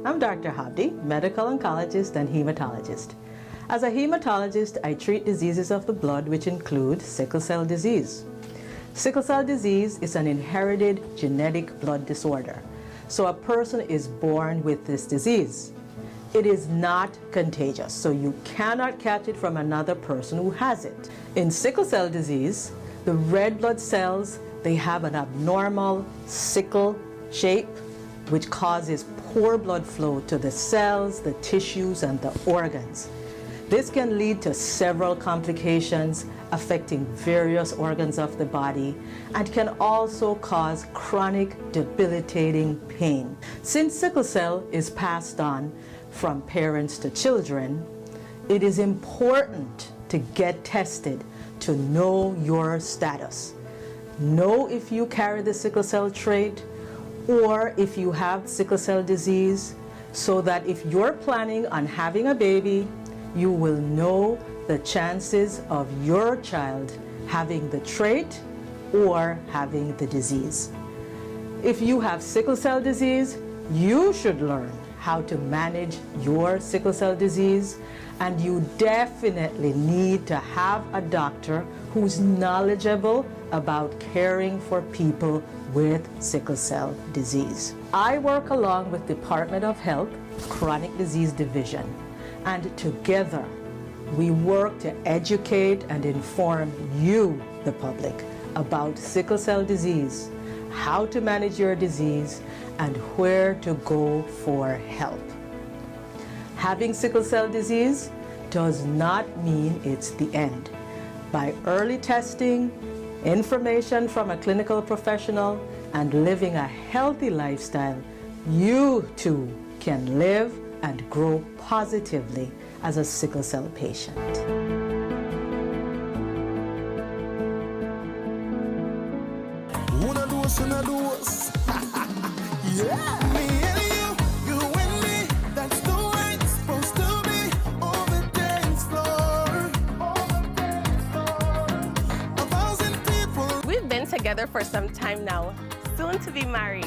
I'm Dr. Habdi, medical oncologist and hematologist. As a hematologist, I treat diseases of the blood which include sickle cell disease. Sickle cell disease is an inherited genetic blood disorder. So a person is born with this disease. It is not contagious, so you cannot catch it from another person who has it. In sickle cell disease, the red blood cells, they have an abnormal sickle shape, which causes poor blood flow to the cells, the tissues, and the organs. This can lead to several complications affecting various organs of the body and can also cause chronic debilitating pain. Since sickle cell is passed on from parents to children, it is important to get tested to know your status. Know if you carry the sickle cell trait or if you have sickle cell disease, so that if you're planning on having a baby, you will know the chances of your child having the trait or having the disease. If you have sickle cell disease, you should learn how to manage your sickle cell disease, and you definitely need to have a doctor who's knowledgeable about caring for people with sickle cell disease. I work along with Department of Health Chronic Disease Division, and together we work to educate and inform you, the public, about sickle cell disease, how to manage your disease, and where to go for help. Having sickle cell disease does not mean it's the end. By early testing, information from a clinical professional, and living a healthy lifestyle, you too can live and grow positively as a sickle cell patient. We've been together for some time now, soon to be married.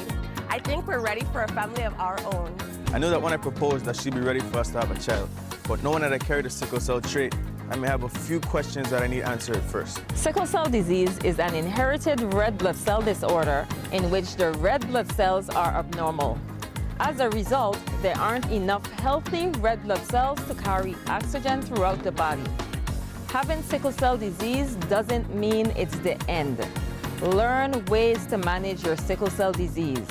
I think we're ready for a family of our own. I knew that when I proposed that she'd be ready for us to have a child, but knowing that I carry the sickle cell trait, I may have a few questions that I need answered first. Sickle cell disease is an inherited red blood cell disorder in which the red blood cells are abnormal. As a result, there aren't enough healthy red blood cells to carry oxygen throughout the body. Having sickle cell disease doesn't mean it's the end. Learn ways to manage your sickle cell disease.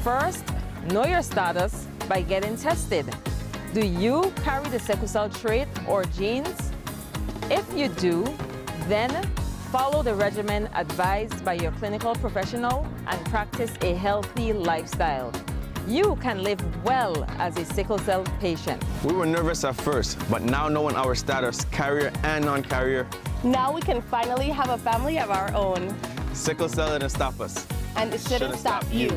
First, know your status by getting tested. Do you carry the sickle cell trait or genes? If you do, then follow the regimen advised by your clinical professional and practice a healthy lifestyle. You can live well as a sickle cell patient. We were nervous at first, but now knowing our status, carrier and non-carrier, Now we can finally have a family of our own. sickle cell didn't stop us. And it shouldn't stop you.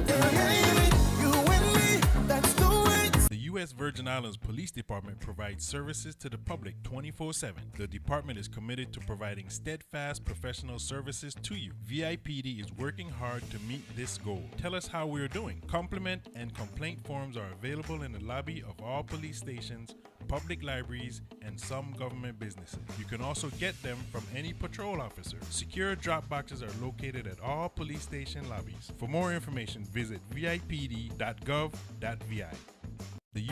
The U.S. Virgin Islands Police Department provides services to the public 24/7. The department is committed to providing steadfast professional services to you. VIPD is working hard to meet this goal. Tell us how we're doing. Compliment and complaint forms are available in the lobby of all police stations, public libraries, and some government businesses. You can also get them from any patrol officer. Secure drop boxes are located at all police station lobbies. For more information, visit vipd.gov.vi. The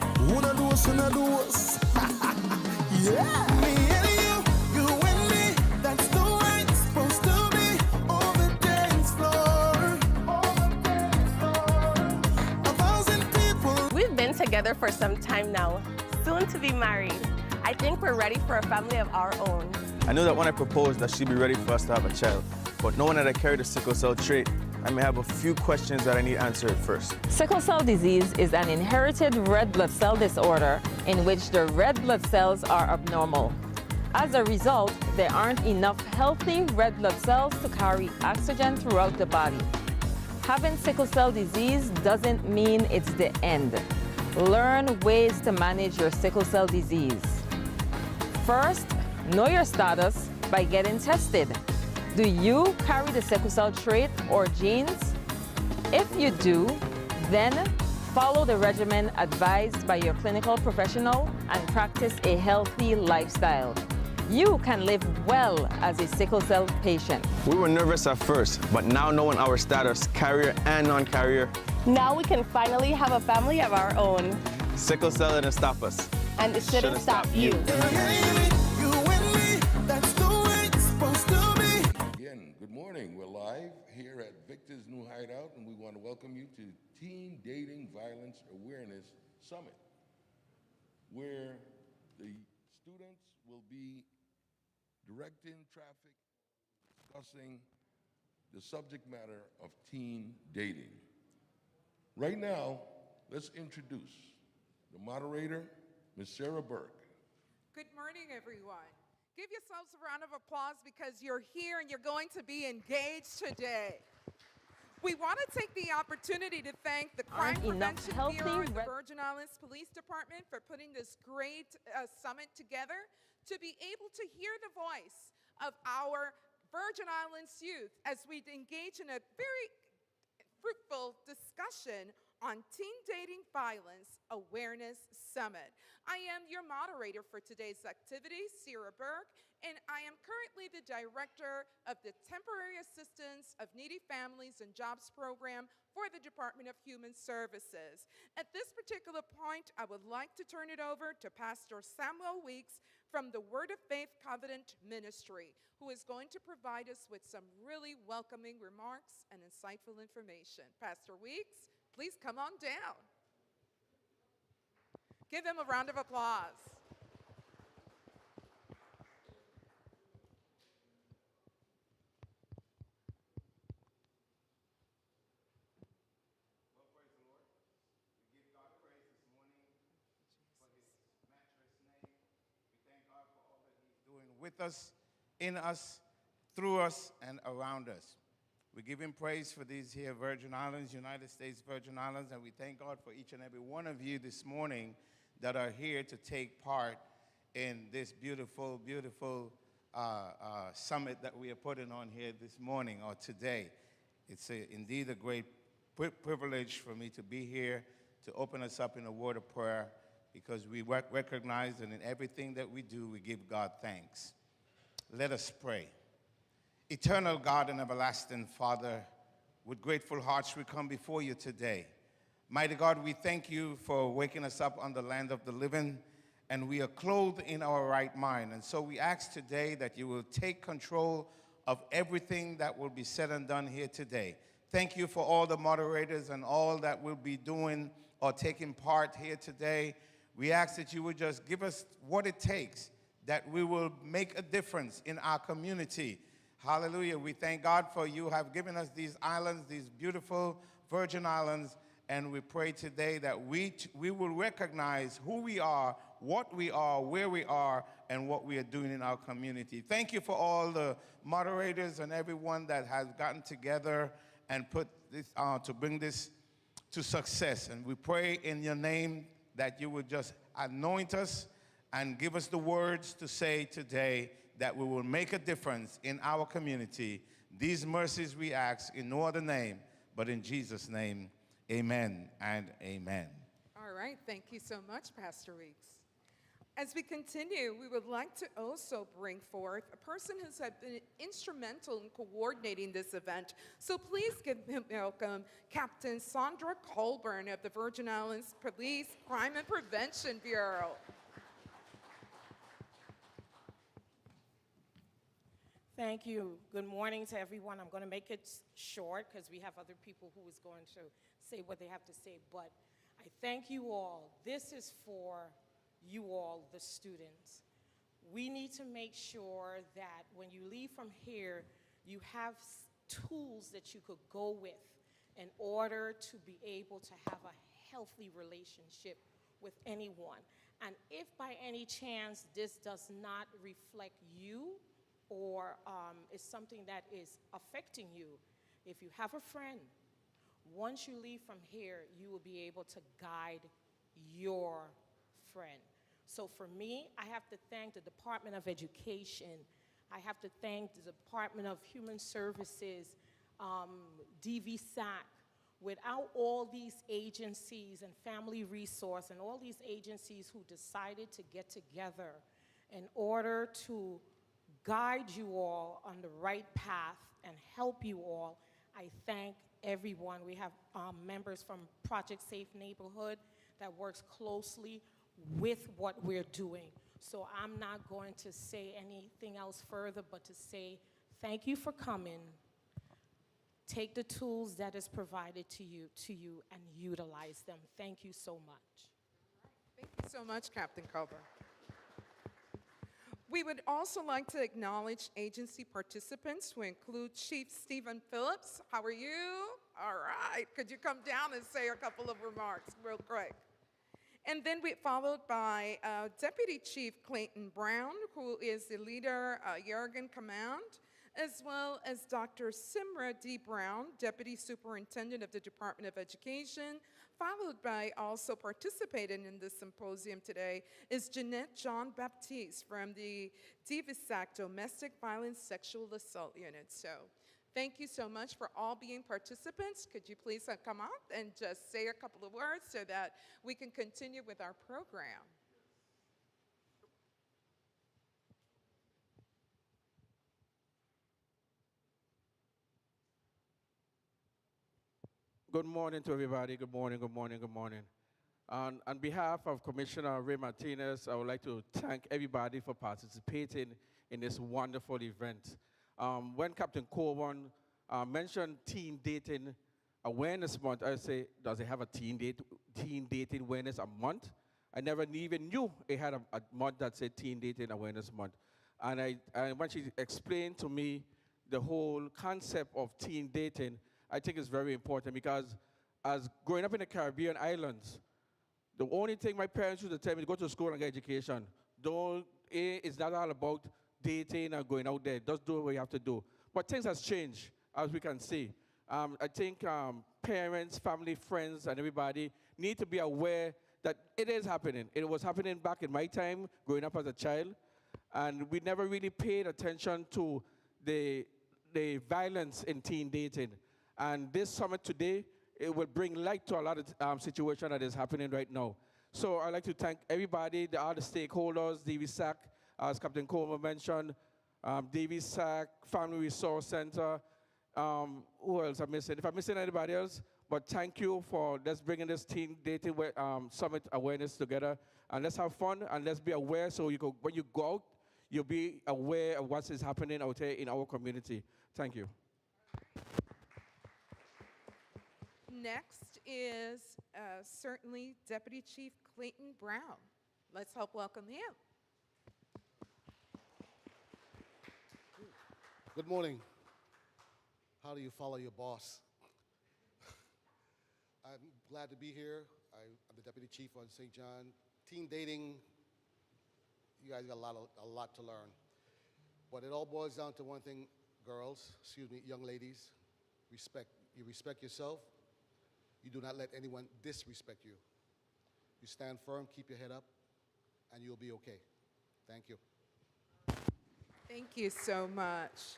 We've been together for some time now, soon to be married. I think we're ready for a family of our own. I knew that when I proposed that she'd be ready for us to have a child, but knowing that I carry the sickle cell trait, I may have a few questions that I need answered first. Sickle cell disease is an inherited red blood cell disorder in which the red blood cells are abnormal. As a result, there aren't enough healthy red blood cells to carry oxygen throughout the body. Having sickle cell disease doesn't mean it's the end. Learn ways to manage your sickle cell disease. First, know your status by getting tested. Do you carry the sickle cell trait or genes? If you do, then Follow the regimen advised by your clinical professional and practice a healthy lifestyle. You can live well as a sickle cell patient. We were nervous at first, but now knowing our status, carrier and non-carrier, Now we can finally have a family of our own. sickle cell didn't stop us. And it shouldn't stop you. Again, good morning. We're live here at Victor's New Hideout, and we want to welcome you to Teen Dating Violence Awareness Summit, where the students will be directing traffic, discussing the subject matter of teen dating. Right now, let's introduce the moderator, Ms. Sarah Burke. Good morning, everyone. Give yourselves a round of applause because you're here and you're going to be engaged today. We want to take the opportunity to thank the Crime Prevention Bureau and the Virgin Islands Police Department for putting this great summit together to be able to hear the voice of our Virgin Islands youth as we engage in a very fruitful discussion on Teen Dating Violence Awareness Summit. I am your moderator for today's activity, Sarah Burke, and I am currently the director of the Temporary Assistance of Needy Families and Jobs Program for the Department of Human Services. At this particular point, I would like to turn it over to Pastor Samuel Weeks from the Word of Faith Covenant Ministry, who is going to provide us with some really welcoming remarks and insightful information. Pastor Weeks, please come on down. Give him a round of applause. Well, praise the Lord. We give God praise this morning for his matchless name. We thank God for all that he's doing with us, in us, through us, and around us. We give him praise for these here Virgin Islands, United States Virgin Islands, and we thank God for each and every one of you this morning that are here to take part in this beautiful, beautiful summit that we are putting on here this morning or today. It's indeed a great privilege for me to be here to open us up in a word of prayer because we recognize that in everything that we do, we give God thanks. Let us pray. Eternal God and everlasting Father, with grateful hearts we come before you today. Mighty God, we thank you for waking us up on the land of the living, and we are clothed in our right mind. And so we ask today that you will take control of everything that will be said and done here today. Thank you for all the moderators and all that will be doing or taking part here today. We ask that you would just give us what it takes, that we will make a difference in our community. Hallelujah. We thank God for you have given us these islands, these beautiful Virgin Islands, and we pray today that we will recognize who we are, what we are, where we are, and what we are doing in our community. Thank you for all the moderators and everyone that has gotten together and put this to bring this to success. And we pray in your name that you would just anoint us and give us the words to say today that we will make a difference in our community. These mercies we ask in no other name, but in Jesus' name, amen and amen. All right, thank you so much, Pastor Weeks. As we continue, we would like to also bring forth a person who's been instrumental in coordinating this event. So please give him welcome Captain Sandra Colburn of the Virgin Islands Police Crime and Prevention Bureau. Thank you. Good morning to everyone. I'm going to make it short because we have other people who is going to say what they have to say, but I thank you all. This is for you all, the students. We need to make sure that when you leave from here, you have tools that you could go with in order to be able to have a healthy relationship with anyone. And if by any chance this does not reflect you, or is something that is affecting you, if you have a friend, once you leave from here, you will be able to guide your friend. So for me, I have to thank the Department of Education. I have to thank the Department of Human Services, DVSAC, Without all these agencies and Family Resource and all these agencies who decided to get together in order to guide you all on the right path and help you all, I thank everyone. We have members from Project Safe Neighborhood that works closely with what we're doing. So I'm not going to say anything else further but to say thank you for coming. Take the tools that is provided to you and utilize them. Thank you so much. Thank you so much, Captain Culver. We would also like to acknowledge agency participants who include Chief Stephen Phillips. How are you? All right. Could you come down and say a couple of remarks real quick? And then we followed by Deputy Chief Clayton Brown, who is the leader, Yergin Command, as well as Dr. Simra D. Brown, Deputy Superintendent of the Department of Education, followed by also participating in this symposium today is Jeanette John Baptiste from the DVSAC Domestic Violence Sexual Assault Unit. So thank you so much for all being participants. Could you please come out and just say a couple of words so that we can continue with our program? Good morning to everybody. Good morning, good morning, good morning. On behalf of Commissioner Ray Martinez, I would like to thank everybody for participating in this wonderful event. When Captain Cowan mentioned Teen Dating Awareness Month, I say, does it have a Teen Dating Awareness a month? I never even knew it had a month that said Teen Dating Awareness Month. And when she explained to me the whole concept of teen dating, I think it's very important because as growing up in the Caribbean islands, the only thing my parents used to tell me to go to school and get education. It's not all about dating and going out there. Just do what you have to do. But things has changed, as we can see. I think parents, family, friends, and everybody need to be aware that it is happening. It was happening back in my time, growing up as a child, and we never really paid attention to the violence in teen dating. And this summit today, it will bring light to a lot of situation that is happening right now. So I'd like to thank everybody, all the stakeholders, DVSAC, as Captain Coleman mentioned, DVSAC, Family Resource Center, who else I'm missing? If I'm missing anybody else, but thank you for let's bringing this teen dating summit awareness together. And let's have fun and let's be aware so you when you go out, you'll be aware of what is happening out here in our community. Thank you. Next is certainly Deputy Chief Clayton Brown. Let's help welcome him. Good morning. How do you follow your boss? I'm glad to be here. I'm the Deputy Chief on St. John. Teen dating, you guys got a lot to learn. But it all boils down to one thing, young ladies, respect. You respect yourself. You do not let anyone disrespect you. You stand firm, keep your head up, and you'll be okay. Thank you. Thank you so much.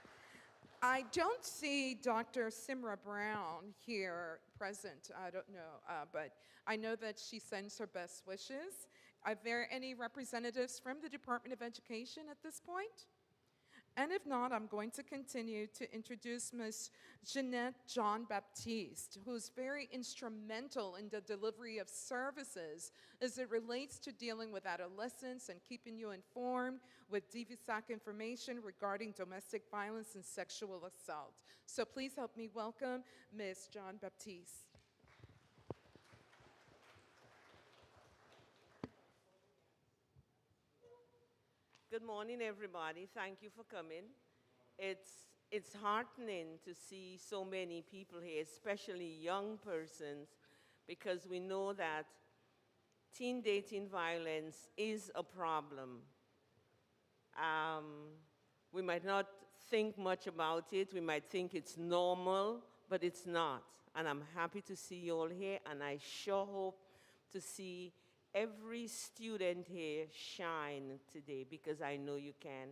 I don't see Dr. Simra Brown here present. I don't know, but I know that she sends her best wishes. Are there any representatives from the Department of Education at this point? And if not, I'm going to continue to introduce Ms. Jeanette John Baptiste, who's very instrumental in the delivery of services as it relates to dealing with adolescents and keeping you informed with DVSAC information regarding domestic violence and sexual assault. So please help me welcome Ms. John Baptiste. Good morning, everybody. Thank you for coming. It's heartening to see so many people here, especially young persons, because we know that teen dating violence is a problem. We might not think much about it. We might think it's normal, but it's not. And I'm happy to see you all here, and I sure hope to see every student here shine today, because I know you can.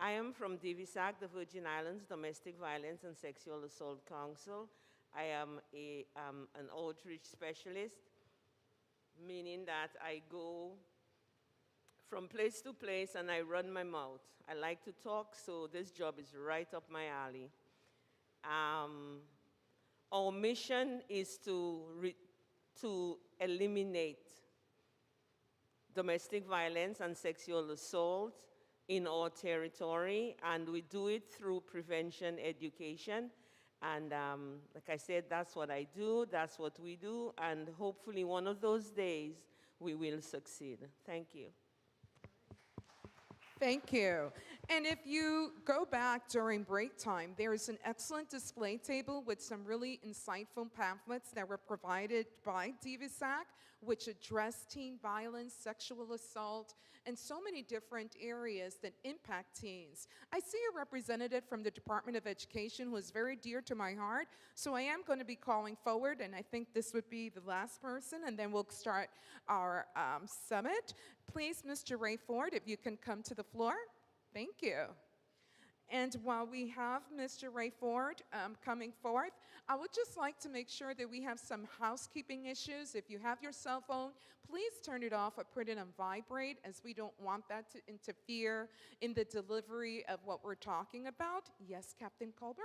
I am from DVSAC, the Virgin Islands Domestic Violence and Sexual Assault Council. I am an outreach specialist, meaning that I go from place to place and I run my mouth. I like to talk, so this job is right up my alley. Our mission is to eliminate domestic violence and sexual assault in our territory, and we do it through prevention education. And like I said, that's what I do, that's what we do, and hopefully one of those days we will succeed. Thank you. Thank you. And if you go back during break time, there is an excellent display table with some really insightful pamphlets that were provided by DVSAC, which address teen violence, sexual assault, and so many different areas that impact teens. I see a representative from the Department of Education who is very dear to my heart, so I am going to be calling forward, and I think this would be the last person, and then we'll start our summit. Please, Mr. Ray Ford, if you can come to the floor. Thank you. And while we have Mr. Ray Ford coming forth, I would just like to make sure that we have some housekeeping issues. If you have your cell phone, please turn it off or put it on vibrate, as we don't want that to interfere in the delivery of what we're talking about. Yes, Captain Colburn?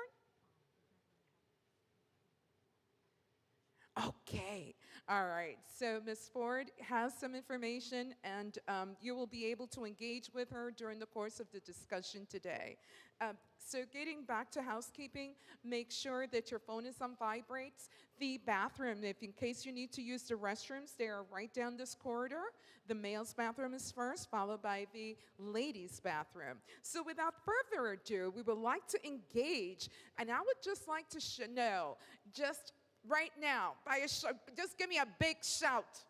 Okay, all right. So Ms. Ford has some information, and you will be able to engage with her during the course of the discussion today. So getting back to housekeeping, make sure that your phone is on vibrates. The bathroom, if in case you need to use the restrooms, they are right down this corridor. The male's bathroom is first, followed by the ladies' bathroom. So without further ado, we would like to engage, and I would just like to know, just right now, just give me a big shout.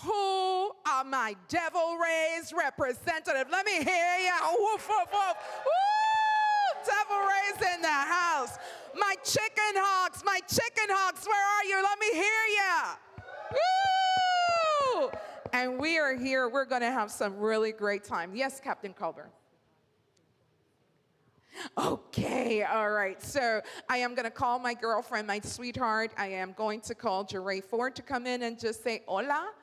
Who are my Devil Rays representative? Let me hear ya. Woof, woof, woof. Woo! Devil Rays in the house. My chicken hawks, where are you? Let me hear ya. Woo! And we are here. We're going to have some really great time. Yes, Captain Culver. Okay, all right. So I am going to call my girlfriend, my sweetheart. I am going to call Jeray Ford to come in and just say hola.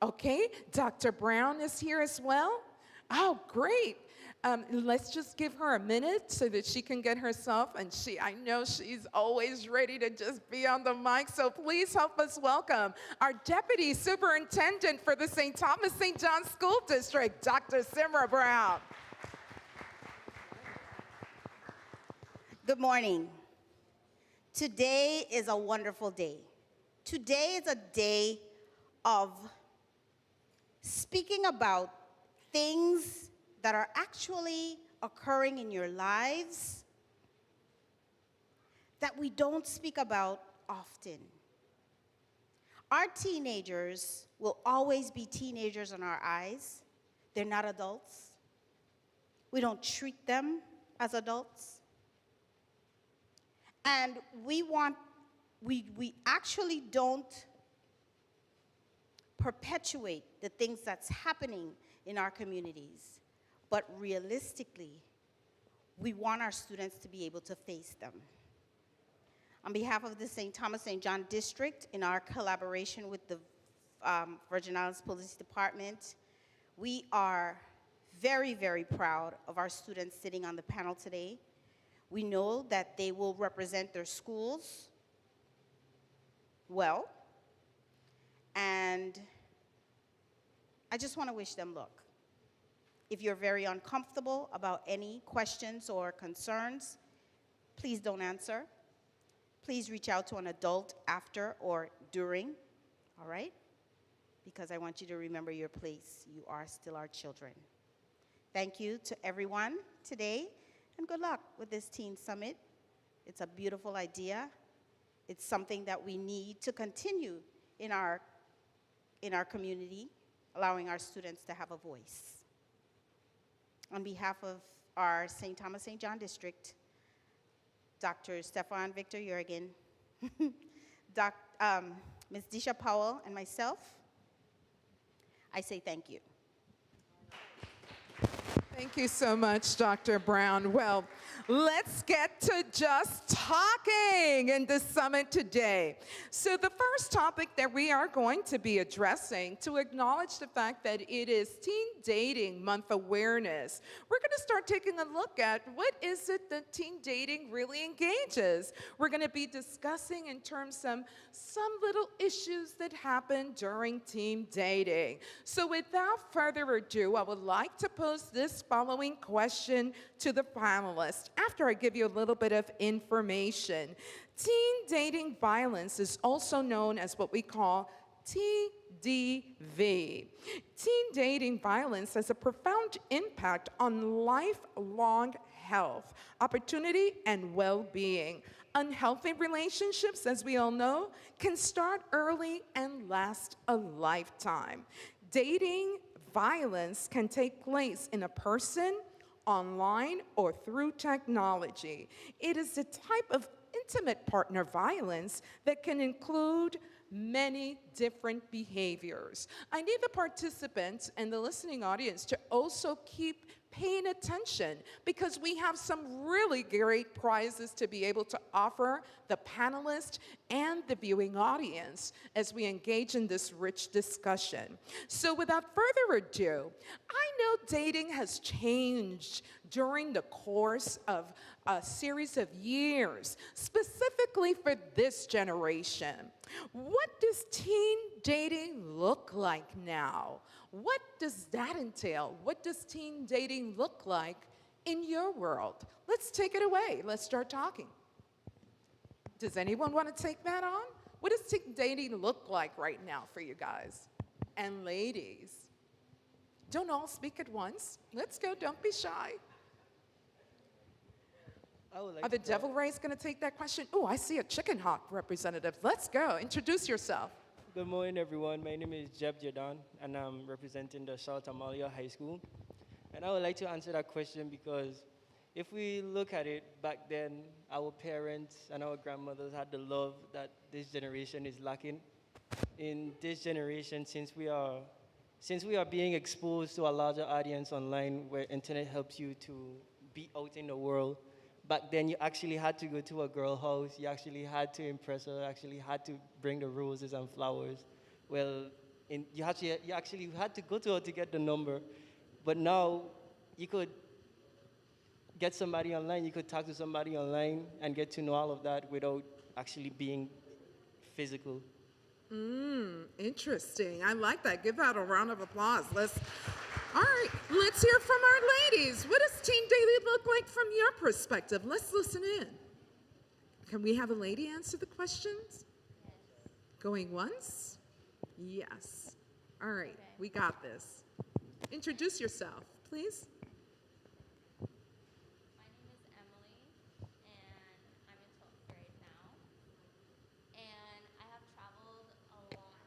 Okay, Dr. Brown is here as well. Oh, great. Let's just give her a minute so that she can get herself, and I know she's always ready to just be on the mic, so please help us welcome our Deputy Superintendent for the St. Thomas St. John School District, Dr. Simra Brown. Good morning. Today is a wonderful day. Today is a day of speaking about things that are actually occurring in your lives that we don't speak about often. Our teenagers will always be teenagers in our eyes. They're not adults. We don't treat them as adults. And we actually don't perpetuate the things that's happening in our communities. But realistically, we want our students to be able to face them. On behalf of the St. Thomas St. John District, in our collaboration with the Virgin Islands Police Department, we are very, very proud of our students sitting on the panel today. We know that they will represent their schools well, and I just want to wish them luck. If you're very uncomfortable about any questions or concerns, please don't answer. Please reach out to an adult after or during, all right? Because I want you to remember your place. You are still our children. Thank you to everyone today. And good luck with this Teen Summit. It's a beautiful idea. It's something that we need to continue in our community, allowing our students to have a voice. On behalf of our St. Thomas St. John District, Dr. Stefan Victor Jurgen, Ms. Disha Powell, and myself, I say thank you. Thank you so much, Dr. Brown. Well, let's get to just talking in the summit today. So the first topic that we are going to be addressing, to acknowledge the fact that it is Teen Dating Month Awareness, we're going to start taking a look at what is it that teen dating really engages. We're going to be discussing in terms of some little issues that happen during teen dating. So without further ado, I would like to pose this following question to the panelists after I give you a little bit of information. Teen dating violence is also known as what we call TDV. Teen dating violence has a profound impact on lifelong health, opportunity, and well-being. Unhealthy relationships, as we all know, can start early and last a lifetime. Dating violence can take place in a person, online, or through technology. It is a type of intimate partner violence that can include many different behaviors. I need the participants and the listening audience to also keep paying attention because we have some really great prizes to be able to offer the panelists and the viewing audience as we engage in this rich discussion. So without further ado, I know dating has changed during the course of a series of years, specifically for this generation. What does teen dating look like now? What does that entail? What does teen dating look like in your world? Let's take it away. Let's start talking. Does anyone want to take that on? What does teen dating look like right now for you guys? And ladies, don't all speak at once. Let's go, don't be shy. Are the Devil Rays going to take that question? Oh, I see a Chicken Hawk representative. Let's go. Introduce yourself. Good morning, everyone. My name is Jeb Jordan, and I'm representing the South Amalia High School. And I would like to answer that question because if we look at it, back then, our parents and our grandmothers had the love that this generation is lacking. In this generation, since we are being exposed to a larger audience online where internet helps you to be out in the world, back then you actually had to go to a girl house, you actually had to impress her, actually had to bring the roses and flowers. Well, you actually had to go to her to get the number. But now you could get somebody online, you could talk to somebody online and get to know all of that without actually being physical. Interesting. I like that. Give that a round of applause. All right, let's hear from our ladies. What does teen dating look like from your perspective? Let's listen in. Can we have a lady answer the questions? Going once? Yes. All right, we got this. Introduce yourself, please. My name is Emily, and I'm in 12th grade now. And I have traveled a lot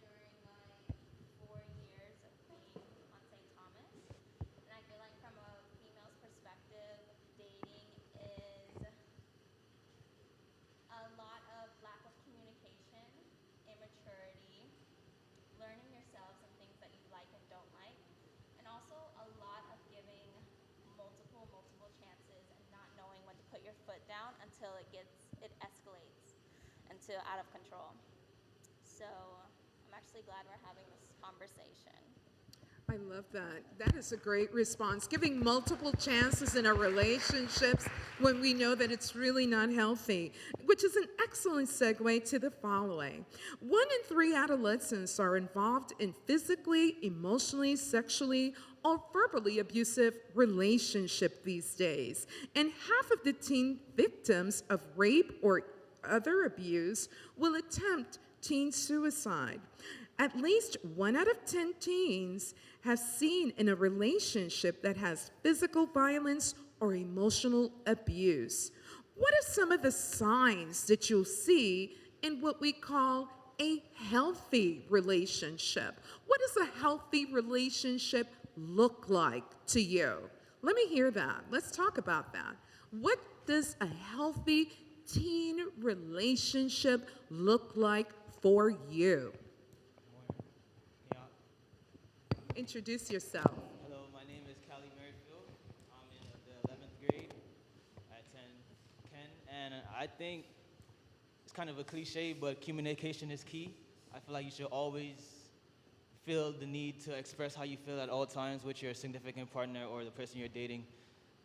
during my 4 years of being on St. Thomas. And I feel like from a female's perspective, dating is a lot of lack of communication, immaturity, learning yourselves and things that you like and don't like, and also a lot of giving multiple chances and not knowing when to put your foot down until it escalates into out of control. So I'm actually glad we're having this conversation. I love that. That is a great response. Giving multiple chances in our relationships when we know that it's really not healthy, which is an excellent segue to the following. 1 in 3 adolescents are involved in physically, emotionally, sexually, or verbally abusive relationship these days. And half of the teen victims of rape or other abuse will attempt teen suicide. At least 1 out of 10 teens have seen in a relationship that has physical violence or emotional abuse. What are some of the signs that you'll see in what we call a healthy relationship? What does a healthy relationship look like to you? Let me hear that. Let's talk about that. What does a healthy teen relationship look like for you? Yeah. Introduce yourself. Hello, my name is I think it's kind of a cliche, but communication is key. I feel like you should always feel the need to express how you feel at all times with your significant partner or the person you're dating.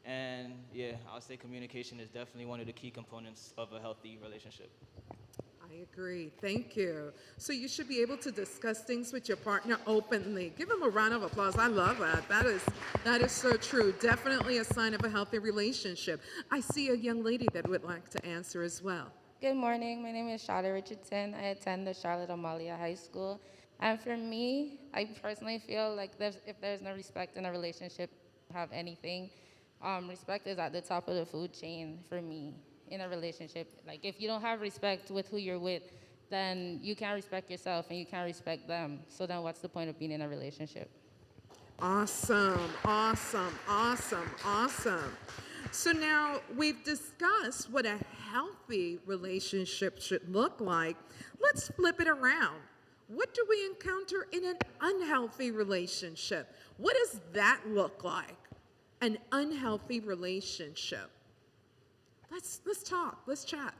And yeah, I'll say communication is definitely one of the key components of a healthy relationship. I agree. Thank you. So you should be able to discuss things with your partner openly. Give them a round of applause. I love that. That is so true. Definitely a sign of a healthy relationship. I see a young lady that would like to answer as well. Good morning. My name is Shada Richardson. I attend the Charlotte Amalia High School. And for me, I personally feel like if there's no respect in a relationship, have anything. Respect is at the top of the food chain for me in a relationship. Like if you don't have respect with who you're with, then you can't respect yourself and you can't respect them. So then what's the point of being in a relationship? Awesome, awesome, awesome, awesome. So now we've discussed what a healthy relationship should look like. Let's flip it around. What do we encounter in an unhealthy relationship? What does that look like? An unhealthy relationship. Let's talk, let's chat.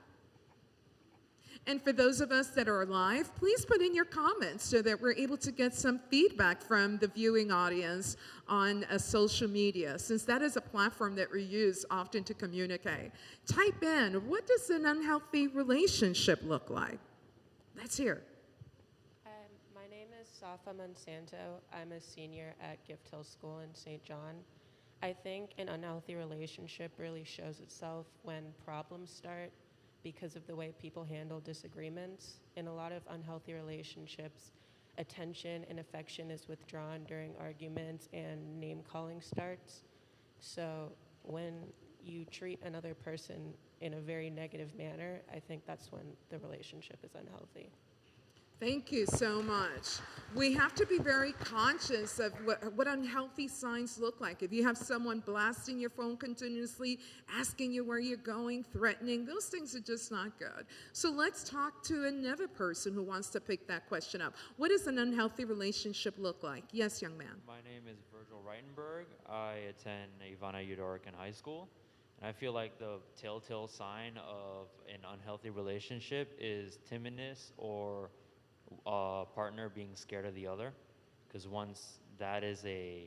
And for those of us that are live, please put in your comments so that we're able to get some feedback from the viewing audience on social media, since that is a platform that we use often to communicate. Type in, what does an unhealthy relationship look like? Let's hear. My name is Safa Monsanto. I'm a senior at Gift Hill School in St. John. I think an unhealthy relationship really shows itself when problems start because of the way people handle disagreements. In a lot of unhealthy relationships, attention and affection is withdrawn during arguments and name-calling starts. So when you treat another person in a very negative manner, I think that's when the relationship is unhealthy. Thank you so much. We have to be very conscious of what unhealthy signs look like. If you have someone blasting your phone continuously, asking you where you're going, threatening, those things are just not good. So let's talk to another person who wants to pick that question up. What does an unhealthy relationship look like? Yes, young man. My name is Virgil Reitenberg. I attend Ivana Yudorican High School. And I feel like the telltale sign of an unhealthy relationship is timidness or partner being scared of the other, because once that is a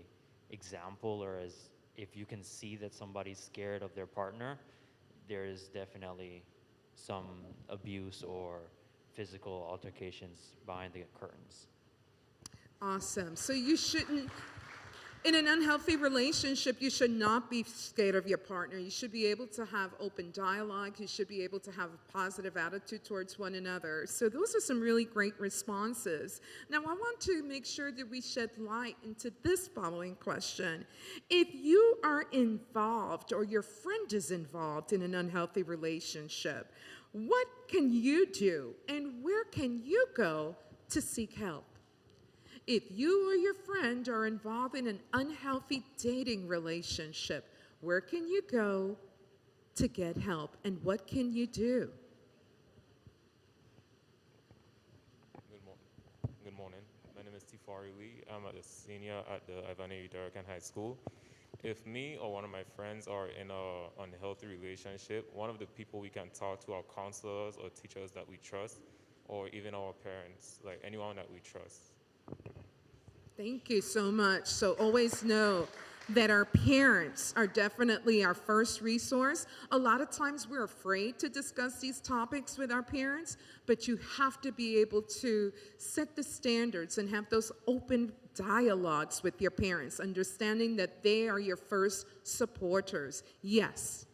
example, or as if you can see that somebody's scared of their partner, there is definitely some abuse or physical altercations behind the curtains. Awesome. So you shouldn't, in an unhealthy relationship, you should not be scared of your partner. You should be able to have open dialogue. You should be able to have a positive attitude towards one another. So those are some really great responses. Now I want to make sure that we shed light into this following question. If you are involved or your friend is involved in an unhealthy relationship, what can you do and where can you go to seek help? If you or your friend are involved in an unhealthy dating relationship, where can you go to get help and what can you do? Good morning. My name is Tifari Lee. I'm a senior at the Ivana Yudorican High School. If me or one of my friends are in an unhealthy relationship, one of the people we can talk to are counselors or teachers that we trust, or even our parents, like anyone that we trust. Thank you so much. So always know that our parents are definitely our first resource. A lot of times we're afraid to discuss these topics with our parents, but you have to be able to set the standards and have those open dialogues with your parents, understanding that they are your first supporters. Yes.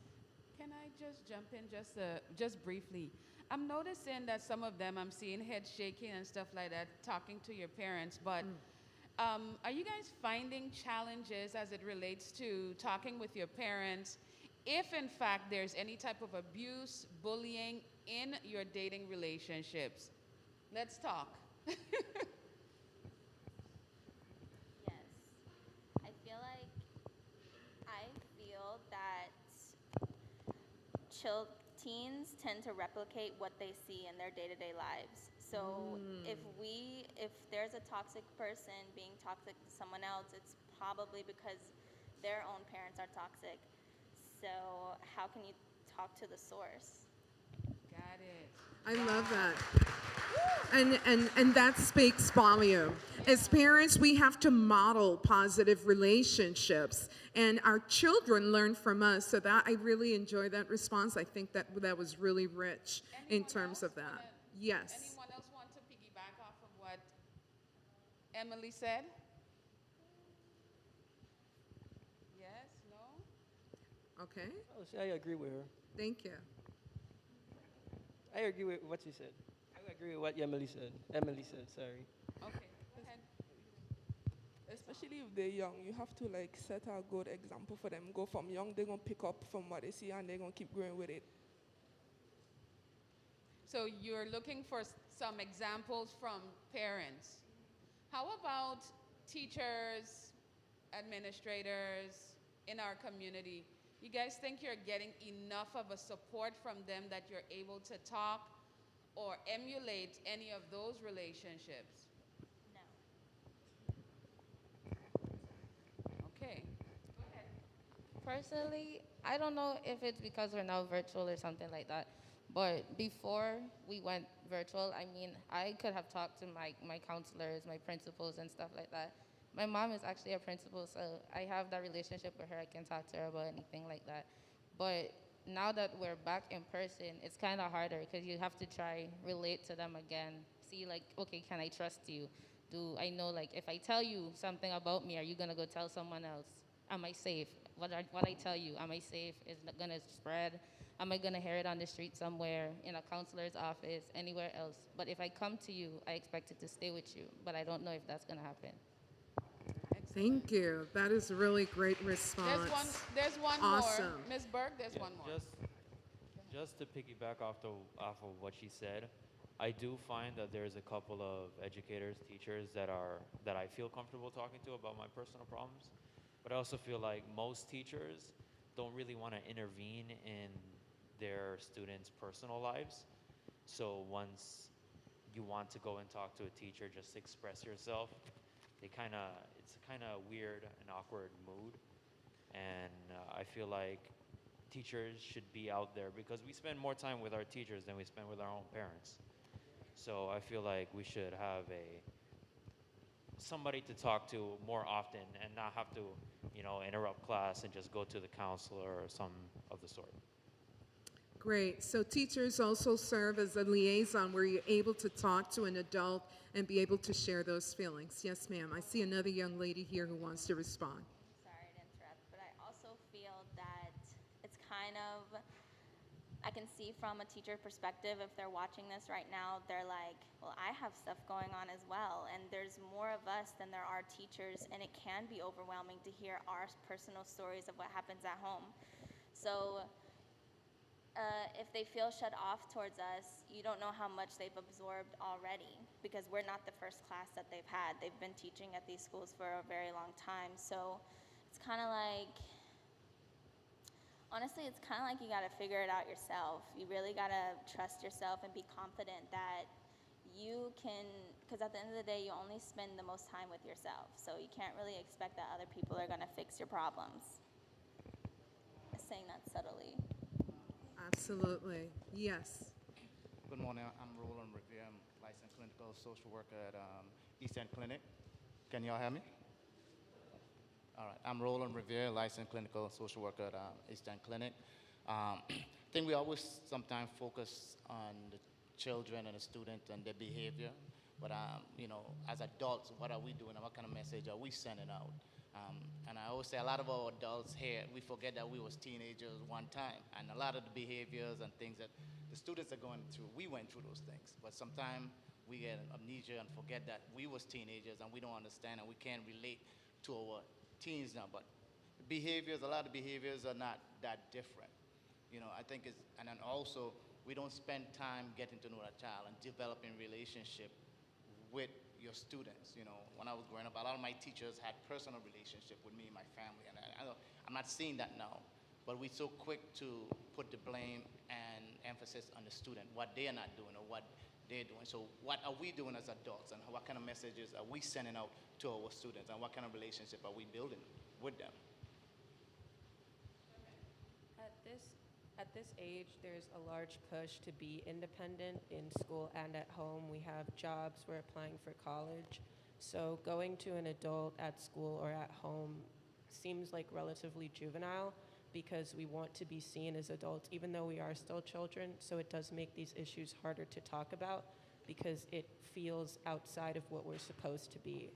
Can I just jump in just briefly? I'm noticing that some of them, I'm seeing head shaking and stuff like that, talking to your parents, but are you guys finding challenges as it relates to talking with your parents if in fact there's any type of abuse, bullying in your dating relationships? Let's talk. Yes. I feel that teens tend to replicate what they see in their day-to-day lives. So if there's a toxic person being toxic to someone else, it's probably because their own parents are toxic. So how can you talk to the source? Got it. I love that. And that speaks volume. As parents, we have to model positive relationships, and our children learn from us. So that I really enjoy that response. I think that was really rich in terms of that. Yes. Anyone else want to piggyback off of what Emily said? Yes, no? Okay. I'll say I agree with her. Thank you. I agree with what she said. I agree with what Emily said. Emily said, sorry. Okay, go ahead. Especially if they're young, you have to like set a good example for them. Go from young, they're gonna pick up from what they see and they're gonna keep growing with it. So you're looking for some examples from parents. How about teachers, administrators in our community? You guys think you're getting enough of a support from them that you're able to talk or emulate any of those relationships? No. Okay. Go ahead. Personally, I don't know if it's because we're now virtual or something like that, but before we went virtual, I mean, I could have talked to my counselors, my principals and stuff like that. My mom is actually a principal, so I have that relationship with her. I can talk to her about anything like that. But now that we're back in person, it's kind of harder because you have to try relate to them again. See, like, okay, can I trust you? Do I know, like, if I tell you something about me, are you gonna go tell someone else? Am I safe? What I tell you, am I safe? Is it gonna spread? Am I gonna hear it on the street somewhere, in a counselor's office, anywhere else? But if I come to you, I expect it to stay with you. But I don't know if that's gonna happen. Thank you. That is a really great response. There's one Awesome. more. Ms. Berg, there's one more. Just to piggyback off of what she said, I do find that there's a couple of educators, teachers that I feel comfortable talking to about my personal problems. But I also feel like most teachers don't really want to intervene in their students' personal lives. So once you want to go and talk to a teacher, just express yourself, it's kind of weird and awkward mood. And I feel like teachers should be out there because we spend more time with our teachers than we spend with our own parents. So I feel like we should have somebody to talk to more often and not have to, interrupt class and just go to the counselor or some of the sort. Great. So teachers also serve as a liaison where you're able to talk to an adult and be able to share those feelings. Yes, ma'am. I see another young lady here who wants to respond. Sorry to interrupt, but I also feel that it's kind of, I can see from a teacher perspective, if they're watching this right now, they're like, well, I have stuff going on as well, and there's more of us than there are teachers, and it can be overwhelming to hear our personal stories of what happens at home. So if they feel shut off towards us, you don't know how much they've absorbed already, because we're not the first class that they've had. They've been teaching at these schools for a very long time. So it's kind of like, honestly, it's kind of like you got to figure it out yourself. You really got to trust yourself and be confident that you can, because at the end of the day, you only spend the most time with yourself. So you can't really expect that other people are going to fix your problems. I'm saying that subtly. Absolutely. Yes. Good morning. I'm Roland Revere. I'm licensed clinical social worker at East End Clinic. Can y'all hear me? All right. I'm Roland Revere, licensed clinical social worker at East End Clinic. I think we always sometimes focus on the children and the students and their behavior. But, as adults, what are we doing and what kind of message are we sending out? And I always say a lot of our adults here, we forget that we was teenagers one time. And a lot of the behaviors and things that the students are going through, we went through those things. But sometimes we get amnesia and forget that we was teenagers and we don't understand and we can't relate to our teens now. But the behaviors, a lot of behaviors are not that different. I think and then also we don't spend time getting to know a child and developing relationship with your students. When I was growing up, a lot of my teachers had personal relationship with me and my family, and I'm not seeing that now. But we're so quick to put the blame and emphasis on the student, what they are not doing or what they're doing. So what are we doing as adults, and what kind of messages are we sending out to our students, and what kind of relationship are we building with them? At this age, there's a large push to be independent in school and at home. We have jobs, we're applying for college. So going to an adult at school or at home seems like relatively juvenile because we want to be seen as adults, even though we are still children. So it does make these issues harder to talk about because it feels outside of what we're supposed to be.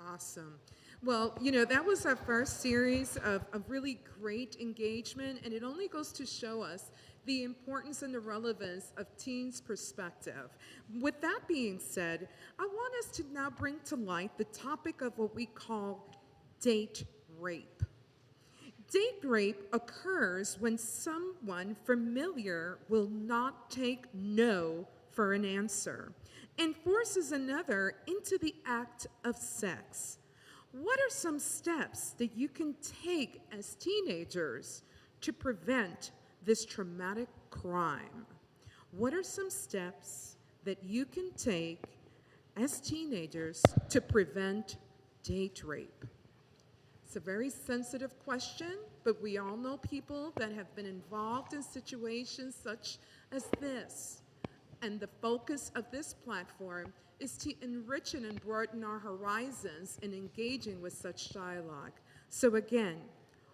Awesome. Well, you know, that was our first series of really great engagement, and it only goes to show us the importance and the relevance of teens' perspective. With that being said, I want us to now bring to light the topic of what we call date rape. Date rape occurs when someone familiar will not take no for an answer and forces another into the act of sex. What are some steps that you can take as teenagers to prevent this traumatic crime? What are some steps that you can take as teenagers to prevent date rape? It's a very sensitive question, but we all know people that have been involved in situations such as this. And the focus of this platform is to enrich and broaden our horizons in engaging with such dialogue. So again,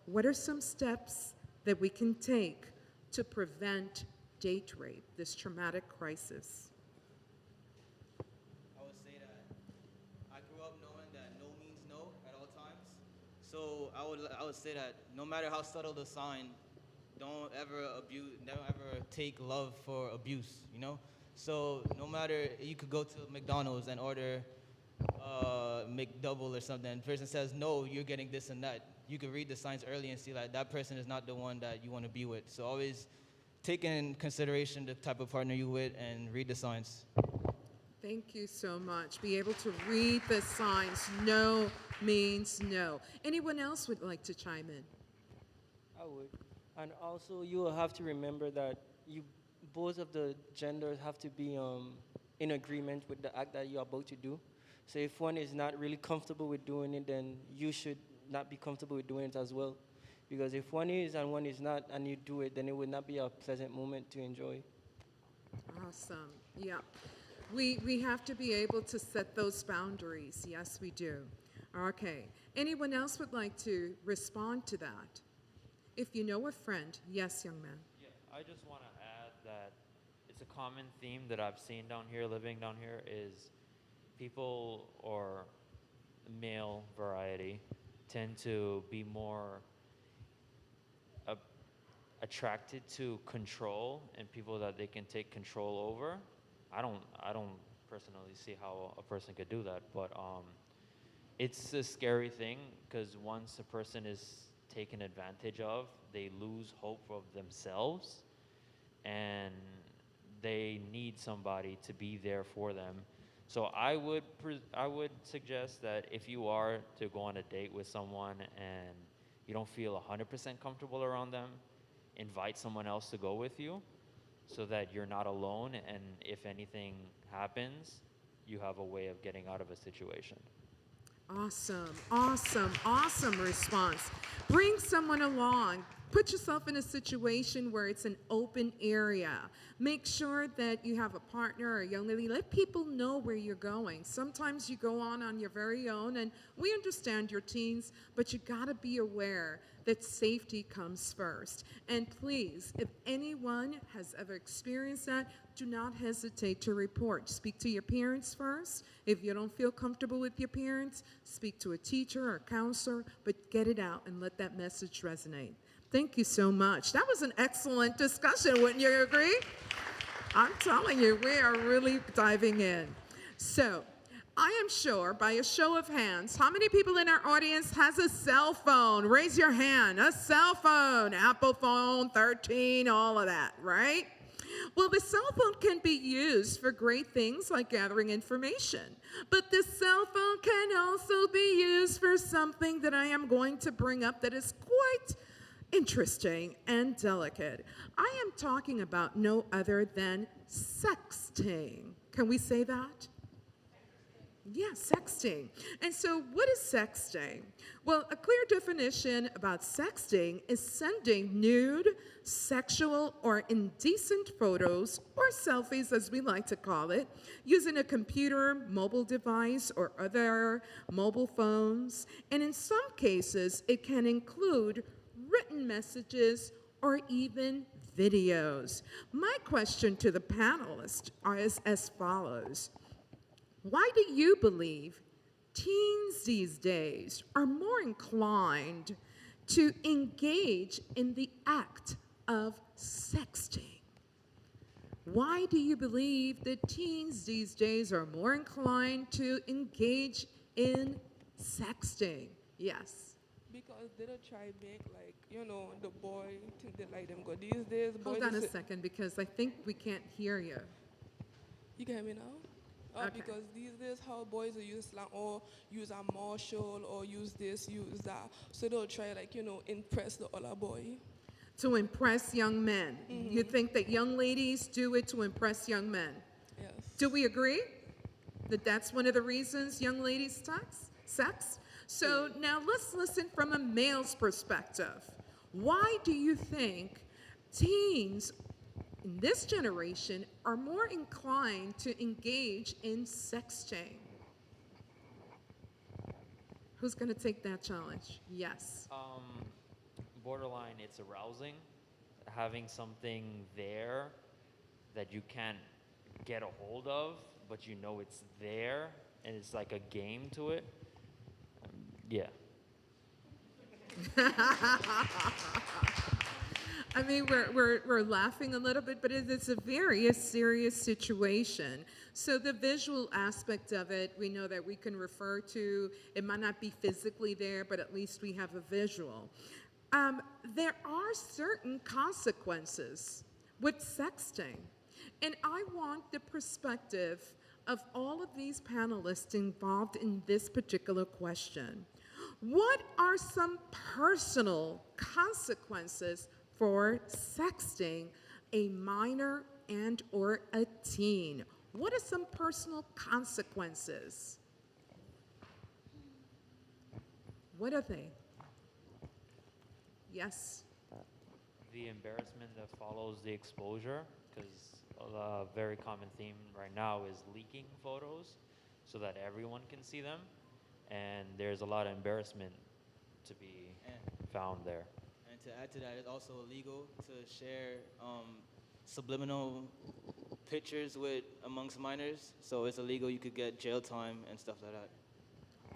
what are some steps that we can take to prevent date rape, this traumatic crisis? I would say that I grew up knowing that no means no at all times. So I would say that no matter how subtle the sign, don't ever take love for abuse, you know? So no matter, you could go to McDonald's and order McDouble or something, and the person says, no, you're getting this and that. You could read the signs early and see like that person is not the one that you want to be with. So always take in consideration the type of partner you're with and read the signs. Thank you so much. Be able to read the signs. No means no. Anyone else would like to chime in? I would. And also, you will have to remember that both of the genders have to be in agreement with the act that you're about to do. So if one is not really comfortable with doing it, then you should not be comfortable with doing it as well. Because if one is and one is not, and you do it, then it would not be a pleasant moment to enjoy. Awesome. Yeah. We have to be able to set those boundaries. Yes, we do. Okay. Anyone else would like to respond to that? If you know a friend. Yes, young man. Yeah, I just want to add that it's a common theme that I've seen down here, living down here, is people, or male variety, tend to be more attracted to control and people that they can take control over. I don't personally see how a person could do that, but it's a scary thing because once a person is taken advantage of, they lose hope of themselves, and they need somebody to be there for them. So I would suggest that if you are to go on a date with someone and you don't feel 100% comfortable around them, invite someone else to go with you so that you're not alone, and if anything happens, you have a way of getting out of a situation. Awesome, awesome, awesome response. Bring someone along. Put yourself in a situation where it's an open area. Make sure that you have a partner or a young lady. Let people know where you're going. Sometimes you go on your very own, and we understand your teens, but you gotta be aware that safety comes first. And please, if anyone has ever experienced that, do not hesitate to report. Speak to your parents first. If you don't feel comfortable with your parents, speak to a teacher or a counselor, but get it out and let that message resonate. Thank you so much. That was an excellent discussion, wouldn't you agree? I'm telling you, we are really diving in. So, I am sure, by a show of hands, how many people in our audience has a cell phone? Raise your hand. A cell phone, Apple phone, 13, all of that, right? Well, the cell phone can be used for great things like gathering information, but the cell phone can also be used for something that I am going to bring up that is quite interesting and delicate. I am talking about no other than sexting. Can we say that? Yeah, sexting. And so, what is sexting? Well, a clear definition about sexting is sending nude, sexual, or indecent photos, or selfies as we like to call it, using a computer, mobile device, or other mobile phones. And in some cases, it can include written messages or even videos. My question to the panelists is as follows. Why do you believe teens these days are more inclined to engage in the act of sexting? Why do you believe that teens these days are more inclined to engage in sexting? Yes. Because they don't try make like, the boy think they like them go. These days, boys. Hold on a just- second, because I think we can't hear you. You can hear me now? Okay. Because these days how boys will use slang or use a Marshall or use this, use that. So they'll try like, impress the other boy. To impress young men. You think that young ladies do it to impress young men? Yes. Do we agree that that's one of the reasons young ladies sex? So now let's listen from a male's perspective. Why do you think teens in this generation are more inclined to engage in sexting? Who's going to take that challenge? Yes. Borderline, it's arousing. Having something there that you can't get a hold of, but you know it's there, and it's like a game to it. Yeah. I mean, we're laughing a little bit, but it's a very serious situation. So the visual aspect of it, we know that we can refer to, it might not be physically there, but at least we have a visual. There are certain consequences with sexting. And I want the perspective of all of these panelists involved in this particular question. What are some personal consequences for sexting a minor and or a teen? What are some personal consequences? What are they? Yes. The embarrassment that follows the exposure, because a very common theme right now is leaking photos so that everyone can see them, and there's a lot of embarrassment to be found there. And to add to that, it's also illegal to share subliminal pictures amongst minors. So it's illegal. You could get jail time and stuff like that.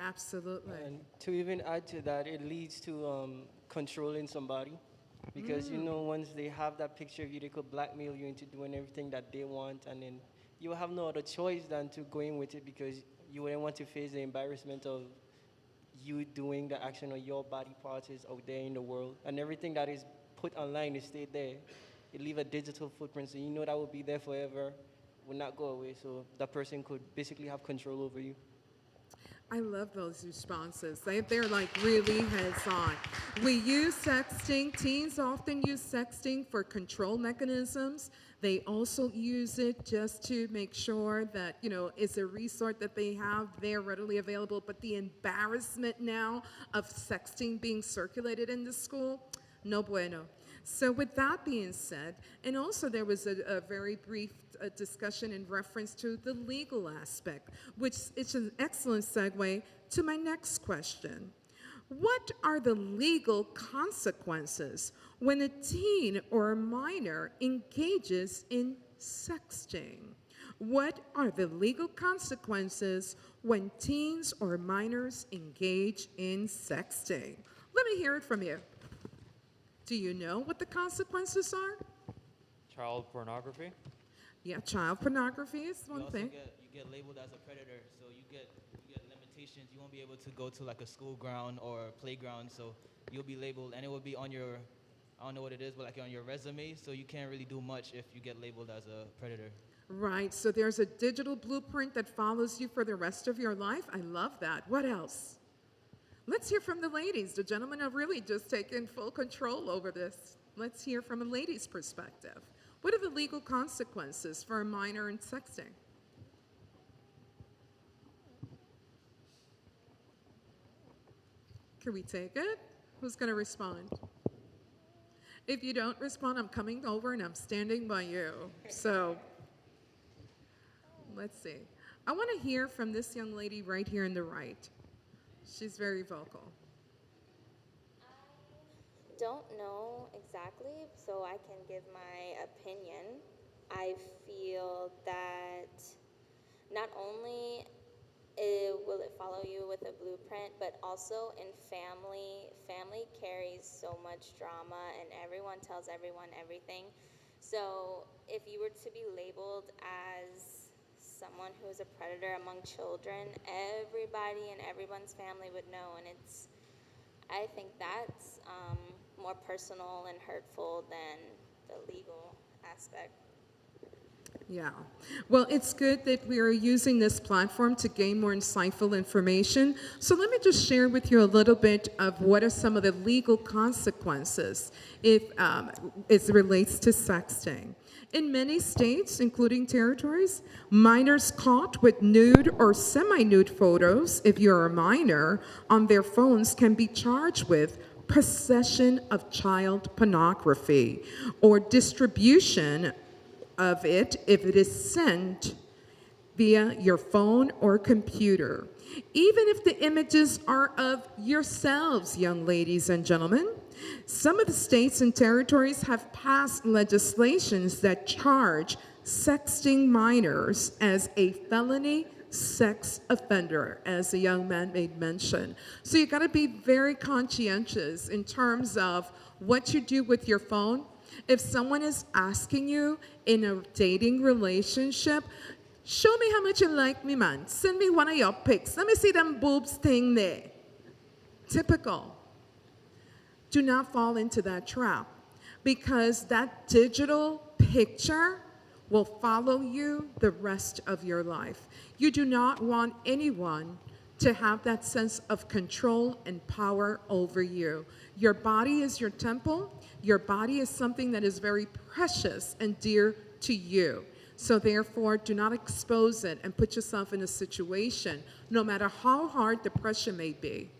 Absolutely. And to even add to that, it leads to controlling somebody. Because, once they have that picture of you, they could blackmail you into doing everything that they want. And then you will have no other choice than to go in with it, because you wouldn't want to face the embarrassment of you doing the action of your body parts is out there in the world. And everything that is put online is stayed there. It leave a digital footprint, so that will be there forever, will not go away. So that person could basically have control over you. I love those responses. They're like really heads-on. We use sexting. Teens often use sexting for control mechanisms. They also use it just to make sure that, it's a resource that they have there readily available. But the embarrassment now of sexting being circulated in the school, no bueno. So with that being said, and also there was a very brief discussion in reference to the legal aspect, which is an excellent segue to my next question. What are the legal consequences when a teen or a minor engages in sexting? What are the legal consequences when teens or minors engage in sexting? Let me hear it from you. Do you know what the consequences are? Child pornography? Yeah, child pornography is one thing. You get labeled as a predator, so you get limitations. You won't be able to go to like a school ground or a playground, so you'll be labeled, and it will be on your, I don't know what it is, but like on your resume, so you can't really do much if you get labeled as a predator. Right, so there's a digital blueprint that follows you for the rest of your life. I love that. What else? Let's hear from the ladies. The gentlemen have really just taken full control over this. Let's hear from a lady's perspective. What are the legal consequences for a minor in sexting? Can we take it? Who's going to respond? If you don't respond, I'm coming over and I'm standing by you. So let's see. I want to hear from this young lady right here in the right. She's very vocal. Don't know exactly, so I can give my opinion. I feel that not only will it follow you with a blueprint, but also in family. Family carries so much drama and everyone tells everyone everything. So if you were to be labeled as someone who is a predator among children, everybody in everyone's family would know, and I think that's more personal and hurtful than the legal aspect. Yeah. Well, it's good that we are using this platform to gain more insightful information. So let me just share with you a little bit of what are some of the legal consequences if it relates to sexting. In many states, including territories, minors caught with nude or semi-nude photos, if you're a minor, on their phones can be charged with possession of child pornography or distribution of it if it is sent via your phone or computer. Even if the images are of yourselves, young ladies and gentlemen. Some of the states and territories have passed legislations that charge sexting minors as a felony sex offender, as the young man made mention. So you got to be very conscientious in terms of what you do with your phone. If someone is asking you in a dating relationship, show me how much you like me, man. Send me one of your pics. Let me see them boobs thing there. Typical. Do not fall into that trap, because that digital picture will follow you the rest of your life. You do not want anyone to have that sense of control and power over you. Your body is your temple. Your body is something that is very precious and dear to you. So therefore, do not expose it and put yourself in a situation, no matter how hard the pressure may be,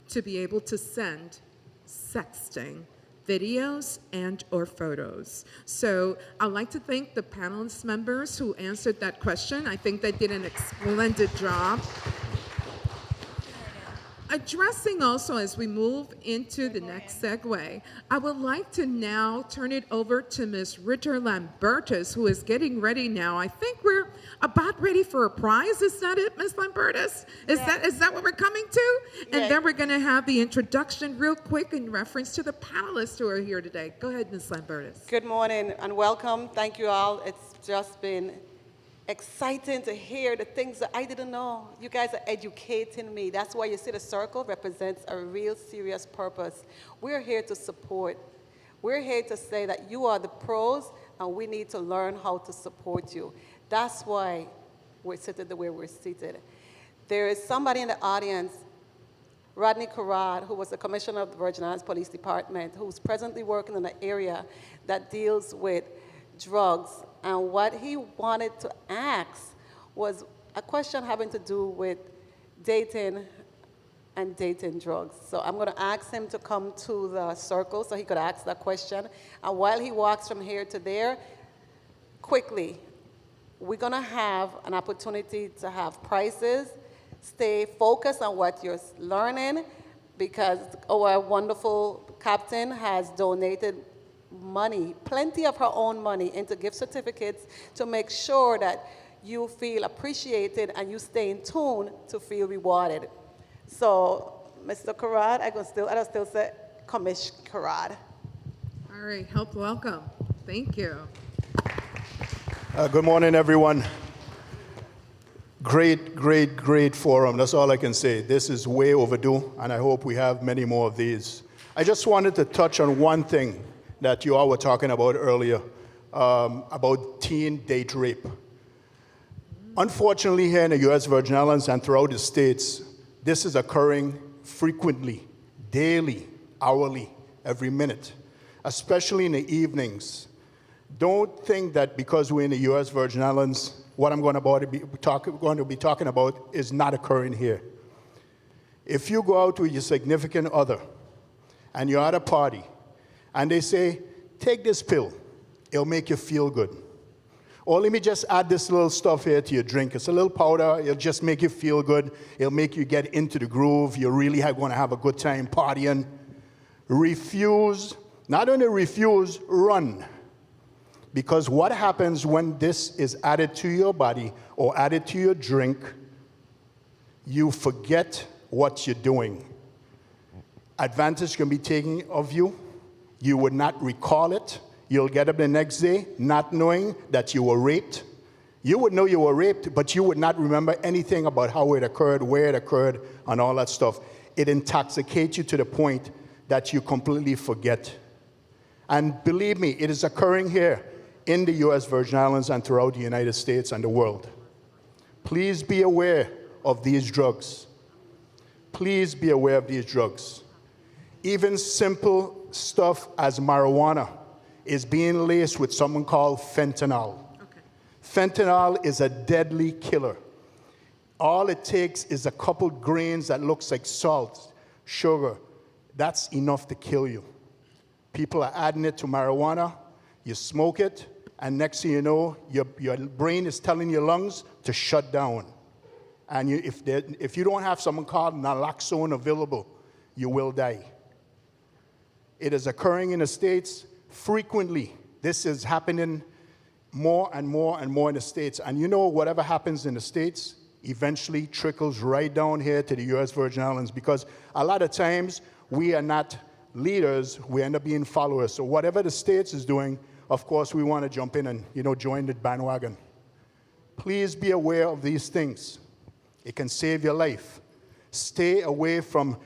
to be able to send sexting videos and or photos. So I'd like to thank the panelist members who answered that question. I think they did an splendid job. Addressing also, as we move into the next segue, I would like to now turn it over to Ms. Ritter Lambertus, who is getting ready now. I think we're about ready for a prize. Is that it, Ms. Lambertus? Is that what we're coming to? And then we're going to have the introduction real quick in reference to the panelists who are here today. Go ahead, Ms. Lambertus. Good morning and welcome. Thank you all. It's just been exciting to hear the things that I didn't know. You guys are educating me. That's why you see the circle represents a real serious purpose. We're here to support. We're here to say that you are the pros and we need to learn how to support you. That's why we're seated the way we're seated. There is somebody in the audience, Rodney Carrad, who was the commissioner of the Virgin Islands Police Department, who's presently working in an area that deals with drugs. And what he wanted to ask was a question having to do with dating and dating drugs. So I'm going to ask him to come to the circle so he could ask that question. And while he walks from here to there, quickly, we're going to have an opportunity to have prizes. Stay focused on what you're learning, because our wonderful captain has donated money, plenty of her own money, into gift certificates to make sure that you feel appreciated and you stay in tune to feel rewarded. So, Mr. Carrad, I still say Commish Carrad. All right, welcome. Thank you. Good morning, everyone. Great, great, great forum. That's all I can say. This is way overdue, and I hope we have many more of these. I just wanted to touch on one thing that you all were talking about earlier, about teen date rape. Unfortunately, here in the U.S. Virgin Islands and throughout the states, this is occurring frequently, daily, hourly, every minute, especially in the evenings. Don't think that because we're in the U.S. Virgin Islands, what I'm going to be talking about is not occurring here. If you go out with your significant other and you're at a party and they say, take this pill, it'll make you feel good. Or let me just add this little stuff here to your drink. It's a little powder. It'll just make you feel good. It'll make you get into the groove. You're really going to have a good time partying. Refuse. Not only refuse, run. Because what happens when this is added to your body or added to your drink, you forget what you're doing. Advantage can be taken of you. You would not recall it. You'll get up the next day not knowing that you were raped. You would know you were raped, but you would not remember anything about how it occurred, where it occurred, and all that stuff. It intoxicates you to the point that you completely forget. And believe me, it is occurring here in the U.S. Virgin Islands and throughout the United States and the world. Please be aware of these drugs. Please be aware of these drugs. Even simple stuff as marijuana is being laced with something called fentanyl. Okay. Fentanyl is a deadly killer. All it takes is a couple grains that looks like salt, sugar. That's enough to kill you. People are adding it to marijuana. You smoke it, and next thing you know, your brain is telling your lungs to shut down. And if you don't have something called naloxone available, you will die. It is occurring in the States frequently. This is happening more and more and more in the States. And you know, whatever happens in the States eventually trickles right down here to the U.S. Virgin Islands, because a lot of times we are not leaders, we end up being followers. So whatever the States is doing, of course, we want to jump in and, join the bandwagon. Please be aware of these things. It can save your life. Stay away from,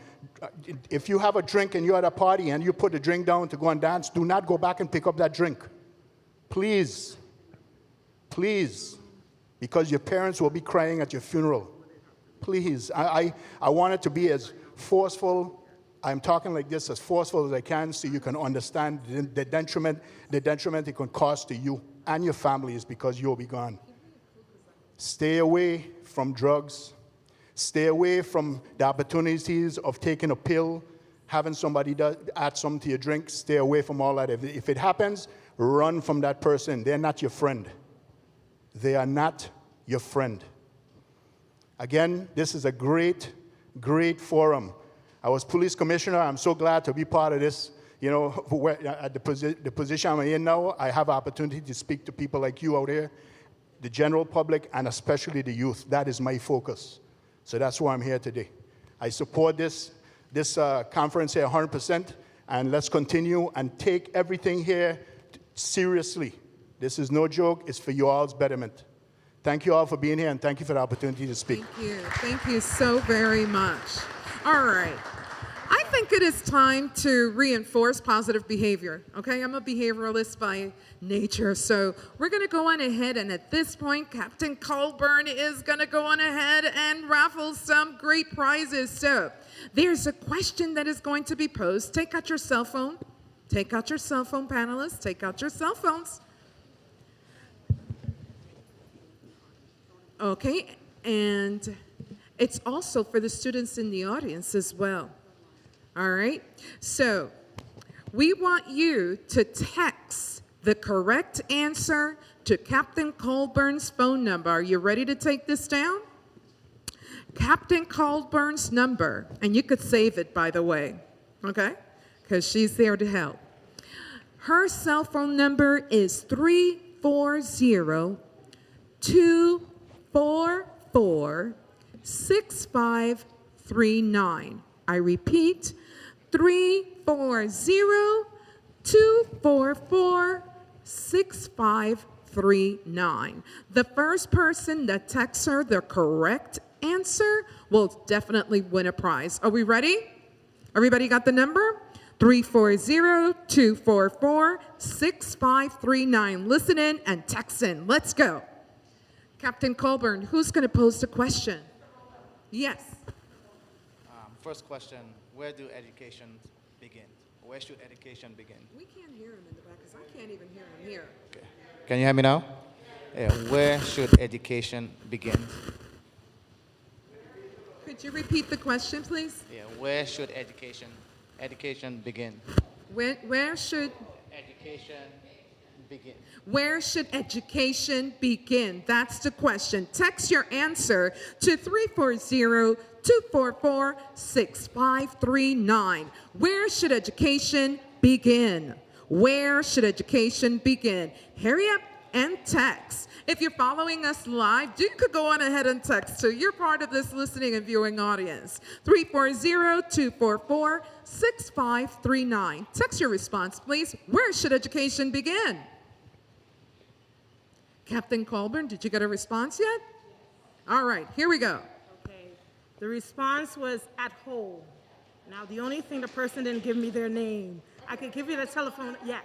if you have a drink and you're at a party and you put the drink down to go and dance, do not go back and pick up that drink. Please. Please. Because your parents will be crying at your funeral. Please. I want it to be as forceful. I'm talking like this, as forceful as I can, so you can understand the detriment it can cause to you and your families, because you'll be gone. Stay away from drugs. Stay away from the opportunities of taking a pill, having somebody add something to your drink. Stay away from all that. If it happens, run from that person. They're not your friend. They are not your friend. Again, this is a great, great forum. I was police commissioner. I'm so glad to be part of this. At the position I'm in now, I have an opportunity to speak to people like you out here, the general public, and especially the youth. That is my focus. So that's why I'm here today. I support this conference here 100%, and let's continue and take everything here seriously. This is no joke. It's for you all's betterment. Thank you all for being here, and thank you for the opportunity to speak. Thank you. Thank you so very much. All right. I think it is time to reinforce positive behavior, okay? I'm a behavioralist by nature, so we're going to go on ahead, and at this point, Captain Colburn is going to go on ahead and raffle some great prizes. So there's a question that is going to be posed. Take out your cell phone. Take out your cell phone, panelists. Take out your cell phones. Okay, and it's also for the students in the audience as well. All right, so we want you to text the correct answer to Captain Colburn's phone number. Are you ready to take this down? Captain Colburn's number, and you could save it, by the way, okay? Because she's there to help. Her cell phone number is 340-244-6539. I repeat, 340-244-6539. The first person that texts her the correct answer will definitely win a prize. Are we ready? Everybody got the number? 340-244-6539. Listen in and text in. Let's go. Captain Colburn, who's going to pose the question? Yes. First question, where do education begin? Where should education begin? We can't hear him in the back because I can't even hear him here. Okay. Can you hear me now? Yeah, where should education begin? Could you repeat the question, please? Yeah, where should education begin? Where should Education begin. Where should education begin? That's the question. Text your answer to 340-244-6539. Where should education begin? Where should education begin? Hurry up and text. If you're following us live, you could go on ahead and text too. You're part of this listening and viewing audience. 340-244-6539. Text your response, please. Where should education begin? Captain Colburn, did you get a response yet? All right, here we go. Okay. The response was at home. Now, the only thing the person didn't give me their name. I could give you the telephone, yes.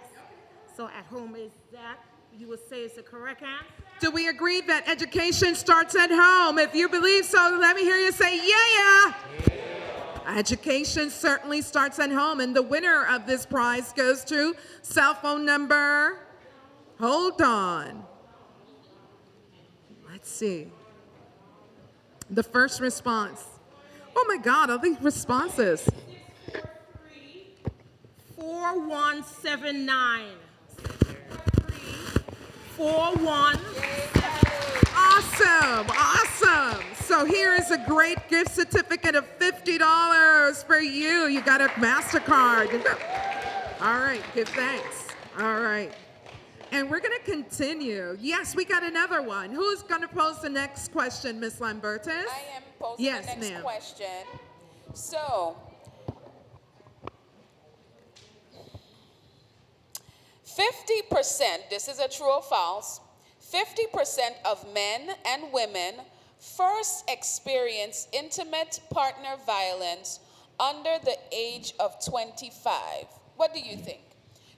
So at home, is that, you would say is the correct answer? Do we agree that education starts at home? If you believe so, let me hear you say, yeah. Education certainly starts at home, and the winner of this prize goes to cell phone number. Hold on. Let's see. The first response. Oh my God, all these responses. 4179. 41. Awesome. So here is a great gift certificate of $50 for you. You got a MasterCard. All right, give thanks. All right. And we're going to continue. Yes, we got another one. Who's going to pose the next question, Ms. Lambertus? I am posing Yes, the next ma'am. question. So, 50%, this is a true or false, 50% of men and women first experience intimate partner violence under the age of 25. What do you think?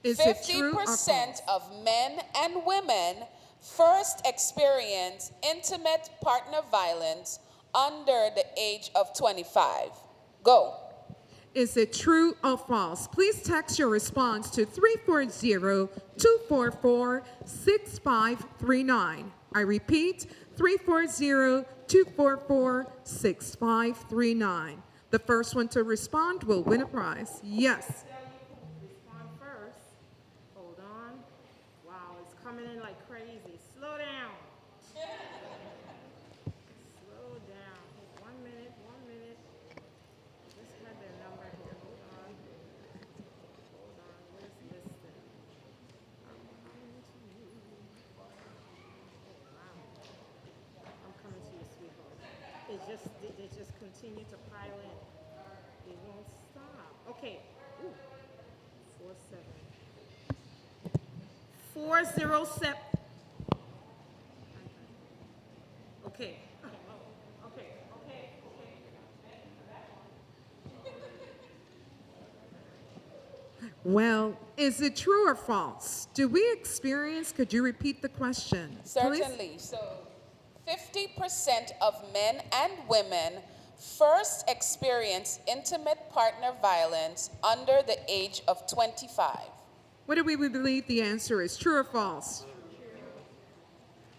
Is it true or 50% of men and women first experience intimate partner violence under the age of 25. Go. Is it true or false? Please text your response to 340-244-6539. I repeat, 340-244-6539. The first one to respond will win a prize. Yes. Respond first. Hold on. Wow, it's coming in like crazy. Slow down. Slow down. 1 minute, 1 minute. Just had their number here. Hold on. Hold on. Where's this thing? I'm coming to you. Oh, wow. I'm coming to you, sweetheart. They just continue to pile in. They won't stop. Okay. Ooh. 407. Okay. Okay. Well, is it true or false? Do we experience, could you repeat the question? please? Certainly. So 50% of men and women first experience intimate partner violence under the age of 25. What do we believe the answer is? True or false?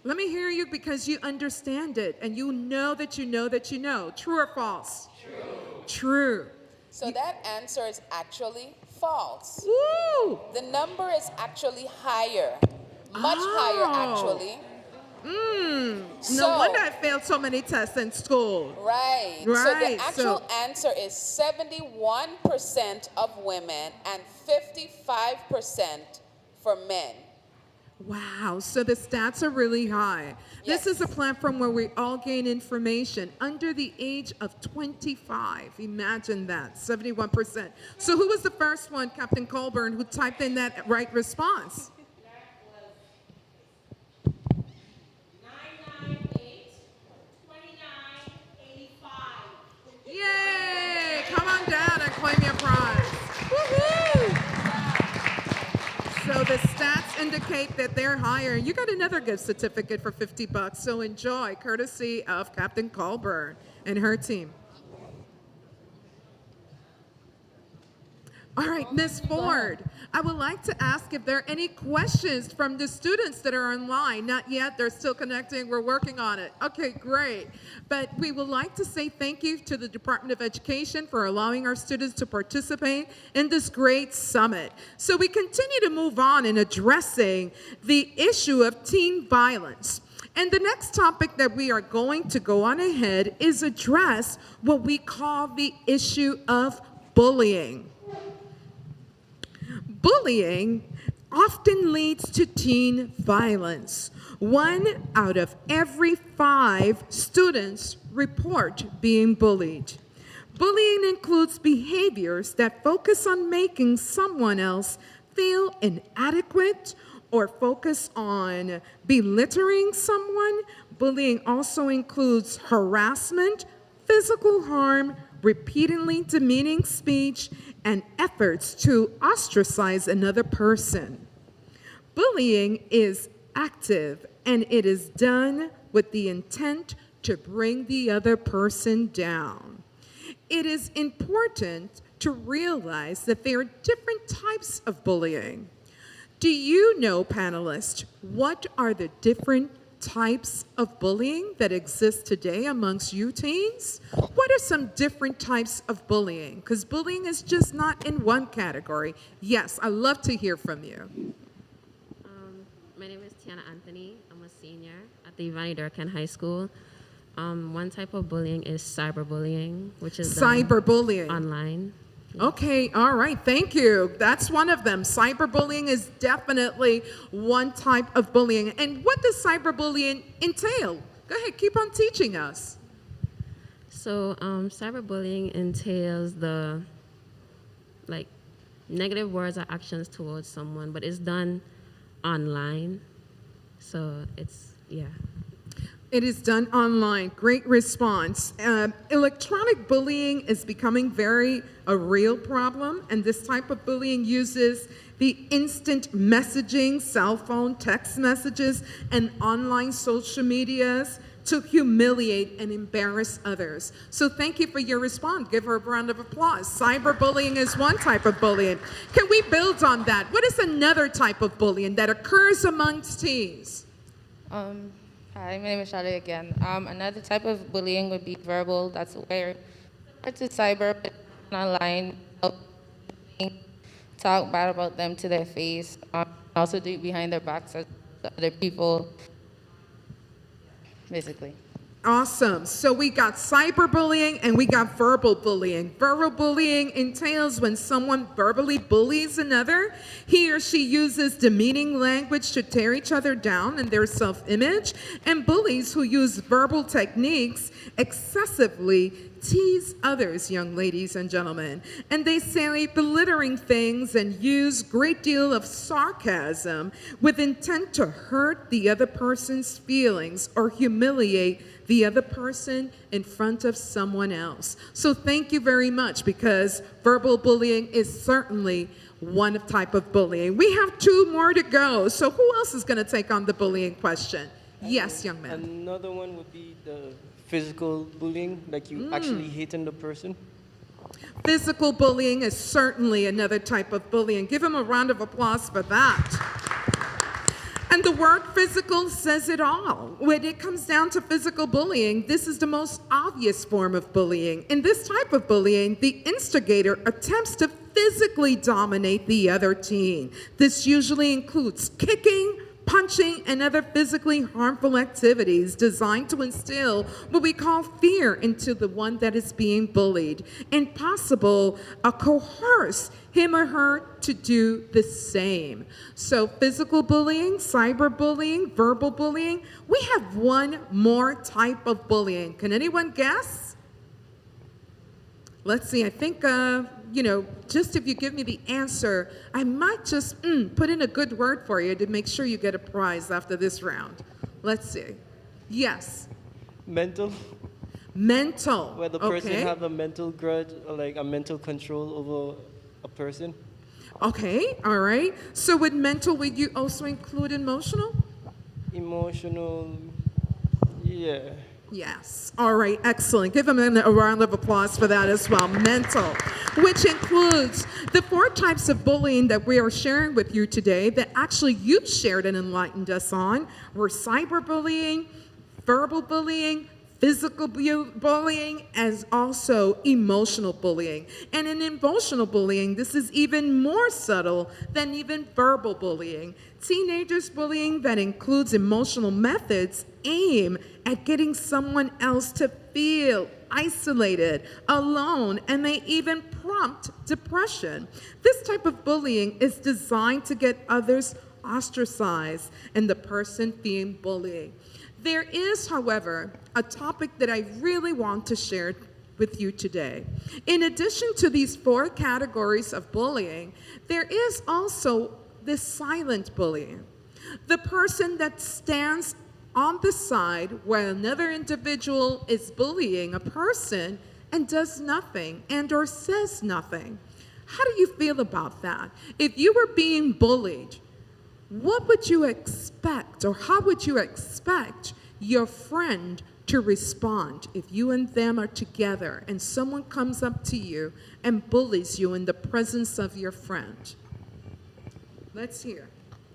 Let me hear you because you understand it and you know that you know that you know. True or false? True. So that answer is actually false. Woo! The number is actually higher, much higher actually. No So- wonder I failed so many tests in school. Right. So the Right, actual so- answer is 71% of women and 55% for men. Wow, so the stats are really high. This is a platform where we all gain information under the age of 25. Imagine that, 71%. So who was the first one, Captain Colburn, who typed in that right response? 998-2985. Yay! Come on down and claim your prize. Woohoo! So the stats indicate that they're higher. You got another gift certificate for $50, so enjoy, courtesy of Captain Colburn and her team. All right, Ms. Ford, I would like to ask if there are any questions from the students that are online. Not yet, they're still connecting, we're working on it. Okay, great. But we would like to say thank you to the Department of Education for allowing our students to participate in this great summit. So we continue to move on in addressing the issue of teen violence. And the next topic that we are going to go on ahead is address what we call the issue of bullying. Bullying often leads to teen violence. 1 out of every 5 students report being bullied. Bullying includes behaviors that focus on making someone else feel inadequate or focus on belittling someone. Bullying also includes harassment, physical harm, repeatedly demeaning speech, and efforts to ostracize another person. Bullying is active, and it is done with the intent to bring the other person down. It is important to realize that there are different types of bullying. Do you know, panelists, what are the different types of bullying that exist today amongst you teens? What are some different types of bullying? Because bullying is just not in one category. Yes, I'd love to hear from you. My name is Tiana Anthony. I'm a senior at the Ivani Durkan High School. One type of bullying is cyberbullying, which is cyberbullying online. Okay, all right, thank you. That's one of them. Cyberbullying is definitely one type of bullying. And what does cyberbullying entail? Go ahead, keep on teaching us. So cyberbullying entails the negative words or actions towards someone, but it's done online. So yeah. It is done online. Great response. Electronic bullying is becoming a real problem, and this type of bullying uses the instant messaging, cell phone, text messages, and online social medias to humiliate and embarrass others. So thank you for your response. Give her a round of applause. Cyberbullying is one type of bullying. Can we build on that? What is another type of bullying that occurs amongst teens? Hi, my name is Shade again. Another type of bullying would be verbal. That's where to cyber, online, talk bad about them to their face, also do it behind their backs as other people, basically. Awesome. So we got cyberbullying and we got verbal bullying. Verbal bullying entails when someone verbally bullies another. He or she uses demeaning language to tear each other down in their self-image. And bullies who use verbal techniques excessively tease others, young ladies and gentlemen. And they say belittling things and use great deal of sarcasm with intent to hurt the other person's feelings or humiliate the other person in front of someone else. So thank you very much, because verbal bullying is certainly one type of bullying. We have 2 more to go. So who else is going to take on the bullying question? Yes, young man. Another one would be the physical bullying, like you actually hitting the person. Physical bullying is certainly another type of bullying. Give him a round of applause for that. And the word physical says it all. When it comes down to physical bullying, this is the most obvious form of bullying. In this type of bullying, the instigator attempts to physically dominate the other teen. This usually includes kicking, punching, and other physically harmful activities designed to instill what we call fear into the one that is being bullied, and possible coerce him or her to do the same. So physical bullying, cyberbullying, verbal bullying. We have one more type of bullying. Can anyone guess? Let's see, I think, just if you give me the answer, I might just put in a good word for you to make sure you get a prize after this round. Let's see. Yes. Mental. Mental. Where the person have a mental grudge or like a mental control over a person. Okay, all right. So with mental, would you also include emotional? Emotional, yeah. Yes. All right, excellent. Give them a round of applause for that as well. Mental, which includes the 4 types of bullying that we are sharing with you today that actually you shared and enlightened us on were cyberbullying, verbal bullying, physical bullying, as also emotional bullying. And in emotional bullying, this is even more subtle than even verbal bullying. Teenagers bullying that includes emotional methods aim at getting someone else to feel isolated, alone, and they even prompt depression. This type of bullying is designed to get others ostracized and the person being bullied. There is, however, a topic that I really want to share with you today. In addition to these 4 categories of bullying, there is also this silent bullying. The person that stands on the side where another individual is bullying a person and does nothing and or says nothing. How do you feel about that? If you were being bullied, what would you expect, or how would you expect your friend to respond if you and them are together and someone comes up to you and bullies you in the presence of your friend? Let's hear.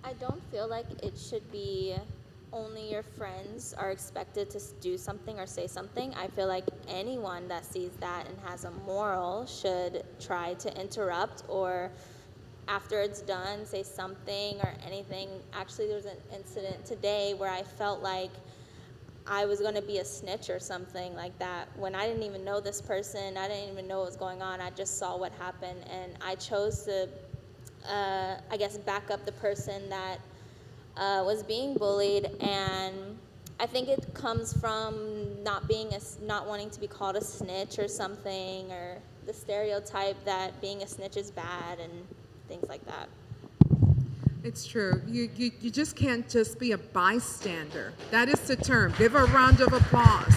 I don't feel like it should be only your friends are expected to do something or say something. I feel like anyone that sees that and has a moral should try to interrupt, or after it's done, say something or anything. Actually, there was an incident today where I felt like I was going to be a snitch or something like that, when I didn't even know this person. I didn't even know what was going on. I just saw what happened, and I chose to, I guess, back up the person that was being bullied. And I think it comes from not wanting to be called a snitch or something, or the stereotype that being a snitch is bad and things like that. It's true. You just can't just be a bystander. That is the term. Give her a round of applause.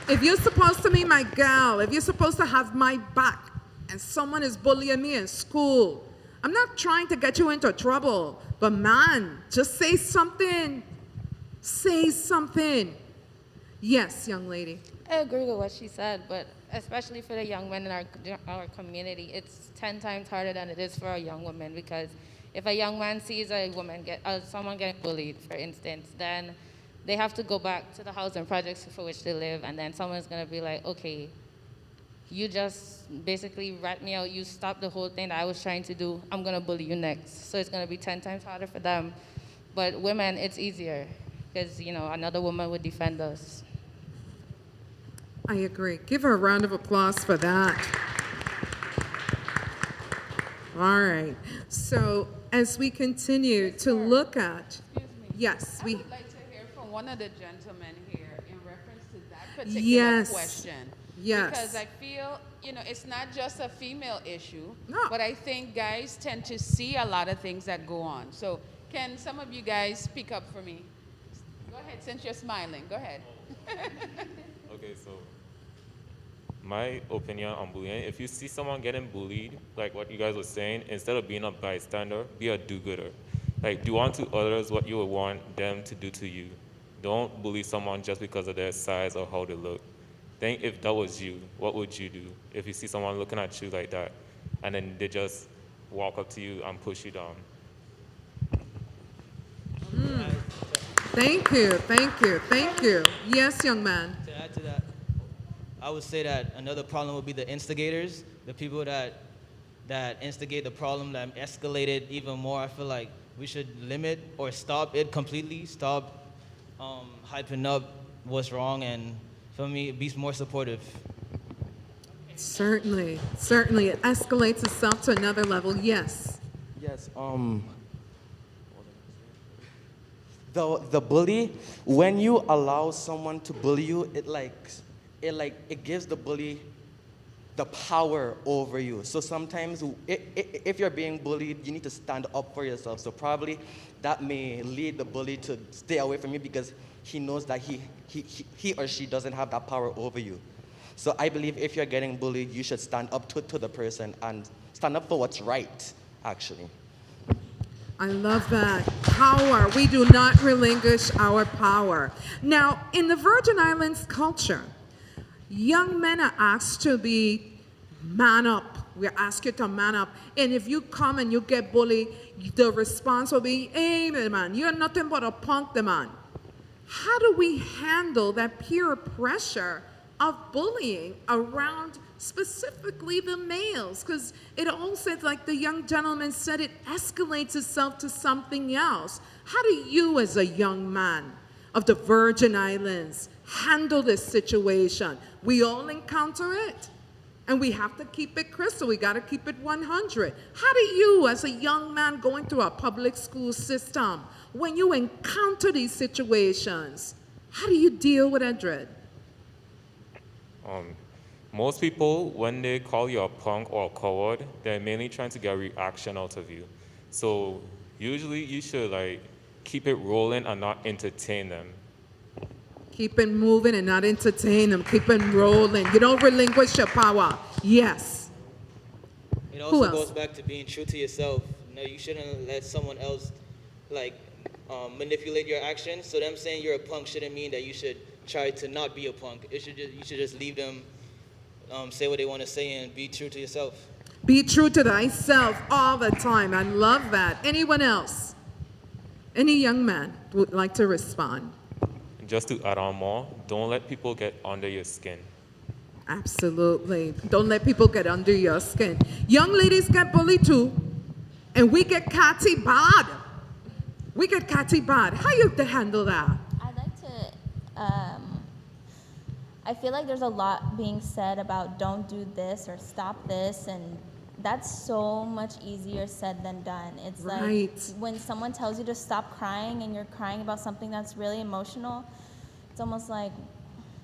If you're supposed to be my gal, if you're supposed to have my back, and someone is bullying me in school, I'm not trying to get you into trouble, but man, just say something. Say something. Yes, young lady. I agree with what she said, but especially for the young men in our community, it's 10 times harder than it is for a young woman, because if a young man sees a woman someone getting bullied, for instance, then they have to go back to the housing projects for which they live, and then someone's going to be like, okay, you just basically rat me out, you stopped the whole thing that I was trying to do, I'm going to bully you next. So it's going to be 10 times harder for them. But women, it's easier, because, you know, another woman would defend us. I agree. Give her a round of applause for that. All right. So as we continue to look at, yes, I would like to hear from one of the gentlemen here in reference to that particular Yes. question. Yes. Because I feel, you know, it's not just a female issue, but I think guys tend to see a lot of things that go on. So can some of you guys speak up for me? Go ahead, since you're smiling. Go ahead. Okay, so my opinion on bullying, if you see someone getting bullied, like what you guys were saying, instead of being a bystander, be a do-gooder. Like, do unto others what you would want them to do to you. Don't bully someone just because of their size or how they look. Think if that was you, what would you do? If you see someone looking at you like that, and then they just walk up to you and push you down. Thank you, thank you, thank you. Yes, young man. To add to that, I would say that another problem would be the instigators, the people that instigate the problem, that escalate it even more. I feel like we should limit or stop it completely, stop hyping up what's wrong, and for me, be more supportive. Certainly, certainly. It escalates itself to another level. Yes. Yes. The bully, when you allow someone to bully you, it gives the bully the power over you. So sometimes if you're being bullied, you need to stand up for yourself. So probably that may lead the bully to stay away from you, because he knows that he or she doesn't have that power over you. So I believe if you're getting bullied, you should stand up to the person and stand up for what's right, actually. I love that. Power. We do not relinquish our power. Now, in the Virgin Islands culture, young men are asked to be man up. We ask you to man up. And if you come and you get bullied, the response will be, hey, man, you're nothing but a punk, the man. How do we handle that peer pressure of bullying around specifically the males? Because it all said, like the young gentleman said, it escalates itself to something else. How do you, as a young man of the Virgin Islands, handle this situation? We all encounter it, and we have to keep it crystal. We got to keep it 100. How do you, as a young man going through a public school system, when you encounter these situations, how do you deal with that dread? Most people, when they call you a punk or a coward, they're mainly trying to get a reaction out of you. So usually you should like keep it rolling and not entertain them. Keep it moving and not entertain them. Keep it rolling. You don't relinquish your power. Yes. It Who also else? goes back to being true to yourself. You know, you shouldn't let someone else like manipulate your actions. So them saying you're a punk shouldn't mean that you should try to not be a punk. You should just leave them say what they want to say and be true to yourself. Be true to thyself all the time. I love that. Anyone else? Any young man would like to respond? Just to add on more, don't let people get under your skin. Absolutely. Don't let people get under your skin. Young ladies get bullied too, and we get catty bad. We get catty bad. How you to handle that? I'd like to, I feel like there's a lot being said about don't do this or stop this, and that's so much easier said than done. It's Right. like when someone tells you to stop crying and you're crying about something that's really emotional, it's almost like,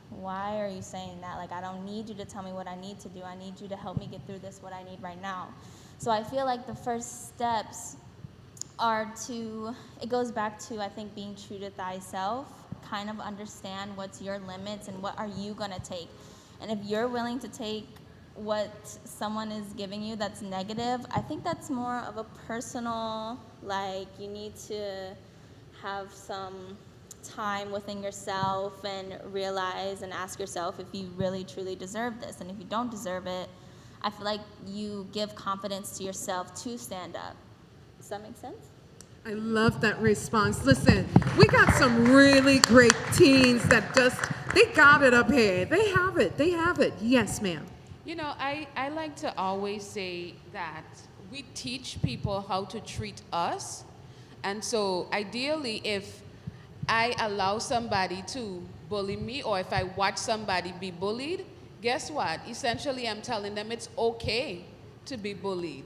why are you saying that? Like, I don't need you to tell me what I need to do. I need you to help me get through this, what I need right now. So I feel like the first steps are to, it goes back to, I think, being true to thyself, kind of understand what's your limits and what are you gonna take. And if you're willing to take what someone is giving you that's negative, I think that's more of a personal, like, you need to have some time within yourself and realize and ask yourself if you really truly deserve this. And if you don't deserve it, I feel like you give confidence to yourself to stand up. Does that make sense? I love that response. Listen, we got some really great teens that just, they got it up here. They have it. They have it. Yes, ma'am. You know, I like to always say that we teach people how to treat us. And so ideally, if I allow somebody to bully me, or if I watch somebody be bullied, guess what? Essentially, I'm telling them it's okay to be bullied.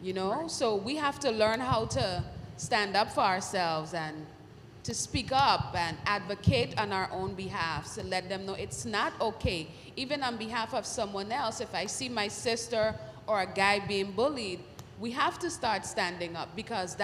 You know? So we have to learn how to stand up for ourselves and to speak up and advocate on our own behalf, to let them know it's not okay. Even on behalf of someone else, if I see my sister or a guy being bullied, we have to start standing up, because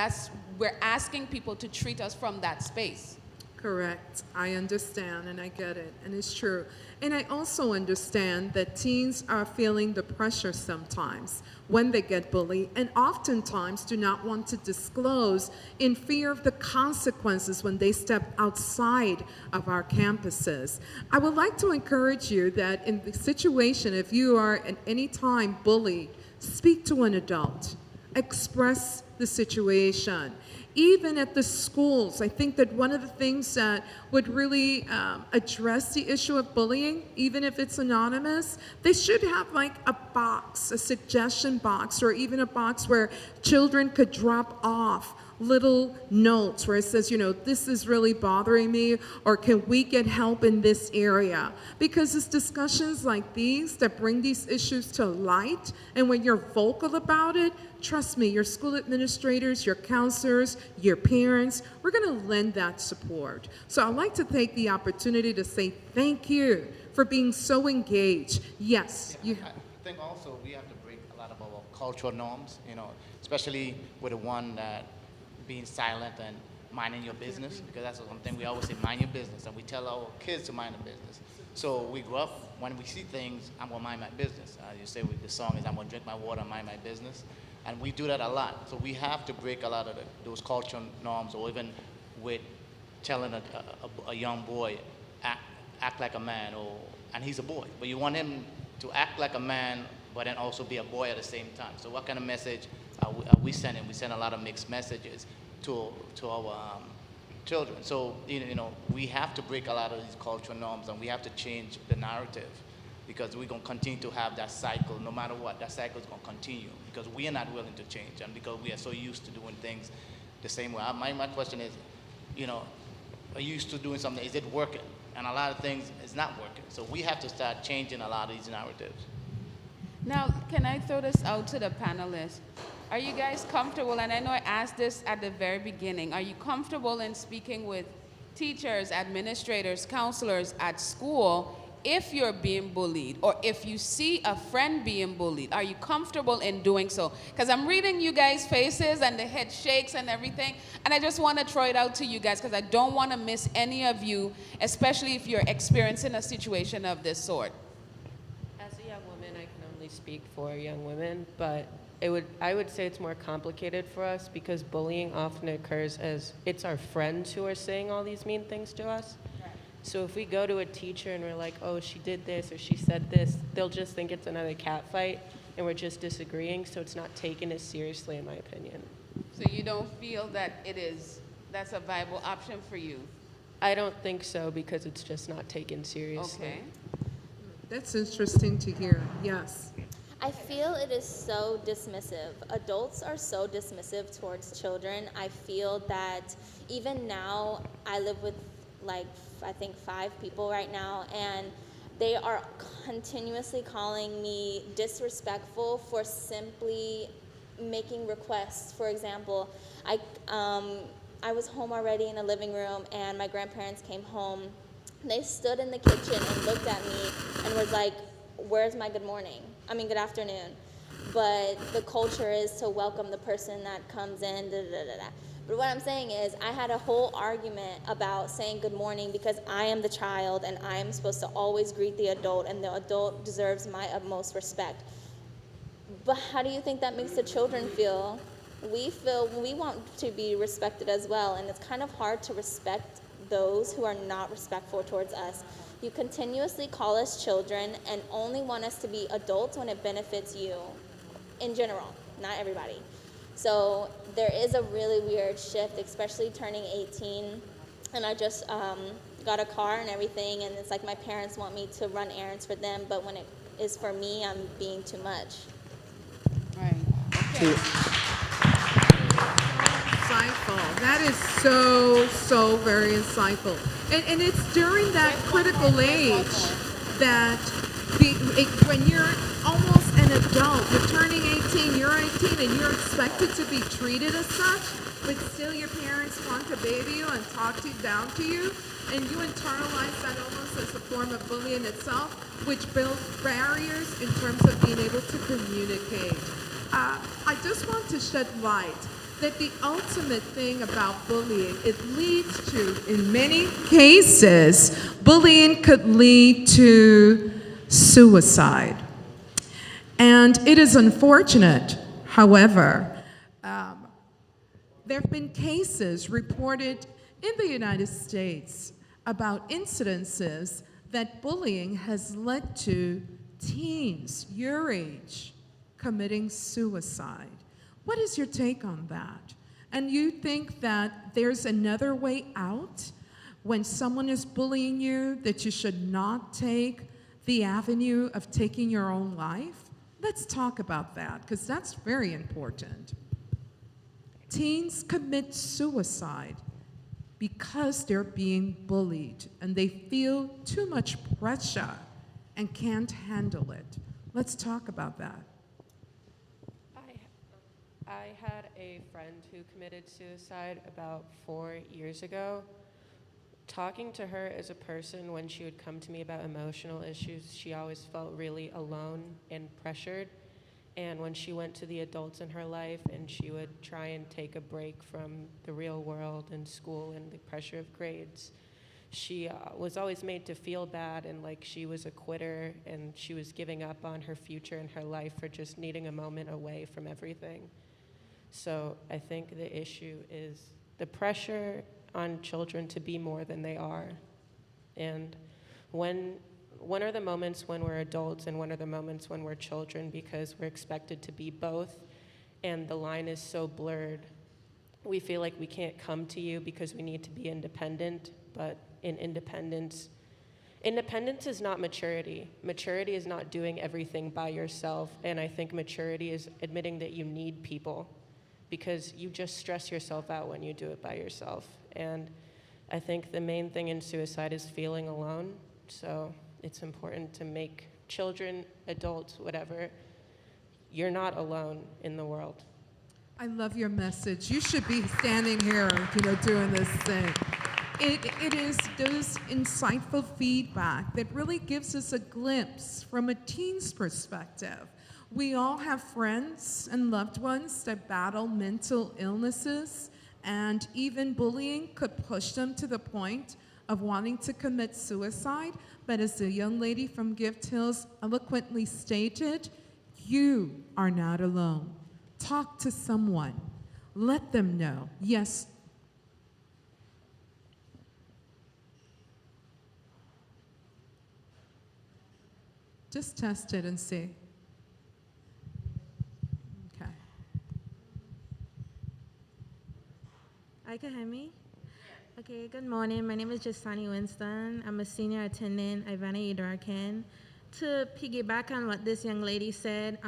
we're asking people to treat us from that space. Correct. I understand and I get it, and it's true. And I also understand that teens are feeling the pressure sometimes when they get bullied, and oftentimes do not want to disclose in fear of the consequences when they step outside of our campuses. I would like to encourage you that in the situation, if you are at any time bullied, speak to an adult. Express the situation. Even at the schools, I think that one of the things that would really address the issue of bullying, even if it's anonymous, they should have like a box, a suggestion box, or even a box where children could drop off little notes where it says, you know, this is really bothering me, or can we get help in this area? Because it's discussions like these that bring these issues to light, and when you're vocal about it, trust me, your school administrators, your counselors, your parents, we're going to lend that support. So I'd like to take the opportunity to say thank you for being so engaged. Yes. I think also we have to break a lot of our cultural norms, you know, especially with the one that being silent and minding your business, because that's one thing we always say, mind your business, and we tell our kids to mind their business. So we grow up, when we see things, I'm gonna mind my business. You say the song is, I'm gonna drink my water and mind my business. And we do that a lot. So we have to break a lot of those cultural norms, or even with telling a young boy, act like a man, and he's a boy. But you want him to act like a man, but then also be a boy at the same time. So what kind of message are we sending? We send a lot of mixed messages to our children. So we have to break a lot of these cultural norms, and we have to change the narrative, because we're going to continue to have that cycle. No matter what, that cycle is going to continue, because we are not willing to change, and because we are so used to doing things the same way. My question is, are you used to doing something, is it working? And a lot of things is not working. So we have to start changing a lot of these narratives. Now, can I throw this out to the panelists? Are you guys comfortable, and I know I asked this at the very beginning, are you comfortable in speaking with teachers, administrators, counselors at school if you're being bullied, or if you see a friend being bullied? Are you comfortable in doing so? Because I'm reading you guys' faces and the head shakes and everything, and I just want to throw it out to you guys, because I don't want to miss any of you, especially if you're experiencing a situation of this sort. As a young woman, I can only speak for young women, but I would say it's more complicated for us, because bullying often occurs as it's our friends who are saying all these mean things to us. So if we go to a teacher and we're like, oh, she did this or she said this, they'll just think it's another cat fight and we're just disagreeing, so it's not taken as seriously, in my opinion. So you don't feel that that's a viable option for you? I don't think so, because it's just not taken seriously. Okay. That's interesting to hear. Yes. I feel it is so dismissive. Adults are so dismissive towards children. I feel that even now, I live with I think 5 people right now, and they are continuously calling me disrespectful for simply making requests. For example, I was home already in the living room, and my grandparents came home. They stood in the kitchen and looked at me and was like, where's my good afternoon? But the culture is to welcome the person that comes in, da, da, da, da. But what I'm saying is, I had a whole argument about saying good morning, because I am the child and I am supposed to always greet the adult, and the adult deserves my utmost respect. But how do you think that makes the children feel? We want to be respected as well, and it's kind of hard to respect those who are not respectful towards us. You continuously call us children and only want us to be adults when it benefits you, in general, not everybody. So there is a really weird shift, especially turning 18. And I just got a car and everything, and it's like my parents want me to run errands for them, but when it is for me, I'm being too much. Right. Okay. Insightful. That is so very insightful. And it's during that critical age that when you're almost an adult, you're turning 18, you're 18, and you're expected to be treated as such, but still your parents want to baby you and talk down to you, and you internalize that almost as a form of bullying itself, which builds barriers in terms of being able to communicate. I just want to shed light that the ultimate thing about bullying, it leads to, in many cases, bullying could lead to suicide. And it is unfortunate, however, there have been cases reported in the United States about incidences that bullying has led to teens your age committing suicide. What is your take on that? And you think that there's another way out when someone is bullying you, that you should not take the avenue of taking your own life? Let's talk about that, because that's very important. Teens commit suicide because they're being bullied and they feel too much pressure and can't handle it. Let's talk about that. I had a friend who committed suicide about 4 years ago. Talking to her as a person, when she would come to me about emotional issues, she always felt really alone and pressured. And when she went to the adults in her life and she would try and take a break from the real world and school and the pressure of grades, she was always made to feel bad and like she was a quitter and she was giving up on her future and her life for just needing a moment away from everything. So I think the issue is the pressure on children to be more than they are. And when are the moments when we're adults and when are the moments when we're children, because we're expected to be both and the line is so blurred. We feel like we can't come to you because we need to be independent, but in independence is not maturity. Maturity is not doing everything by yourself, and I think maturity is admitting that you need people, because you just stress yourself out when you do it by yourself. And I think the main thing in suicide is feeling alone, so it's important to make children, adults, whatever, you're not alone in the world. I love your message. You should be standing here, doing this thing. It is those insightful feedback that really gives us a glimpse from a teen's perspective. We all have friends and loved ones that battle mental illnesses, and even bullying could push them to the point of wanting to commit suicide. But as the young lady from Gift Hills eloquently stated, you are not alone. Talk to someone. Let them know. Yes. Just test it and see. Okay. Hi, can you hear me? Okay, good morning. My name is Justani Winston. I'm a senior attending Ivana E. Durkin. To piggyback on what this young lady said,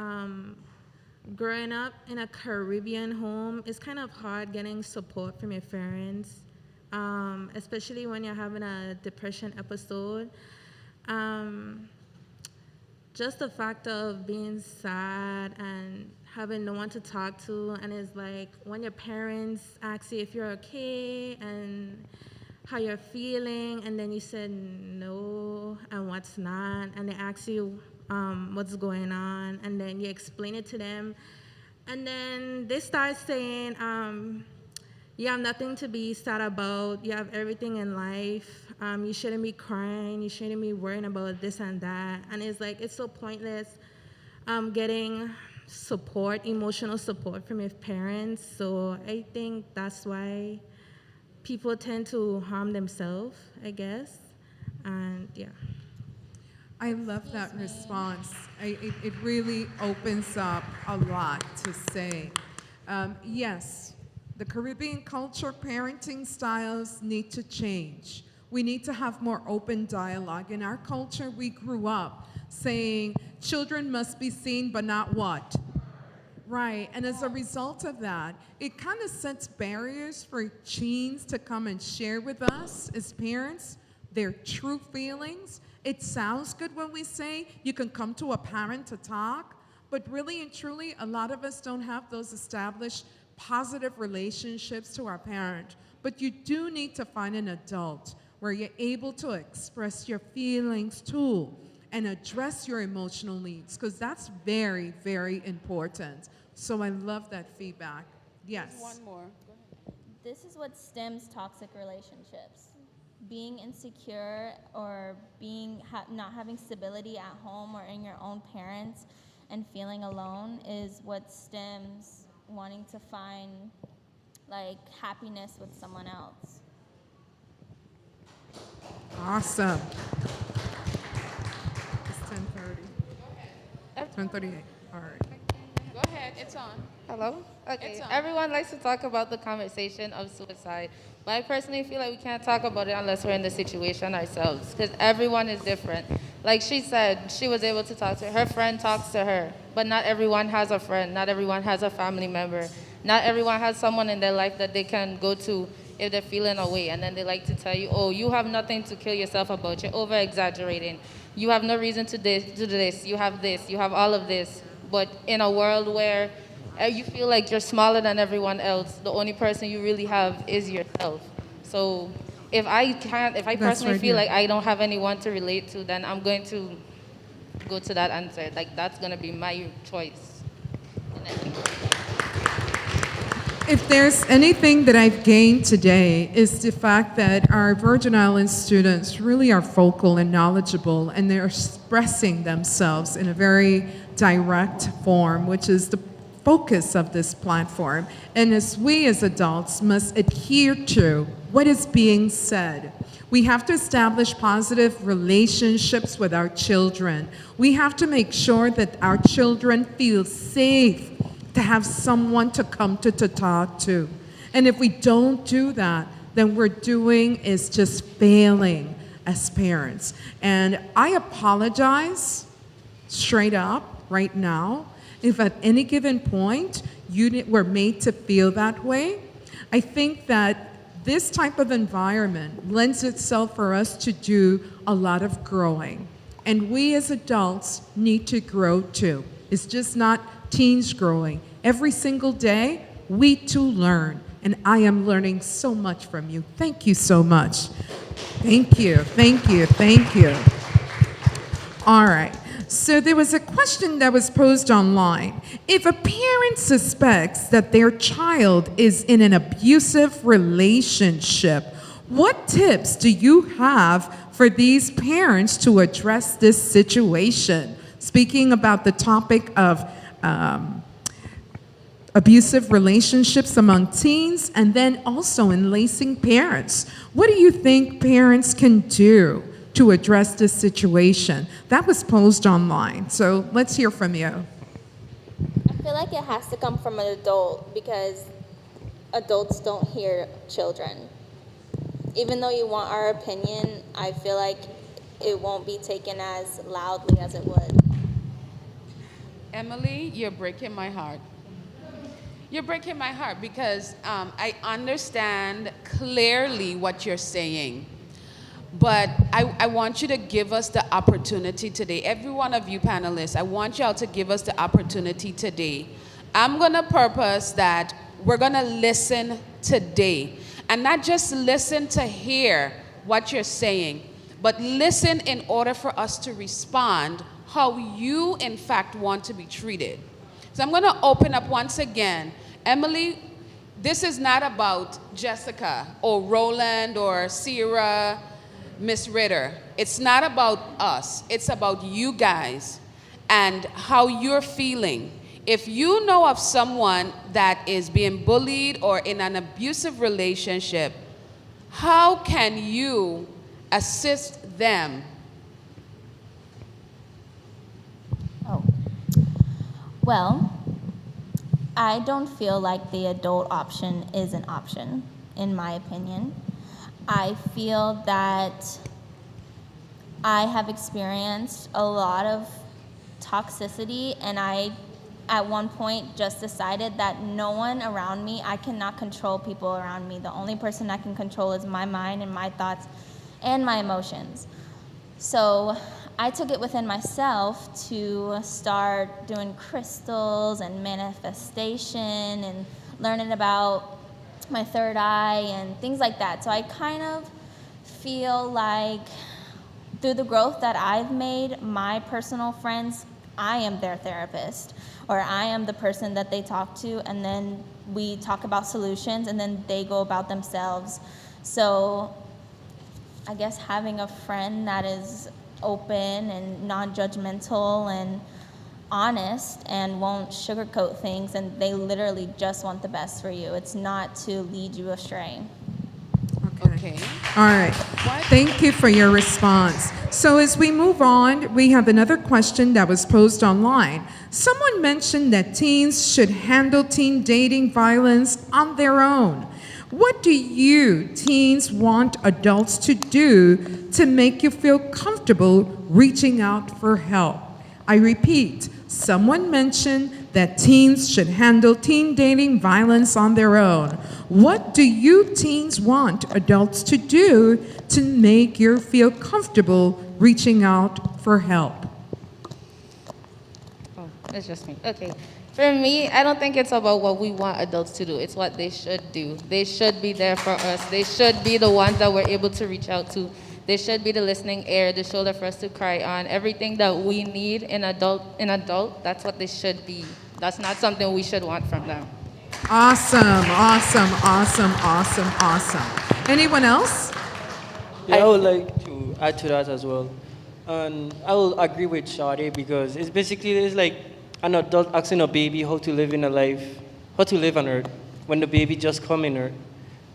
growing up in a Caribbean home, it's kind of hard getting support from your parents, especially when you're having a depression episode. Just the fact of being sad and having no one to talk to, and it's like when your parents ask you if you're okay and how you're feeling, and then you said no and what's not, and they ask you what's going on, and then you explain it to them, and then they start saying, you have nothing to be sad about, you have everything in life, you shouldn't be crying, you shouldn't be worrying about this and that, and it's like, it's so pointless getting support, emotional support from your parents. So I think that's why people tend to harm themselves, I guess, and yeah. I love that response. It really opens up a lot to say. Yes, the Caribbean culture parenting styles need to change. We need to have more open dialogue. In our culture, we grew up saying children must be seen but not what? Right, and as a result of that, it kind of sets barriers for teens to come and share with us as parents their true feelings. It sounds good when we say you can come to a parent to talk, but really and truly, a lot of us don't have those established positive relationships to our parent. But you do need to find an adult where you're able to express your feelings too and address your emotional needs, because that's very, very important. So I love that feedback. Yes. One more. Go ahead. This is what stems toxic relationships. Being insecure or not having stability at home or in your own parents and feeling alone is what stems wanting to find like happiness with someone else. Awesome. It's 10:30. 10:38. All right. Go ahead, it's on. Hello? Okay. It's on. Everyone likes to talk about the conversation of suicide, but I personally feel like we can't talk about it unless we're in the situation ourselves, because everyone is different. Like she said, she was able to talk to her friend, talks to her, but not everyone has a friend, not everyone has a family member, not everyone has someone in their life that they can go to if they're feeling away, and then they like to tell you, oh, you have nothing to kill yourself about, you're over-exaggerating, you have no reason to do this, you have all of this. But in a world where you feel like you're smaller than everyone else, the only person you really have is yourself. So if I personally feel like I don't have anyone to relate to, then I'm going to go to that answer. Like, that's going to be my choice. If there's anything that I've gained today is the fact that our Virgin Islands students really are vocal and knowledgeable, and they're expressing themselves in a very direct form, which is the focus of this platform. And as we as adults must adhere to what is being said. We have to establish positive relationships with our children. We have to make sure that our children feel safe to have someone to come to talk to. And if we don't do that, then we're doing is just failing as parents. And I apologize straight up right now if at any given point you were made to feel that way. I think that this type of environment lends itself for us to do a lot of growing. And we as adults need to grow too. It's just not teens growing. Every single day, we too learn. And I am learning so much from you. Thank you so much. Thank you, thank you, thank you. All right. So there was a question that was posed online. If a parent suspects that their child is in an abusive relationship, what tips do you have for these parents to address this situation? Speaking about the topic of abusive relationships among teens and then also enlacing parents. What do you think parents can do to address this situation? That was posed online, so let's hear from you. I feel like it has to come from an adult because adults don't hear children. Even though you want our opinion, I feel like it won't be taken as loudly as it would. Emily, you're breaking my heart. You're breaking my heart because I understand clearly what you're saying. But I want you to give us the opportunity today. Every one of you panelists, I want y'all to give us the opportunity today. I'm going to purpose that we're going to listen today. And not just listen to hear what you're saying, but listen in order for us to respond how you, in fact, want to be treated. So I'm going to open up once again. Emily, this is not about Jessica or Roland or Sierra, Miss Ritter. It's not about us. It's about you guys and how you're feeling. If you know of someone that is being bullied or in an abusive relationship, how can you assist them? Well, I don't feel like the adult option is an option, in my opinion. I feel that I have experienced a lot of toxicity, and I, at one point, just decided that no one around me, I cannot control people around me. The only person I can control is my mind and my thoughts and my emotions. So I took it within myself to start doing crystals and manifestation and learning about my third eye and things like that. So I kind of feel like through the growth that I've made, my personal friends, I am their therapist, or I am the person that they talk to, and then we talk about solutions, and then they go about themselves. So I guess having a friend that is open and non-judgmental and honest and won't sugarcoat things, and they literally just want the best for you. It's not to lead you astray. Okay. All right. Thank you for your response. So as we move on, we have another question that was posed online. Someone mentioned that teens should handle teen dating violence on their own. What do you, teens, want adults to do to make you feel comfortable reaching out for help? I repeat, someone mentioned that teens should handle teen dating violence on their own. What do you teens want adults to do to make you feel comfortable reaching out for help? Oh, it's just me. Okay. For me, I don't think it's about what we want adults to do. It's what they should do. They should be there for us. They should be the ones that we're able to reach out to. They should be the listening ear, the shoulder for us to cry on. Everything that we need in adult, that's what they should be. That's not something we should want from them. Awesome, awesome, awesome, awesome, awesome. Anyone else? Yeah, I would like to add to that as well. And I will agree with Shadi because it's like an adult asking a baby how to live in a life, how to live on earth when the baby just come in earth.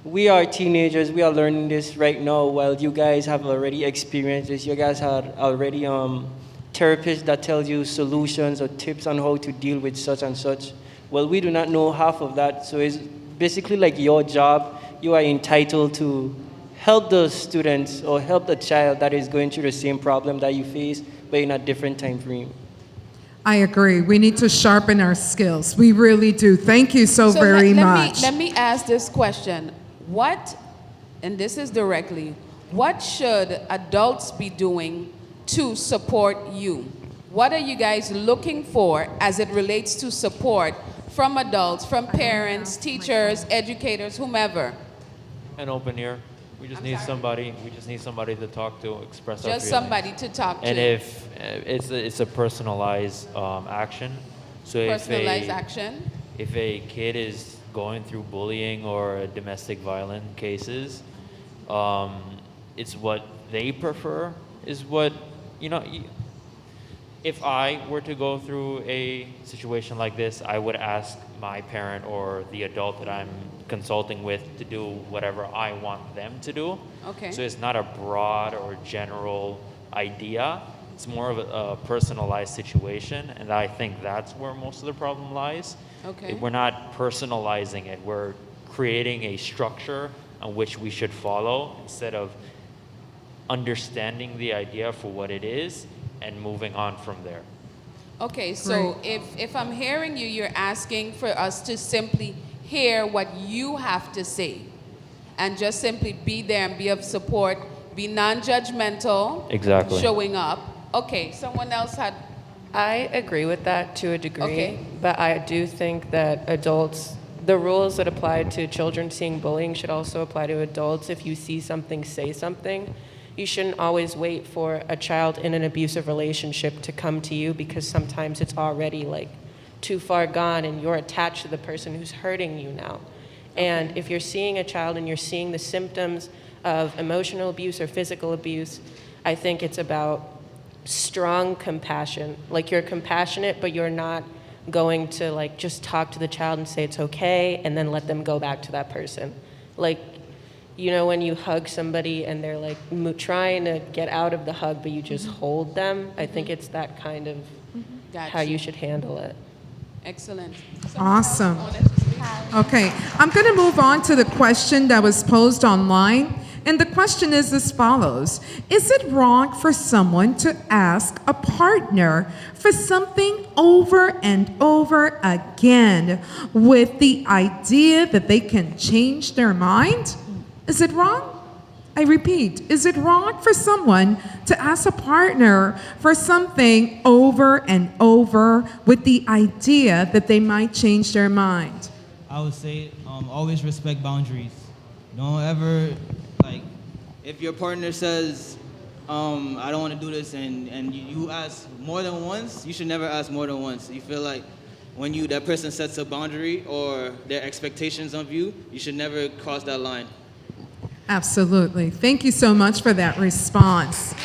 We are teenagers, we are learning this right now while you guys have already experienced this. You guys had already therapists that tell you solutions or tips on how to deal with such and such. Well, we do not know half of that, so it's basically like your job. You are entitled to help those students or help the child that is going through the same problem that you face, but in a different time frame. I agree. We need to sharpen our skills. We really do. Thank you so very much. Let me ask this question. What, and this is directly, what should adults be doing to support you? What are you guys looking for as it relates to support from adults, from parents, teachers, educators, whomever? An open ear. We just need somebody. We just need somebody to talk to, express our feelings. Just somebody to talk to. And if it's a personalized action, so personalized action. If a kid is going through bullying or domestic violence cases, it's what they prefer. Is what if I were to go through a situation like this, I would ask my parent or the adult that I'm consulting with to do whatever I want them to do. Okay. So it's not a broad or general idea. It's more of a personalized situation, and I think that's where most of the problem lies. Okay. We're not personalizing it. We're creating a structure on which we should follow instead of understanding the idea for what it is and moving on from there. Okay, so if I'm hearing you, you're asking for us to simply hear what you have to say and just simply be there and be of support, be non-judgmental. Exactly. Showing up. Okay, someone else had. I agree with that to a degree, Okay. but I do think that adults, the rules that apply to children seeing bullying should also apply to adults. If you see something, say something. You shouldn't always wait for a child in an abusive relationship to come to you, because sometimes it's already like too far gone and you're attached to the person who's hurting you now. And if you're seeing a child and you're seeing the symptoms of emotional abuse or physical abuse, I think it's about strong compassion. Like, you're compassionate, but you're not going to like just talk to the child and say it's okay and then let them go back to that person. Like, when you hug somebody and they're like trying to get out of the hug, but you just hold them, I think it's that kind of how you should handle it. Excellent. Awesome. Okay, I'm going to move on to the question that was posed online. And the question is as follows. Is it wrong for someone to ask a partner for something over and over again with the idea that they can change their mind? Is it wrong? I repeat, is it wrong for someone to ask a partner for something over and over with the idea that they might change their mind? I would say always respect boundaries. Don't ever, if your partner says, I don't want to do this, and you ask more than once, you should never ask more than once. You feel like when that person sets a boundary or their expectations of you, you should never cross that line. Absolutely. Thank you so much for that response.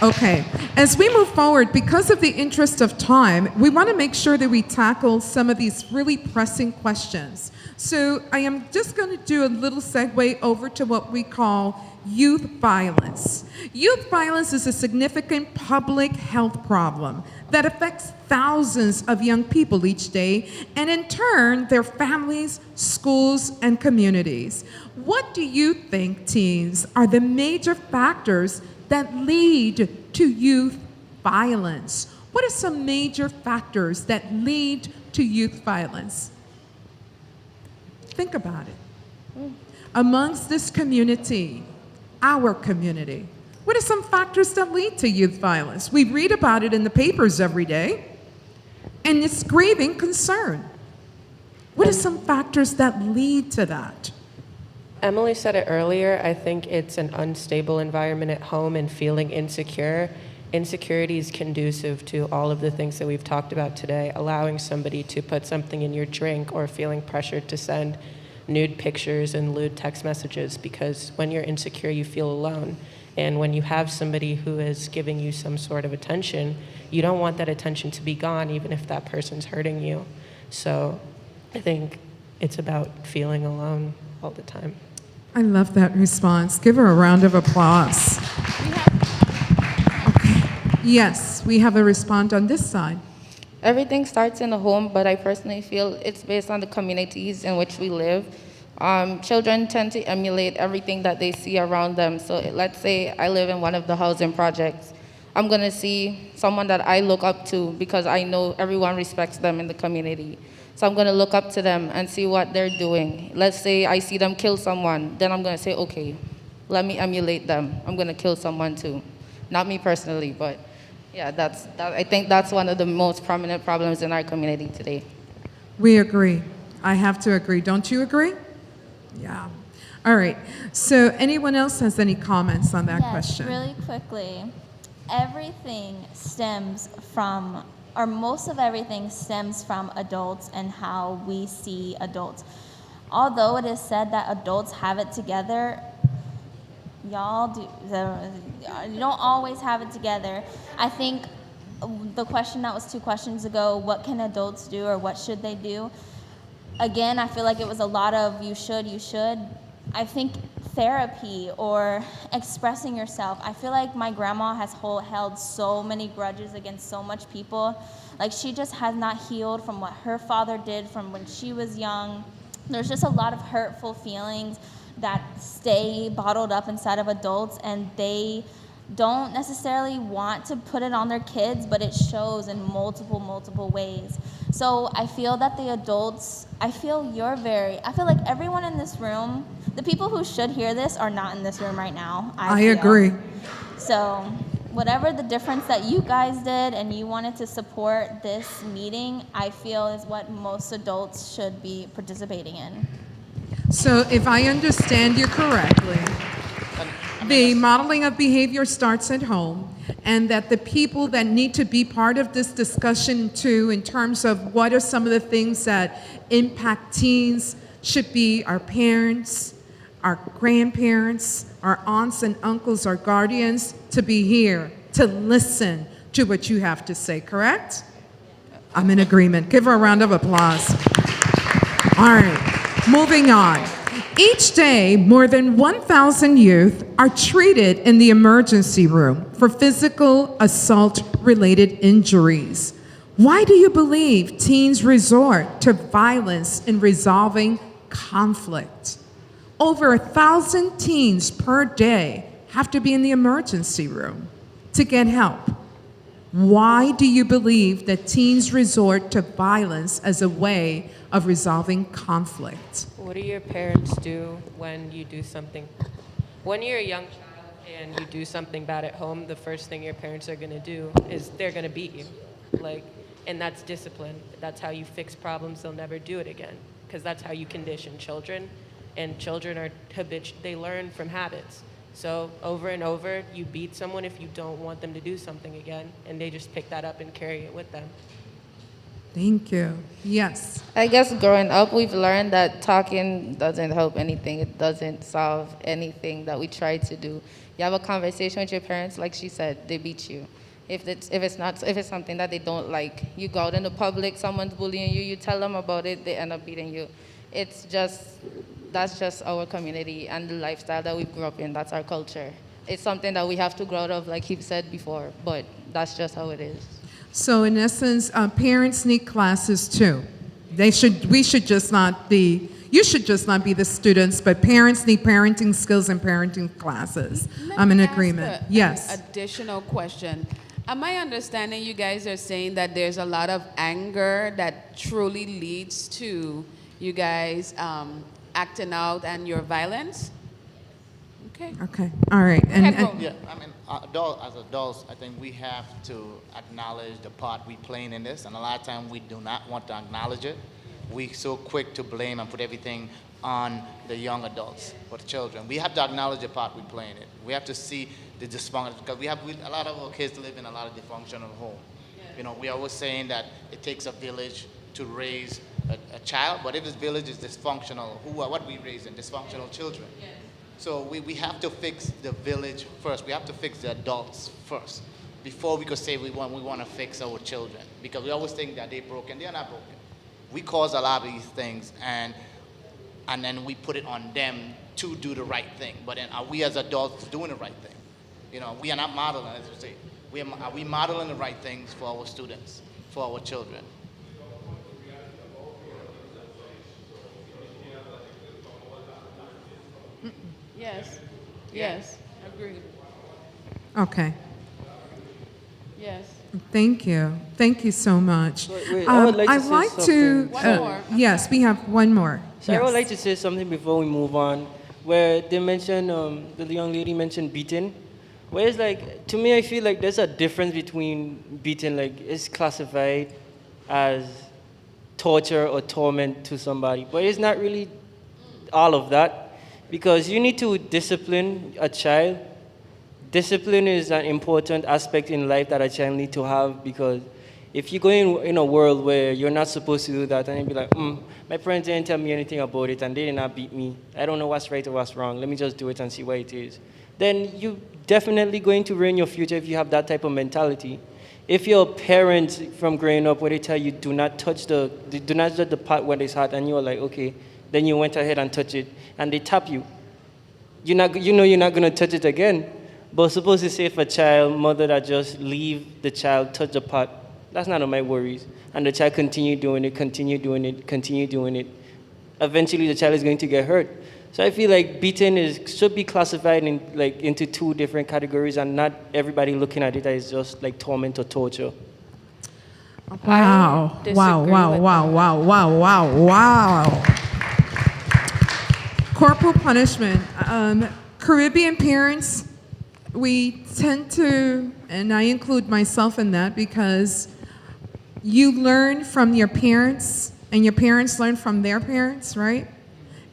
Okay, as we move forward, because of the interest of time, we want to make sure that we tackle some of these really pressing questions. So I am just going to do a little segue over to what we call youth violence. Youth violence is a significant public health problem that affects thousands of young people each day, and in turn, their families, schools, and communities. What do you think, teens, are the major factors that lead to youth violence? What are some major factors that lead to youth violence? Think about it. Amongst this community, our community, what are some factors that lead to youth violence? We read about it in the papers every day, and it's grieving concern. What are some factors that lead to that? Emily said it earlier. I think it's an unstable environment at home and feeling insecure. insecurity is conducive to all of the things that we've talked about today, allowing somebody to put something in your drink or feeling pressured to send nude pictures and lewd text messages, because when you're insecure, you feel alone. And when you have somebody who is giving you some sort of attention, you don't want that attention to be gone, even if that person's hurting you. So I think it's about feeling alone all the time. I love that response. Give her a round of applause. Okay. Yes, we have a response on this side. Everything starts in the home, but I personally feel it's based on the communities in which we live. Children tend to emulate everything that they see around them. So let's say I live in one of the housing projects. I'm gonna see someone that I look up to because I know everyone respects them in the community. So I'm gonna look up to them and see what they're doing. Let's say I see them kill someone, then I'm gonna say, okay, let me emulate them. I'm gonna kill someone too. Not me personally, but yeah, I think that's one of the most prominent problems in our community today. We agree. I have to agree. Don't you agree? Yeah. All right. So anyone else has any comments on that Yes, question? really quickly. Everything stems from, or most of everything stems from adults and how we see adults. Although it is said that adults have it together, you don't always have it together. I think the question that was 2 questions ago, what can adults do or what should they do? Again, I feel like it was a lot of you should. I think therapy or expressing yourself. I feel like my grandma has held so many grudges against so much people. Like, she just has not healed from what her father did from when she was young. There's just a lot of hurtful feelings that stay bottled up inside of adults, and they don't necessarily want to put it on their kids, but it shows in multiple ways. So I feel that the adults, I feel like everyone in this room, the people who should hear this are not in this room right now. I feel. Agree. So whatever the difference that you guys did and you wanted to support this meeting, I feel is what most adults should be participating in. So if I understand you correctly, the modeling of behavior starts at home, and that the people that need to be part of this discussion too, in terms of what are some of the things that impact teens, should be our parents, our grandparents, our aunts and uncles, our guardians, to be here, to listen to what you have to say, correct? I'm in agreement. Give her a round of applause. All right, moving on. Each day, more than 1,000 youth are treated in the emergency room for physical assault-related injuries. Why do you believe teens resort to violence in resolving conflict? Over 1,000 teens per day have to be in the emergency room to get help. Why do you believe that teens resort to violence as a way of resolving conflict? What do your parents do when you do something? When you're a young child and you do something bad at home, the first thing your parents are gonna do is they're gonna beat you. And that's discipline. That's how you fix problems. They'll never do it again, because that's how you condition children. And children are they learn from habits. So over and over, you beat someone if you don't want them to do something again, and they just pick that up and carry it with them. Thank you. Yes. I guess growing up, we've learned that talking doesn't help anything. It doesn't solve anything that we try to do. You have a conversation with your parents, like she said, they beat you. If it's something that they don't like, you go out in the public, someone's bullying you, you tell them about it, they end up beating you. That's just our community and the lifestyle that we grew up in. That's our culture. It's something that we have to grow out of, like he said before, but that's just how it is. So in essence, parents need classes too. You should just not be the students, but parents need parenting skills and parenting classes. I'm in agreement. Yes. An additional question. Am I understanding you guys are saying that there's a lot of anger that truly leads to you guys acting out and your violence? Okay. Okay. All right. Yeah, I mean, as adults, I think we have to acknowledge the part we playing in this, and a lot of times we do not want to acknowledge it. We're so quick to blame and put everything on the young adults or the children. We have to acknowledge the part we play in it. We have to see the dysfunction, because a lot of our kids live in a lot of dysfunctional homes. You know, we are always saying that it takes a village to raise a child, but if this village is dysfunctional, what are we raising? Dysfunctional children. So we have to fix the village first. We have to fix the adults first before we could say we want to fix our children, because we always think that they're broken. They're not broken. We cause a lot of these things, and then we put it on them to do the right thing. But then are we as adults doing the right thing? You know, we are not modeling, as you say. Are we modeling the right things for our students, for our children? Yes. Yes. Agreed. Okay. Yes. Thank you. Thank you so much. Wait, I would like to I'd say like to. something. One more. Yes, we have one more. So I Yes. would like to say something before we move on, where they mentioned, the young lady mentioned beating. Where it's like, to me, I feel like there's a difference between beating, like it's classified as torture or torment to somebody, but it's not really all of that, because you need to discipline a child. Discipline is an important aspect in life that a child needs to have, because if you go in a world where you're not supposed to do that, and you be like, my parents didn't tell me anything about it, and they did not beat me. I don't know what's right or what's wrong. Let me just do it and see what it is. Then you definitely going to ruin your future if you have that type of mentality. If your parents from growing up where they tell you do not touch the part where it's hot, and you're like, okay, then you went ahead and touch it, and they tap you. You're not gonna touch it again. But suppose to say if a child, mother that just leave the child touch the pot, that's none of my worries. And the child continue doing it. Eventually the child is going to get hurt. So I feel like beating should be classified into two different categories, and not everybody looking at it as just like torment or torture. Wow. Wow. Corporal punishment. Caribbean parents, we tend to, and I include myself in that, because you learn from your parents, and your parents learn from their parents, right?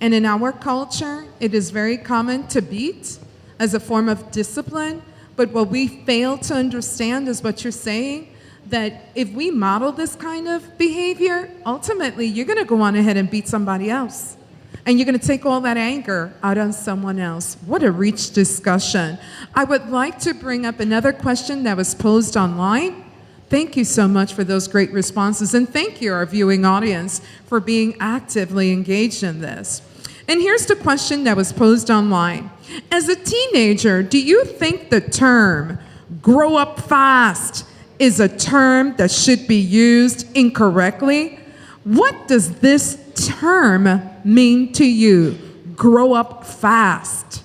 And in our culture, it is very common to beat as a form of discipline. But what we fail to understand is what you're saying, that if we model this kind of behavior, ultimately you're going to go on ahead and beat somebody else. And you're going to take all that anger out on someone else. What a rich discussion. I would like to bring up another question that was posed online. Thank you so much for those great responses. And thank you, our viewing audience, for being actively engaged in this. And here's the question that was posed online. As a teenager, do you think the term grow up fast is a term that should be used incorrectly? What does this term mean to you? Grow up fast.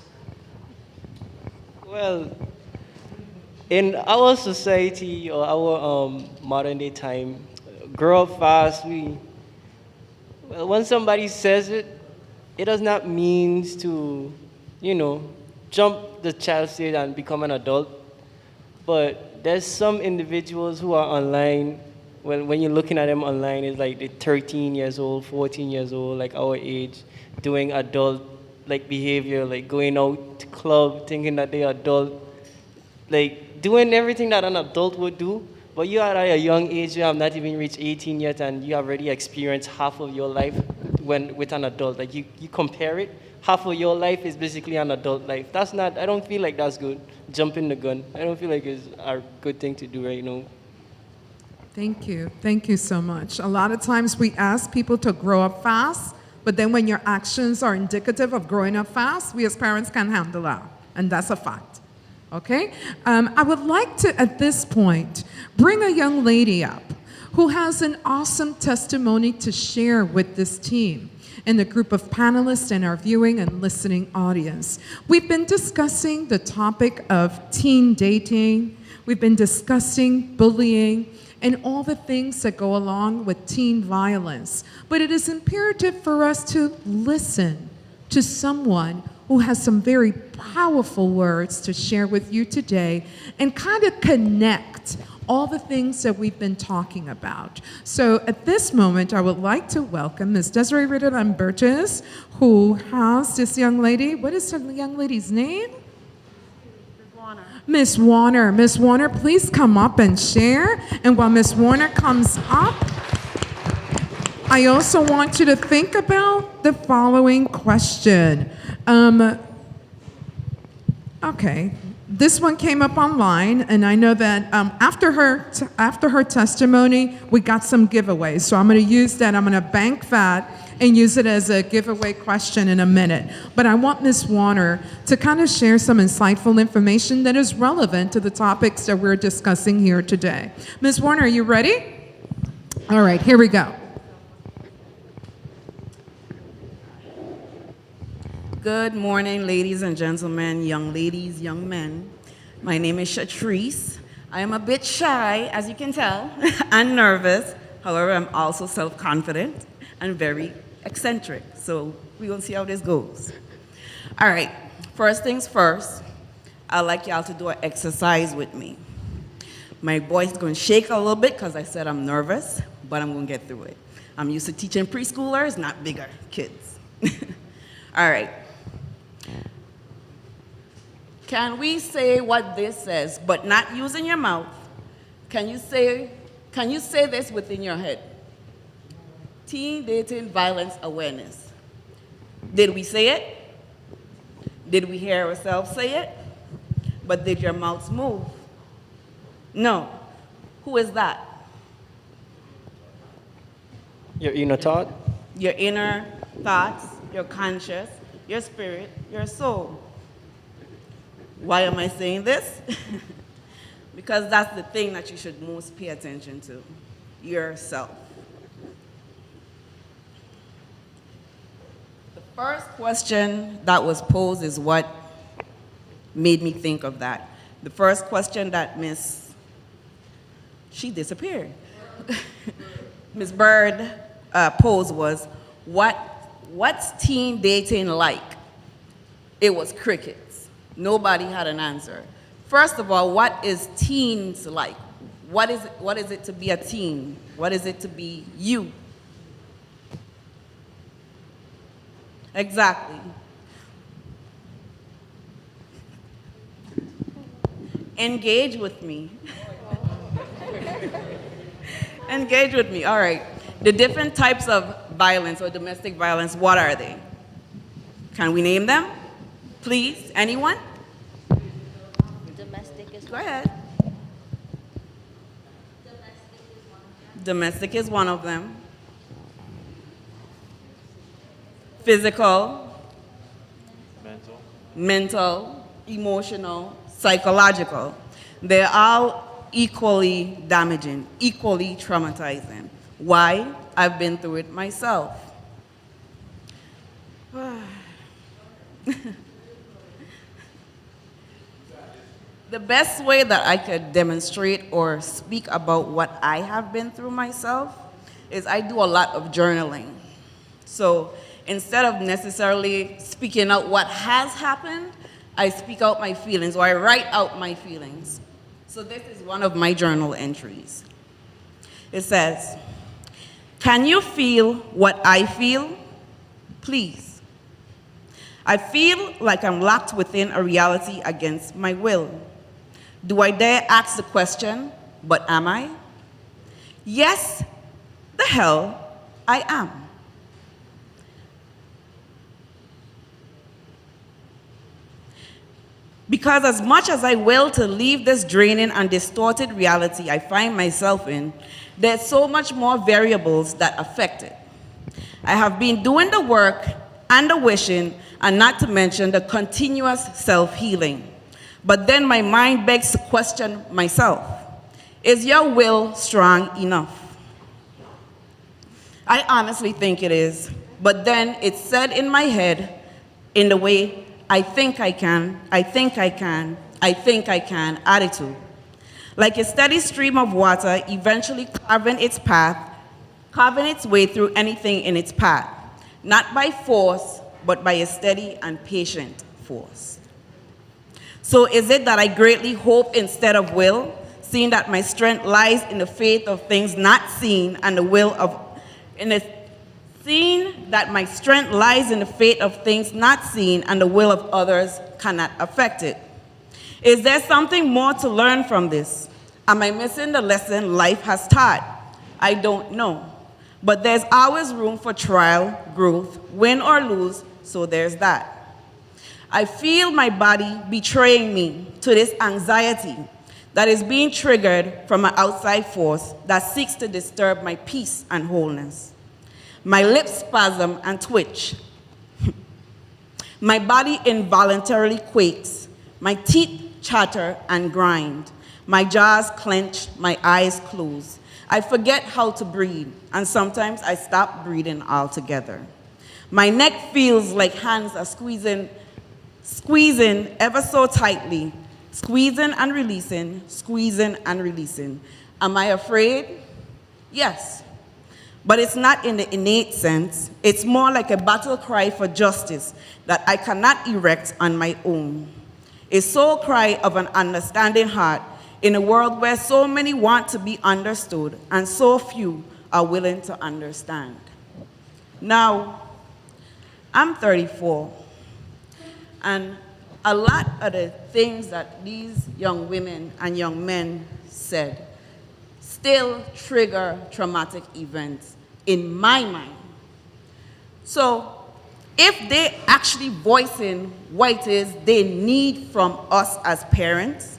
Well, in our society or our modern day time, grow up fast, when somebody says it, it does not mean to, jump the child stage and become an adult. But there's some individuals who are online, when you're looking at them online, it's like they're 13 years old, 14 years old, like our age, doing adult behavior, like going out to club, thinking that they're adult, like doing everything that an adult would do. But you are at a young age, you have not even reached 18 yet, and you have already experienced half of your life with an adult. Like you compare it, half of your life is basically an adult life. I don't feel like that's good. Jumping the gun. I don't feel like it's a good thing to do right now. Thank you. Thank you so much. A lot of times we ask people to grow up fast, but then when your actions are indicative of growing up fast, we as parents can't handle that. And that's a fact. Okay? I would like to, at this point, bring a young lady up who has an awesome testimony to share with this team and the group of panelists and our viewing and listening audience. We've been discussing the topic of teen dating. We've been discussing bullying and all the things that go along with teen violence. But it is imperative for us to listen to someone who has some very powerful words to share with you today and kind of connect all the things that we've been talking about. So at this moment, I would like to welcome Ms. Desiree Ritter-Lambertus, who has this young lady. What is the young lady's name? Miss Warner. Miss Warner, please come up and share. And while Miss Warner comes up, I also want you to think about the following question. Okay, this one came up online, and I know that after her testimony, we got some giveaways. So I'm going to use that. I'm going to bank that and use it as a giveaway question in a minute. But I want Ms. Warner to kind of share some insightful information that is relevant to the topics that we're discussing here today. Ms. Warner, are you ready? All right, here we go. Good morning, ladies and gentlemen, young ladies, young men. My name is Shatrice. I am a bit shy, as you can tell, and nervous. However, I'm also self-confident and very eccentric. So we're gonna see how this goes. All right, first things first, I'd like y'all to do an exercise with me. My voice is gonna shake a little bit because I said I'm nervous, but I'm gonna get through it. I'm used to teaching preschoolers, not bigger kids. All right. Can we say what this says, but not using your mouth? Can you say this within your head? Teen dating violence awareness. Did we say it? Did we hear ourselves say it? But did your mouths move? No. Who is that? Your inner thought? Your inner thoughts, your conscious, your spirit, your soul. Why am I saying this? Because that's the thing that you should most pay attention to, yourself. The first question that was posed is what made me think of that. The first question that she disappeared. Miss Bird posed was, what's teen dating like? It was crickets. Nobody had an answer. First of all, what is teens like? What is it to be a teen? What is it to be you? Exactly. Engage with me. Engage with me, all right. The different types of violence or domestic violence, what are they? Can we name them? Please, anyone? Domestic is Go ahead. Domestic is one of them. Physical. Mental, emotional, psychological. They're all equally damaging, equally traumatizing. Why? I've been through it myself. The best way that I could demonstrate or speak about what I have been through myself is I do a lot of journaling. So instead of necessarily speaking out what has happened, I speak out my feelings, or I write out my feelings. So this is one of my journal entries. It says, can you feel what I feel? Please. I feel like I'm locked within a reality against my will. Do I dare ask the question, but am I? Yes, the hell I am. Because as much as I will to leave this draining and distorted reality I find myself in, there's so much more variables that affect it. I have been doing the work and the wishing, and not to mention the continuous self-healing. But then my mind begs to question myself. Is your will strong enough? I honestly think it is, but then it's said in my head in the way I think I can, I think I can, I think I can attitude. Like a steady stream of water eventually carving its way through anything in its path, not by force, but by a steady and patient force. So is it that I greatly hope instead of will, seeing that my strength lies in the faith of things not seen and the will of, seeing that my strength lies in the fate of things not seen and the will of others cannot affect it. Is there something more to learn from this? Am I missing the lesson life has taught? I don't know. But there's always room for trial, growth, win or lose, so there's that. I feel my body betraying me to this anxiety that is being triggered from an outside force that seeks to disturb my peace and wholeness. My lips spasm and twitch. My body involuntarily quakes. My teeth chatter and grind. My jaws clench, my eyes close. I forget how to breathe, and sometimes I stop breathing altogether. My neck feels like hands are squeezing ever so tightly, squeezing and releasing, squeezing and releasing. Am I afraid? Yes. But it's not in the innate sense. It's more like a battle cry for justice that I cannot erect on my own. A soul cry of an understanding heart in a world where so many want to be understood and so few are willing to understand. Now, I'm 34, and a lot of the things that these young women and young men said still trigger traumatic events in my mind. So, if they actually voicing what it is they need from us as parents,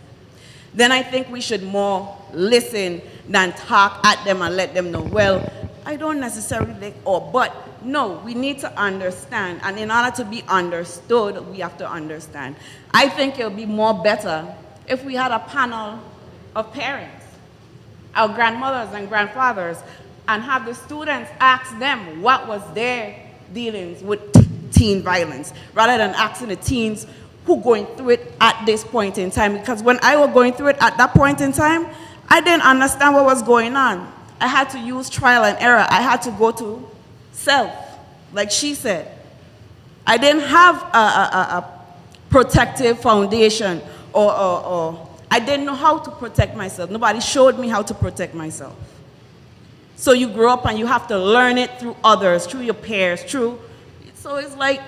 then I think we should more listen than talk at them and let them know, well, I don't necessarily like, but no, we need to understand. And in order to be understood, we have to understand. I think it would be more better if we had a panel of parents, our grandmothers and grandfathers, and have the students ask them what was their dealings with teen violence, rather than asking the teens who going through it at this point in time. Because when I was going through it at that point in time, I didn't understand what was going on. I had to use trial and error. I had to go to self, like she said. I didn't have a protective foundation, or I didn't know how to protect myself. Nobody showed me how to protect myself. So you grow up and you have to learn it through others, through your peers, so it's like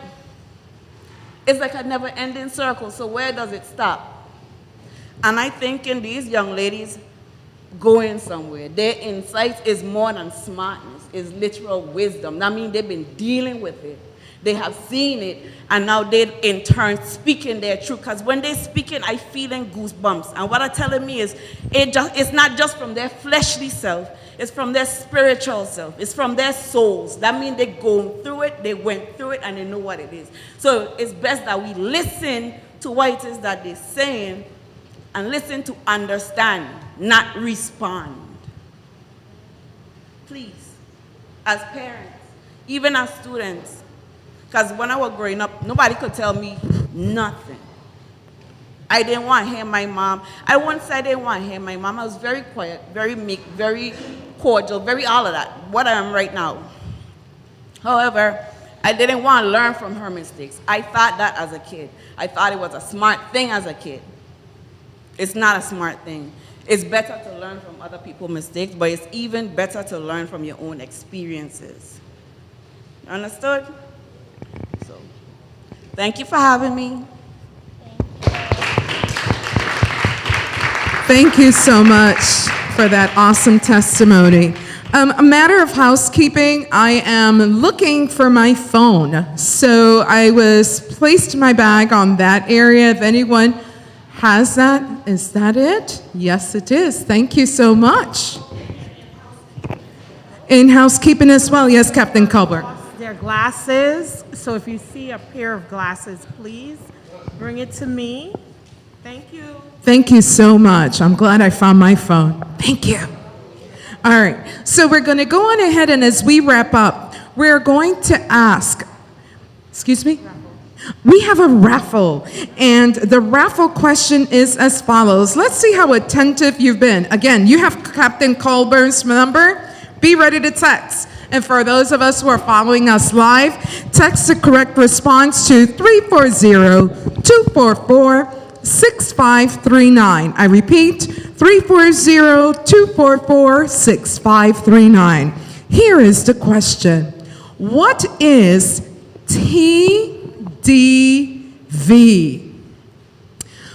a never-ending circle. So where does it stop? And I think in these young ladies going somewhere, their insight is more than smartness, it's literal wisdom. That means they've been dealing with it. They have seen it, and now they're in turn speaking their truth. Because when they're speaking, I feeling goosebumps. And what they're telling me is, it's not just from their fleshly self, it's from their spiritual self. It's from their souls. That means they're going through it, they went through it, and they know what it is. So it's best that we listen to what it is that they're saying, and listen to understand, not respond. Please, as parents, even as students, because when I was growing up, nobody could tell me nothing. I didn't want to hear my mom. I once said I didn't want to hear my mom. I was very quiet, very meek, very cordial, very all of that, what I am right now. However, I didn't want to learn from her mistakes. I thought that as a kid. I thought it was a smart thing as a kid. It's not a smart thing. It's better to learn from other people's mistakes, but it's even better to learn from your own experiences. Understood? So, thank you for having me. Thank you so much for that awesome testimony. A matter of housekeeping, I am looking for my phone. So I was placed my bag on that area. If anyone has that, is that it? Yes, it is. Thank you so much. In housekeeping as well, yes, Captain Colbert. Their glasses, so if you see a pair of glasses, please bring it to me. Thank you. Thank you so much. I'm glad I found my phone. Thank you. All right, so we're going to go on ahead, and as we wrap up, we're going to ask, excuse me? We have a raffle, and the raffle question is as follows. Let's see how attentive you've been. Again, you have Captain Colburn's number. Be ready to text. And for those of us who are following us live, text the correct response to 340-244-6539. I repeat, 340-244-6539. Here is the question. What is TDV?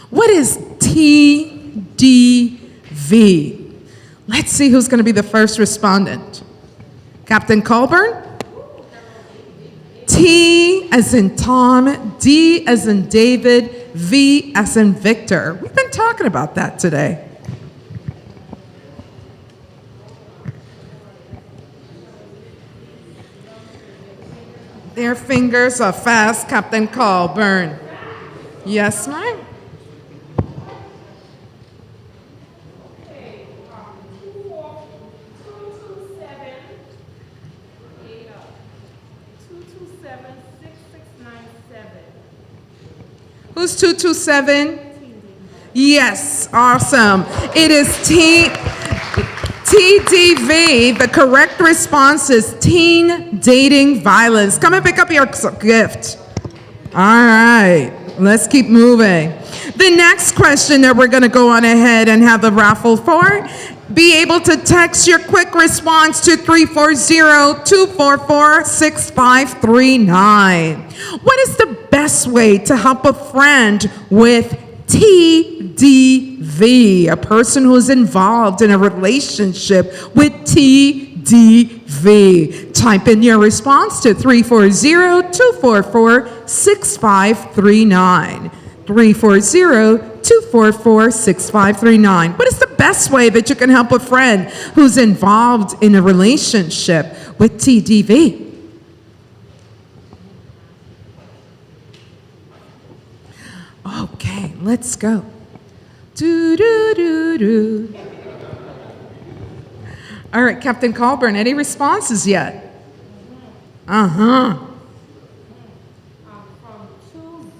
What is TDV? Let's see who's going to be the first respondent. Captain Colburn? T as in Tom, D as in David, V as in Victor. We've been talking about that today. Their fingers are fast, Captain Colburn. Yes, ma'am? Who's 227? Yes, awesome. It is TDV. The correct response is teen dating violence. Come and pick up your gift. All right, let's keep moving. The next question that we're going to go on ahead and have the raffle for, be able to text your quick response to 340-244-6539. What is the best way to help a friend with TDV, a person who is involved in a relationship with TDV? Type in your response to 340-244-6539. 340-244-6539. What is the best way that you can help a friend who's involved in a relationship with TDV? Okay, let's go. Do, do, do, do. All right, Captain Colburn, any responses yet? Uh-huh. From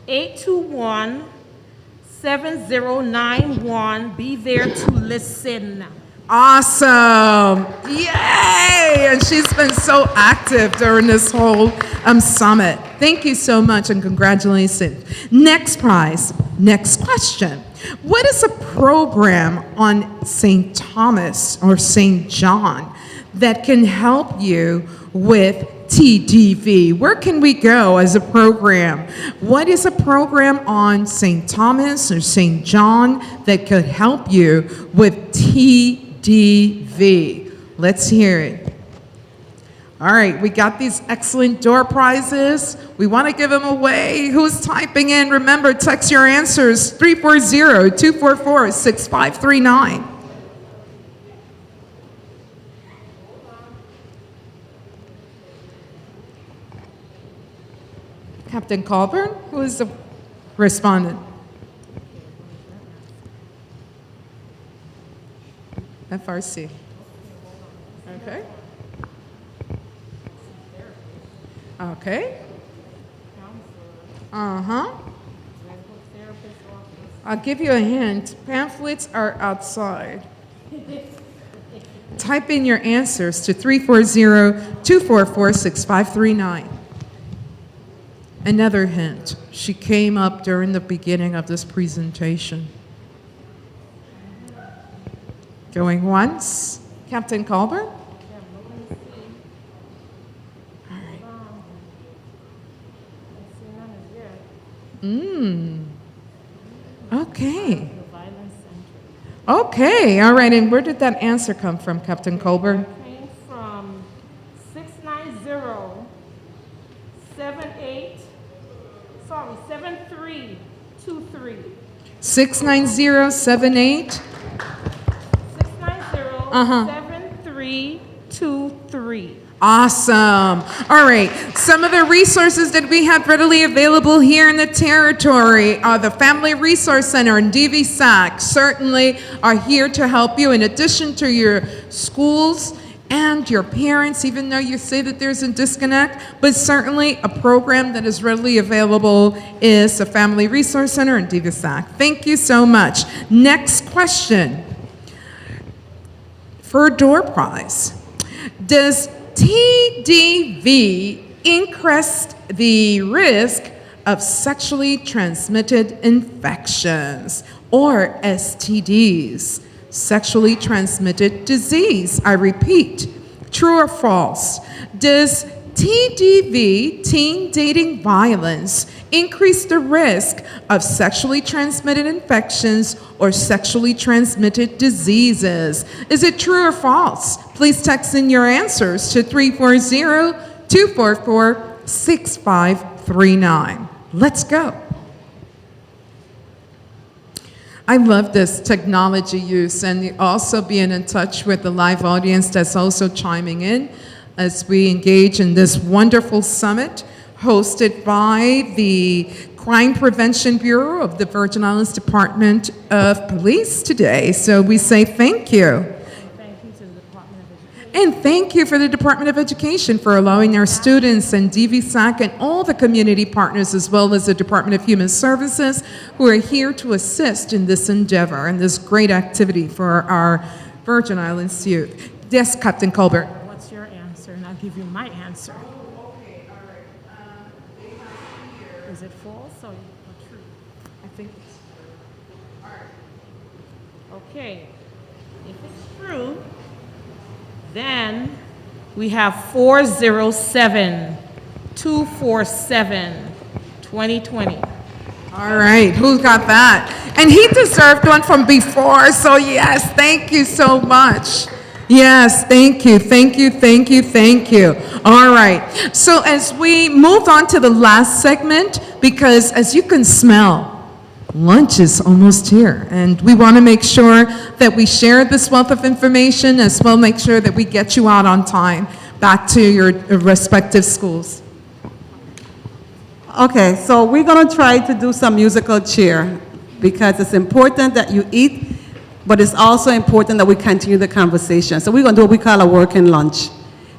205-821-7091. Be there to listen. Awesome. Yay! And she's been so active during this whole summit. Thank you so much and congratulations. Next prize, next question. What is a program on St. Thomas or St. John that can help you with TDV? Where can we go as a program? What is a program on St. Thomas or St. John that could help you with TDV? Let's hear it. All right, we got these excellent door prizes. We want to give them away. Who's typing in? Remember, text your answers, 340-244-6539. Captain Colburn, who is the respondent? FRC. Okay. Okay. Uh-huh. I'll give you a hint. Pamphlets are outside. Type in your answers to 340-244-6539. Another hint. She came up during the beginning of this presentation. Going once. Captain Colburn? Okay. Okay, all right, and where did that answer come from, Captain Colburn? It came from 7323. 69078? 7323. Awesome. All right. Some of the resources that we have readily available here in the territory are the Family Resource Center and DVSAC certainly are here to help you in addition to your schools and your parents, even though you say that there's a disconnect, but certainly a program that is readily available is the Family Resource Center and DVSAC. Thank you so much. Next question. For a door prize, does TDV increase the risk of sexually transmitted infections, or STDs, sexually transmitted disease. I repeat, true or false? Does TDV, teen dating violence, increase the risk of sexually transmitted infections or sexually transmitted diseases? Is it true or false? Please text in your answers to 340-244-6539. Let's go. I love this technology use and also being in touch with the live audience that's also chiming in as we engage in this wonderful summit hosted by the Crime Prevention Bureau of the Virgin Islands Department of Police today. So we say thank you. And thank you for the Department of Education for allowing our students and DVSAC and all the community partners, as well as the Department of Human Services, who are here to assist in this endeavor and this great activity for our Virgin Islands youth. Yes, Captain Colbert. What's your answer? And I'll give you my answer. Is it false or true? I think it's okay. If it's true, then we have 407-247-2020. All right, who's got that? And he deserved one from before, so yes, thank you so much. Yes, thank you, thank you, thank you, thank you. All right, so as we moved on to the last segment, because as you can smell, lunch is almost here, and we want to make sure that we share this wealth of information, as well make sure that we get you out on time back to your respective schools. Okay, so we're going to try to do some musical cheer because it's important that you eat, but it's also important that we continue the conversation. So we're going to do what we call a working lunch.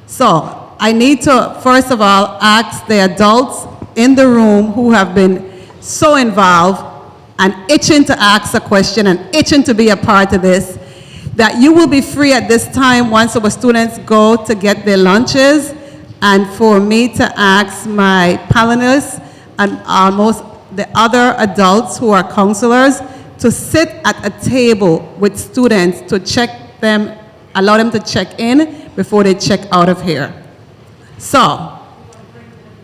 So I need to, first of all, ask the adults in the room who have been so involved and itching to ask a question and itching to be a part of this, that you will be free at this time once our students go to get their lunches, and for me to ask my panelists and almost the other adults who are counselors to sit at a table with students to check them, allow them to check in before they check out of here. So,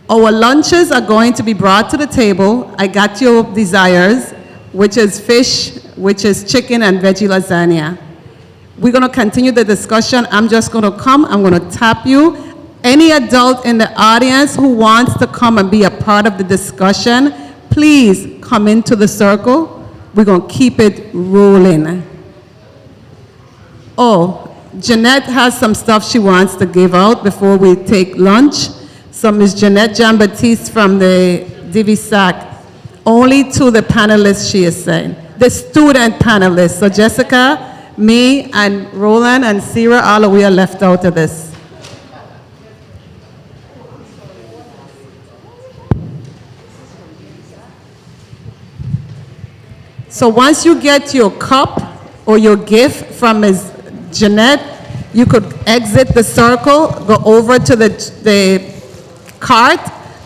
our lunches are going to be brought to the table. I got your desires, which is fish, which is chicken and veggie lasagna. We're going to continue the discussion. I'm just going to come, I'm going to tap you. Any adult in the audience who wants to come and be a part of the discussion, please come into the circle. We're going to keep it rolling. Oh, Jeanette has some stuff she wants to give out before we take lunch. So Ms. Jeanette Jean-Baptiste from the DVSAC. Only to the panelists, she is saying. The student panelists. So Jessica, me, and Roland, and Sarah, all of we are left out of this. So once you get your cup or your gift from Ms. Jeanette, you could exit the circle, go over to the cart,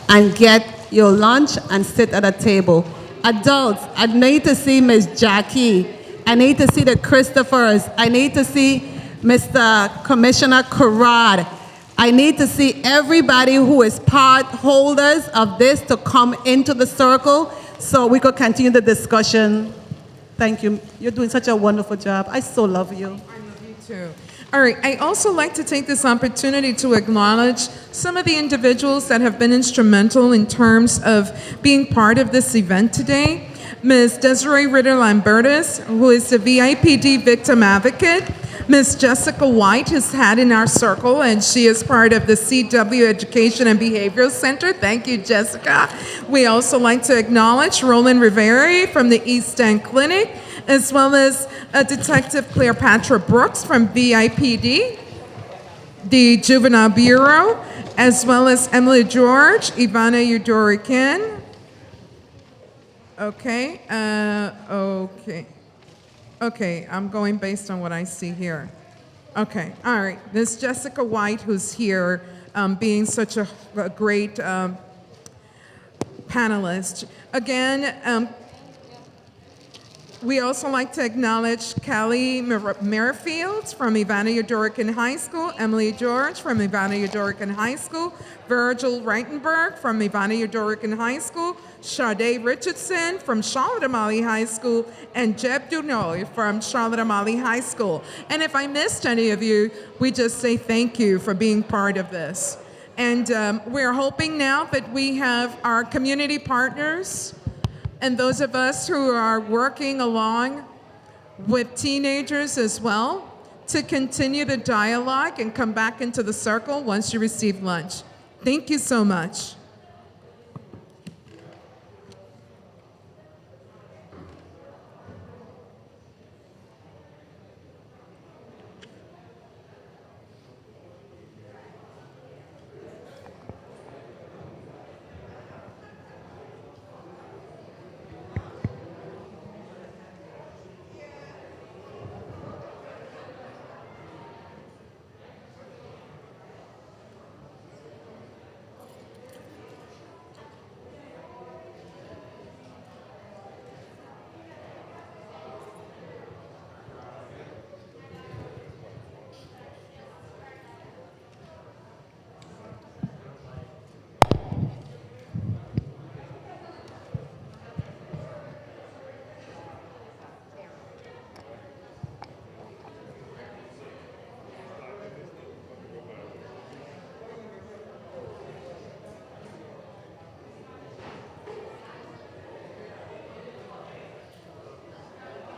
and get your lunch and sit at a table. Adults, I need to see Ms. Jackie. I need to see the Christophers. I need to see Mr. Commissioner Karad. I need to see everybody who is part holders of this to come into the circle so we could continue the discussion. Thank you. You're doing such a wonderful job. I so love you. I love you too. All right, I also like to take this opportunity to acknowledge some of the individuals that have been instrumental in terms of being part of this event today. Ms. Desiree Ritter-Lambertus, who is the VIPD victim advocate. Ms. Jessica White has had in our circle, and she is part of the CW Education and Behavioral Center. Thank you, Jessica. We also like to acknowledge Roland Rivera from the East End Clinic, as well as Detective Cleopatra Brooks from VIPD, the Juvenile Bureau, as well as Emily George, Ivana Yudorican. Okay, okay, I'm going based on what I see here. Okay, all right, Ms. Jessica White, who's here, being such a great panelists. Again, we also like to acknowledge Callie Merrifield from Ivana Yudorican High School, Emily George from Ivana Yudorican High School, Virgil Reitenberg from Ivana Yudorican High School, Sade Richardson from Charlotte Amalie High School, and Jeb Dunoy from Charlotte Amalie High School. And if I missed any of you, we just say thank you for being part of this. And we're hoping now that we have our community partners and those of us who are working along with teenagers as well to continue the dialogue and come back into the circle once you receive lunch. Thank you so much.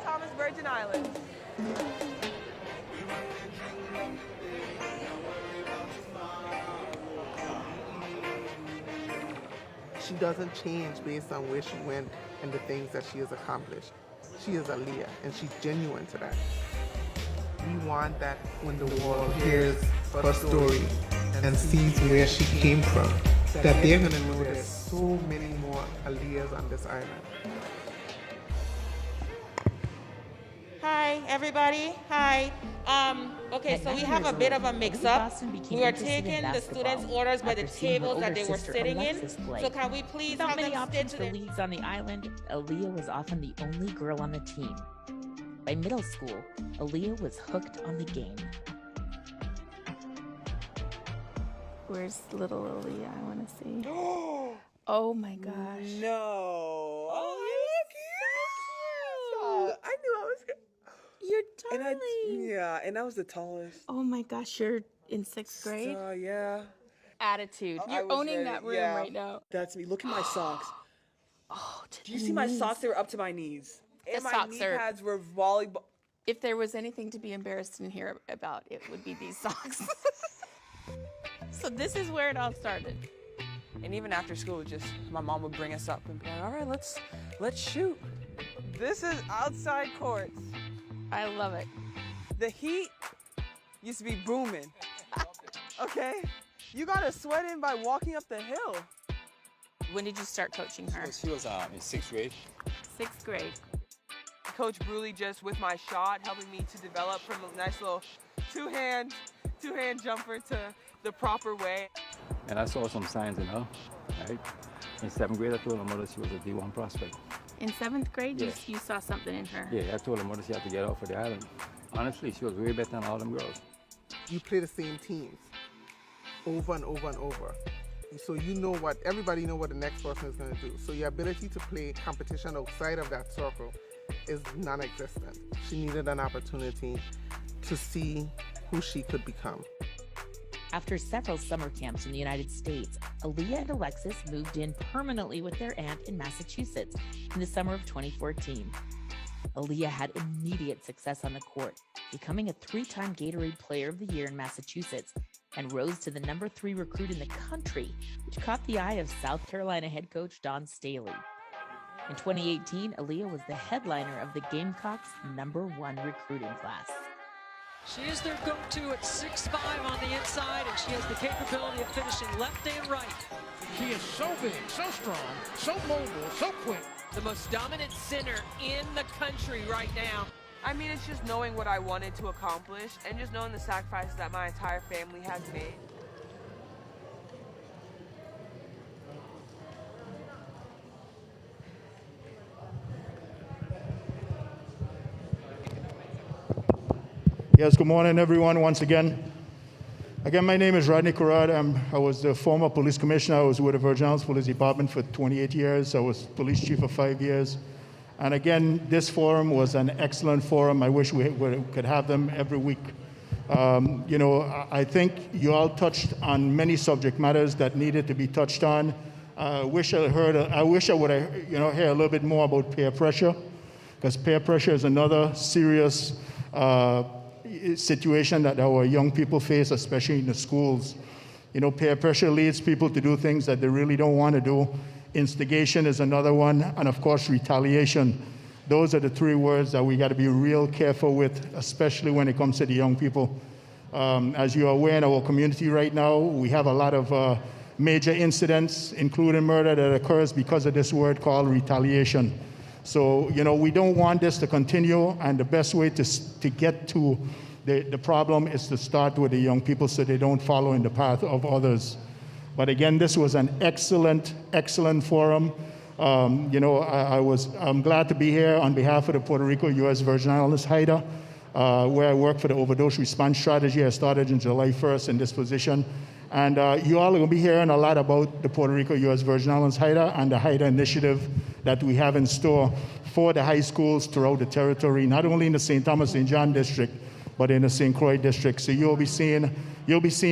Thomas Virgin Islands. She doesn't change based on where she went and the things that she has accomplished. She is Aaliyah, and she's genuine to that. We want that when the world hears her story and sees where she came from, that they're gonna know there's so many more Aaliyahs on this island. Hi, everybody. Hi. Okay, so we have a bit of a mix-up. We are taking the students' orders by the tables that they were sitting in. So can we please Without have many them options sit for to their... leads on the island, Aaliyah was often the only girl on the team. By middle school, Aaliyah was hooked on the game. Where's little Aaliyah? I want to see. Oh my gosh. No. Oh, you look cute. I knew I was good. You're tiny. And I was the tallest. Oh my gosh, you're in 6th grade? Yeah. Attitude. I You're was owning ready, that room yeah. right now. That's me. Look at my socks. Oh, Do you see my socks? They were up to my knees. The And my socks knee are- pads were volleyball. If there was anything to be embarrassed in here about, it would be these socks. So this is where it all started. And even after school, just my mom would bring us up and be like, all right, let's shoot. This is outside courts. I love it. The heat used to be booming. Okay? You got to sweat in by walking up the hill. When did you start coaching her? She was in 6th grade. 6th grade. Coach Bruley just with my shot, helping me to develop from a nice little two-hand jumper to the proper way. And I saw some signs in her, right? In 7th grade, I told her mother she was a D1 prospect. In 7th grade, Yeah. you saw something in her. Yeah, I told her mother she had to get off of the island. Honestly, she was way better than all them girls. You play the same teams over and over and over. And so you know what, everybody know what the next person is going to do. So your ability to play competition outside of that circle is non-existent. She needed an opportunity to see who she could become. After several summer camps in the United States, Aaliyah and Alexis moved in permanently with their aunt in Massachusetts in the summer of 2014. Aaliyah had immediate success on the court, becoming a 3-time Gatorade Player of the Year in Massachusetts, and rose to the number 3 recruit in the country, which caught the eye of South Carolina head coach Don Staley. In 2018, Aaliyah was the headliner of the Gamecocks' #1 recruiting class. She is their go-to at 6'5" on the inside, and she has the capability of finishing left and right. She is so big, so strong, so mobile, so quick. The most dominant center in the country right now. I mean, it's just knowing what I wanted to accomplish and just knowing the sacrifices that my entire family has made. Yes, good morning, everyone, once again. Again, my name is Rodney Corrad. I was the former police commissioner. I was with the Virgin Islands Police Department for 28 years. I was police chief for 5 years. And again, this forum was an excellent forum. I wish we could have them every week. You know, I think you all touched on many subject matters that needed to be touched on. I wish I would hear a little bit more about peer pressure, because peer pressure is another serious situation that our young people face, especially in the schools. You know, peer pressure leads people to do things that they really don't want to do. Instigation is another one, and of course, retaliation. Those are the three words that we got to be real careful with, especially when it comes to the young people. As you are aware, in our community right now, we have a lot of major incidents, including murder, that occurs because of this word called retaliation. So, you know, we don't want this to continue, and the best way to get to the problem is to start with the young people so they don't follow in the path of others. But again, this was an excellent, excellent forum. You know, I'm glad to be here on behalf of the Puerto Rico U.S. Virgin Islands HIDA, where I work for the overdose response strategy. I started in July 1st in this position. And you all are going to be hearing a lot about the Puerto Rico U.S. Virgin Islands HIDA and the HIDA initiative that we have in store for the high schools throughout the territory, not only in the St. Thomas St. John district, but in the St. Croix district. So you'll be seeing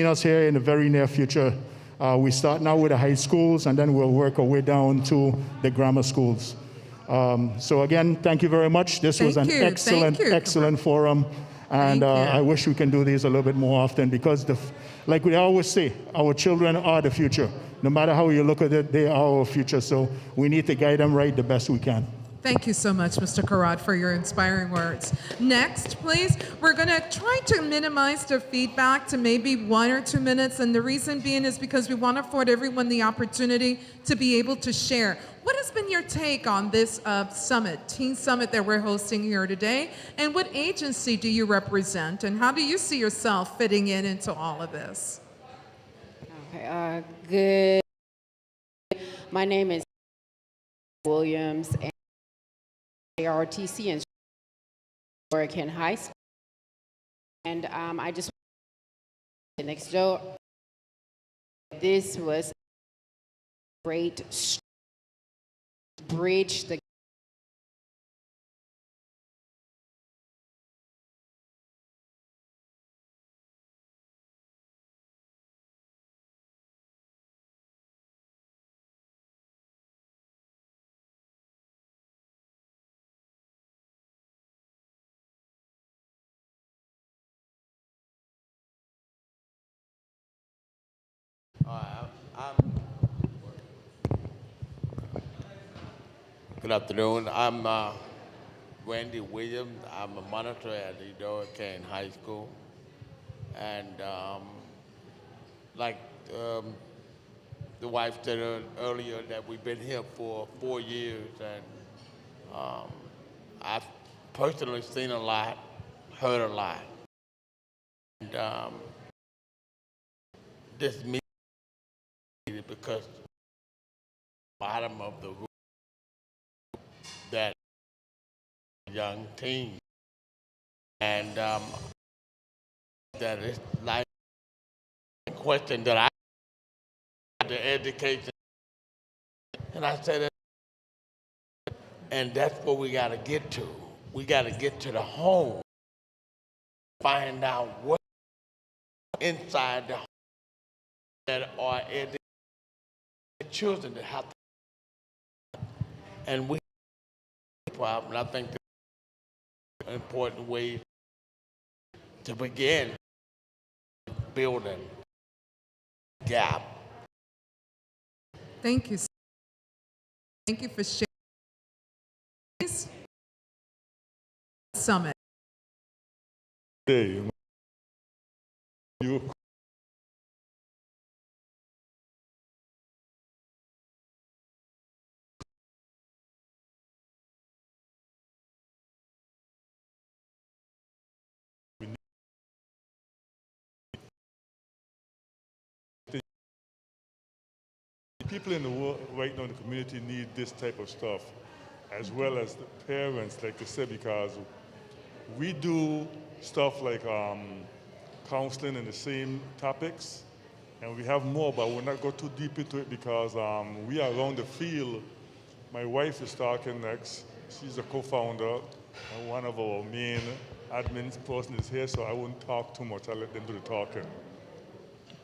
us here in the very near future. We start now with the high schools, and then we'll work our way down to the grammar schools. So again, thank you very much. This was an excellent forum. And I wish we can do these a little bit more often, because like we always say, our children are the future. No matter how you look at it, they are our future. So we need to guide them right the best we can. Thank you so much, Mr. Karad, for your inspiring words. Next, please, we're going to try to minimize the feedback to maybe 1 or 2 minutes. And the reason being is because we want to afford everyone the opportunity to be able to share. What has been your take on this summit, Teen Summit that we're hosting here today? And what agency do you represent? And how do you see yourself fitting into all of this? Okay, good. My name is Williams, and ARTC in Oregon High School. And I just next door. This was a great bridge the Good afternoon. I'm Randy Williams. I'm a monitor at Eudora Kane High School. And like the wife said earlier, that we've been here for 4 years, and I've personally seen a lot, heard a lot. And this meeting because bottom of the roof that young teen, and that is like a question that I had to educate, and I said, and that's what we got to get to. We got to get to the home, find out what inside the home that are educated children that have to, and we problem. I think the important way to begin building gap. Thank you. Thank you for sharing. Summit. You people in the world right now in the community need this type of stuff, as well as the parents, like I said, because We do stuff like counseling in the same topics, and we have more, but we'll not go too deep into it because we are around the field. My wife is talking next. She's a co-founder, and one of our main admin person is here, so I won't talk too much. I'll let them do the talking.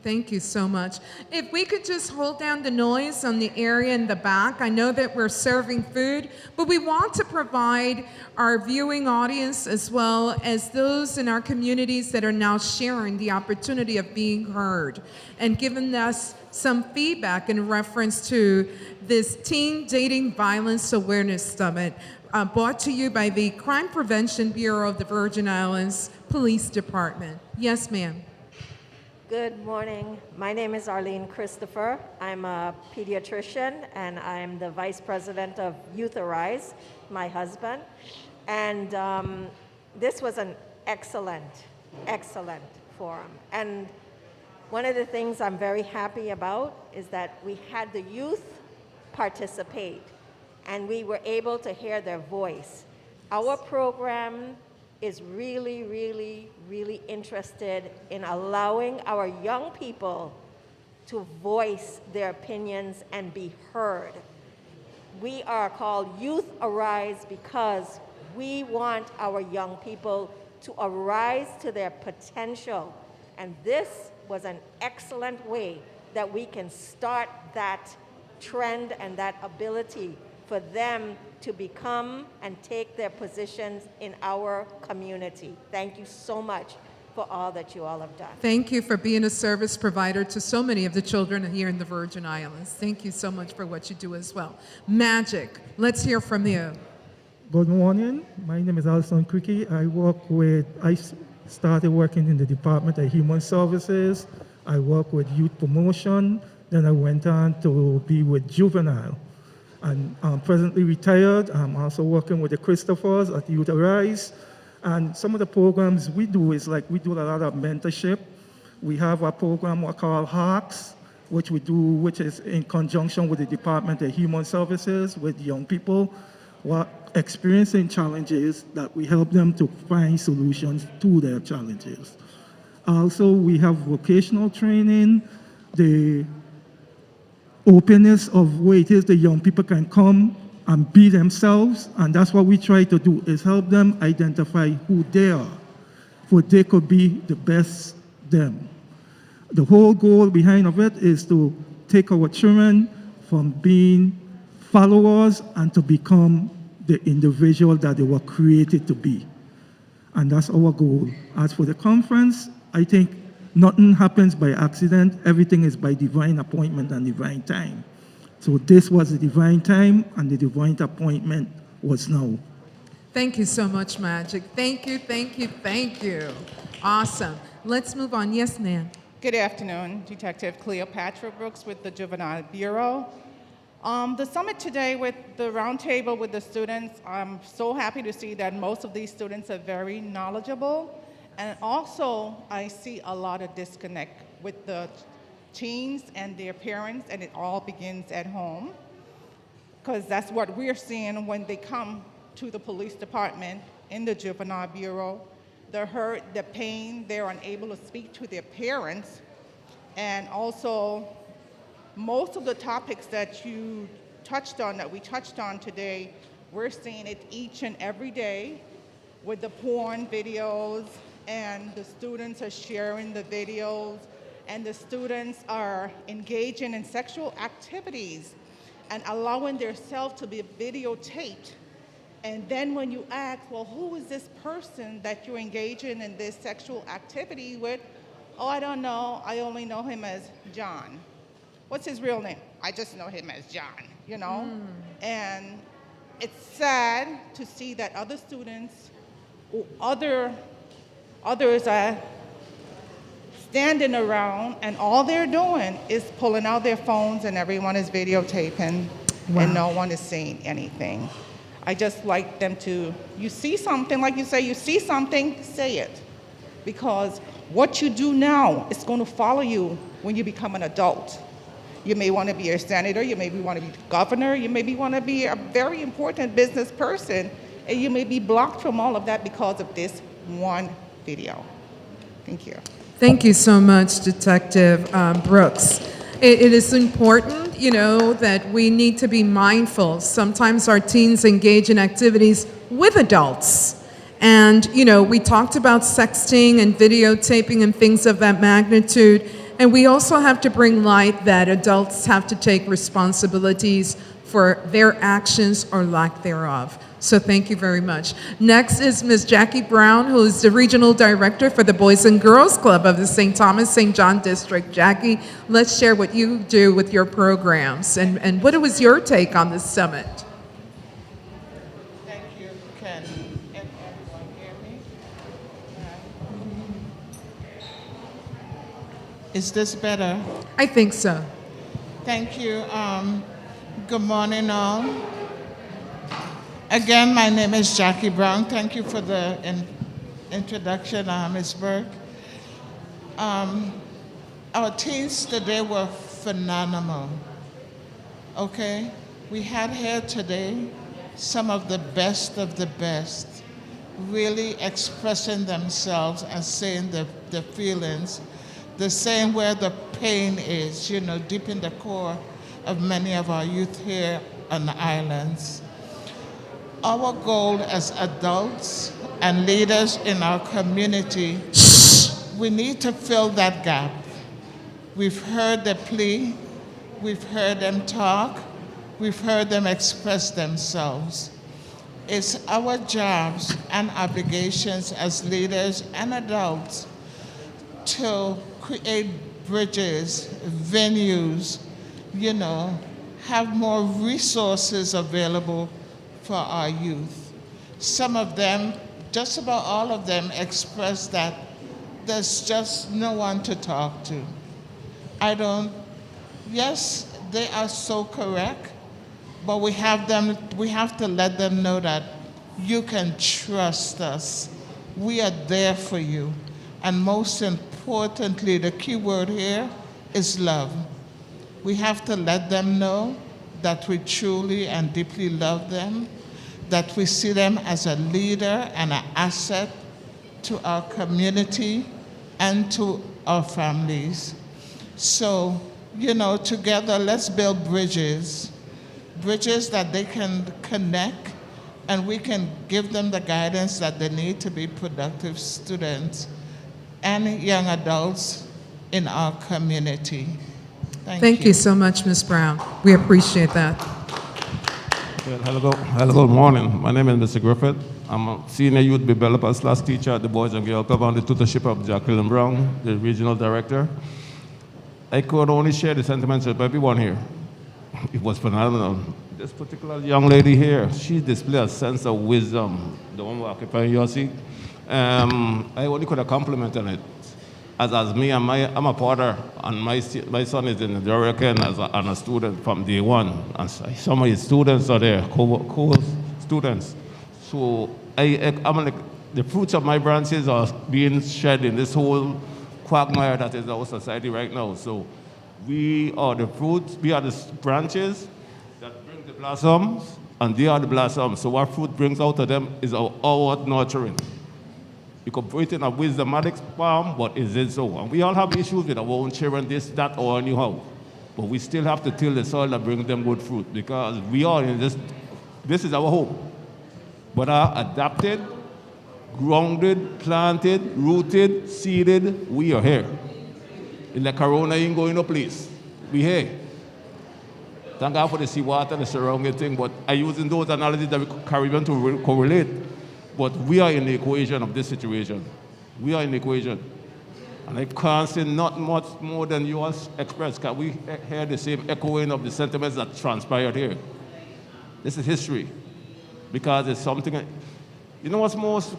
Thank you so much. If we could just hold down the noise on the area in the back. I know that we're serving food, but we want to provide our viewing audience as well as those in our communities that are now sharing the opportunity of being heard and giving us some feedback in reference to this Teen Dating Violence Awareness Summit brought to you by the Crime Prevention Bureau of the Virgin Islands Police Department. Yes, ma'am. Good morning. My name is Arlene Christopher. I'm a pediatrician and I'm the vice president of Youth Arise, my husband. And this was an excellent forum. And one of the things I'm very happy about is that we had the youth participate and we were able to hear their voice. Our program is really interested in allowing our young people to voice their opinions and be heard. We are called Youth Arise because we want our young people to arise to their potential. And this was an excellent way that we can start that trend and that ability for them to become and take their positions in our community. Thank you so much for all that you all have done. Thank you for being a service provider to so many of the children here in the Virgin Islands. Thank you so much for what you do as well. Magic, let's hear from you. Good morning. My name is Alison Cricky. I started working in the Department of Human Services. I work with youth promotion. Then I went on to be with juvenile. And I'm presently retired. I'm also working with the Christophers at Youth Arise. And some of the programs we do is like we do a lot of mentorship. We have a program we call HARKS, which is in conjunction with the Department of Human Services with young people who are experiencing challenges that we help them to find solutions to their challenges. Also, we have vocational training, the openness of where it is the young people can come and be themselves, and that's what we try to do, is help them identify who they are, so they could be the best them. The whole goal behind of it is to take our children from being followers and to become the individual that they were created to be. And that's our goal. As for the conference, I think nothing happens by accident. Everything is by divine appointment and divine time. So this was the divine time, and the divine appointment was now. Thank you so much, Magic. Thank you. Awesome. Let's move on. Yes, ma'am. Good afternoon. Detective Cleopatra Brooks with the Juvenile Bureau. The summit today with the roundtable with the students, I'm so happy to see that most of these students are very knowledgeable. And also, I see a lot of disconnect with the teens and their parents, and it all begins at home. Because that's what we're seeing when they come to the police department in the Juvenile Bureau. The hurt, the pain, they're unable to speak to their parents. And also, most of the topics that you touched on, that we touched on today, we're seeing it each and every day with the porn videos, and the students are sharing the videos, and the students are engaging in sexual activities and allowing themselves to be videotaped. And then when you ask, well, who is this person that you're engaging in this sexual activity with? Oh, I don't know. I only know him as John. What's his real name? I just know him as John, you know? And it's sad to see that other students, others are standing around, and all they're doing is pulling out their phones, and everyone is videotaping, and no one is saying anything. I just like them to, you see something, like you say, you see something, say it. Because what you do now is going to follow you when you become an adult. You may want to be a senator, you maybe want to be governor, you maybe want to be a very important business person you may be blocked from all of that because of this one video. Thank you. Thank you so much, Detective Brooks. It is important, that we need to be mindful. Sometimes our teens engage in activities with adults. And, we talked about sexting and videotaping and things of that magnitude. And we also have to bring light that adults have to take responsibilities for their actions or lack thereof. So thank you very much. Next is Ms. Jackie Brown, who is the Regional Director for the Boys and Girls Club of the St. Thomas St. John District. Jackie, let's share what you do with your programs and what was your take on this summit? Thank you. Can everyone hear me? Is this better? I think so. Thank you. Good morning, all. Again, my name is Jackie Brown. Thank you for the introduction, Ms. Burke. Our teens today were phenomenal. Okay? We had here today some of the best, really expressing themselves and saying their feelings, the same where the pain is, deep in the core of many of our youth here on the islands. Our goal as adults and leaders in our community, we need to fill that gap. We've heard the plea, we've heard them talk, we've heard them express themselves. It's our jobs and obligations as leaders and adults to create bridges, venues, have more resources available for our youth. Some of them, just about all of them, express that there's just no one to talk to. Yes, they are so correct, but we have to let them know that you can trust us. We are there for you. And most importantly, the key word here is love. We have to let them know that we truly and deeply love them, that we see them as a leader and an asset to our community and to our families. So, together, let's build bridges that they can connect, and we can give them the guidance that they need to be productive students and young adults in our community. Thank you so much, Ms. Brown. We appreciate that. Well, hello, good morning. My name is Mr. Griffith. I'm a senior youth developer/teacher at the Boys and Girls Club under the tutorship of Jacqueline Brown, the regional director. I could only share the sentiments with everyone here. It was phenomenal. This particular young lady here, she displayed a sense of wisdom. The one who occupied your seat. I only could have complimented it. As me, I'm a porter, and my son is in the Hurricane as a student from day one. And some of his students are there, co-students. So I'm like, the fruits of my branches are being shed in this whole quagmire that is our society right now. So we are the fruits, we are the branches that bring the blossoms, and they are the blossoms. So what fruit brings out of them is our nurturing. You could put it in a wisdomatic form, but is it so? And we all have issues with our own children, this, that, or anyhow. But we still have to till the soil and bring them good fruit, because we are in this is our home. But are adapted, grounded, planted, rooted, seeded, we are here. In the corona ain't going no place. We here. Thank God for the seawater, the surrounding thing, but I'm using those analogies that we carry on to correlate. But we are in the equation of this situation. We are in the equation. And I can't say not much more than you all expressed. Can we hear the same echoing of the sentiments that transpired here? This is history. Because it's something, you know what's most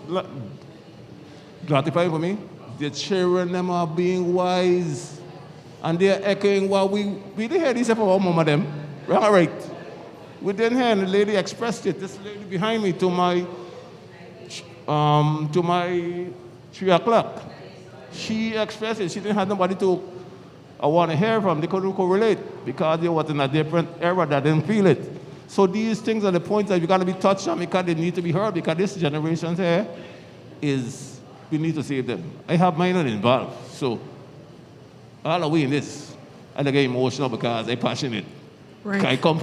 gratifying for me? The children, them are being wise. And they're echoing what we didn't hear this from our mama them. Right. We didn't hear, and the lady expressed it. This lady behind me to my 3 o'clock. She expressed it. She didn't have nobody to want to hear from. They couldn't correlate because they was in a different era that didn't feel it. So these things are the points that we got to be touched on because they need to be heard, because this generation here we need to save them. I have mine involved, so all the way in this, I get emotional because I'm passionate. Right. I come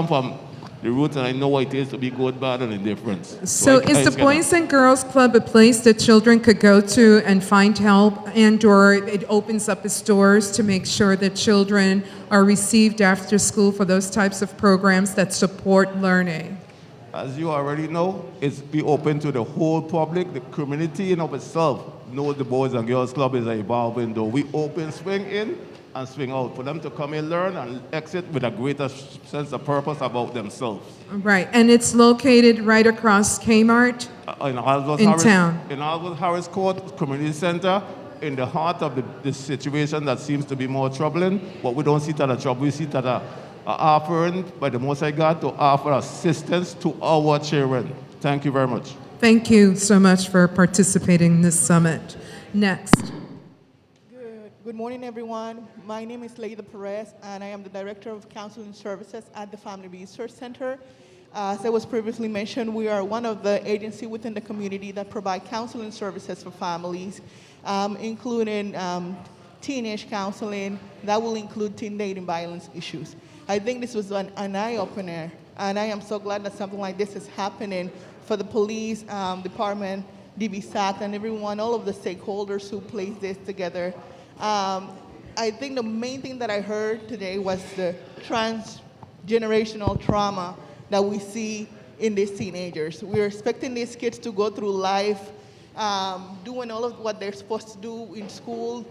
from the roots and I know what it is to be good, bad, and indifference. So is the Boys and Girls Club a place that children could go to and find help, and or it opens up its doors to make sure that children are received after school for those types of programs that support learning? As you already know, it's be open to the whole public. The community in of itself knows the Boys and Girls Club is an evolving door. We open, swing in, and swing out for them to come in, learn, and exit with a greater sense of purpose about themselves. Right, and it's located right across Kmart in town. In Aldous Harris Court Community Center, in the heart of the situation that seems to be more troubling. But we don't see it as a trouble, we see it as a offering by the Most High God to offer assistance to our children. Thank you very much. Thank you so much for participating in this summit. Next. Good morning, everyone. My name is Leida Perez, and I am the Director of Counseling Services at the Family Resource Center. As I was previously mentioned, we are one of the agencies within the community that provide counseling services for families, including teenage counseling. That will include teen dating violence issues. I think this was an eye-opener, and I am so glad that something like this is happening for the police department, DVSAT, and everyone, all of the stakeholders who place this together. I think the main thing that I heard today was the transgenerational trauma that we see in these teenagers. We're expecting these kids to go through life doing all of what they're supposed to do in school,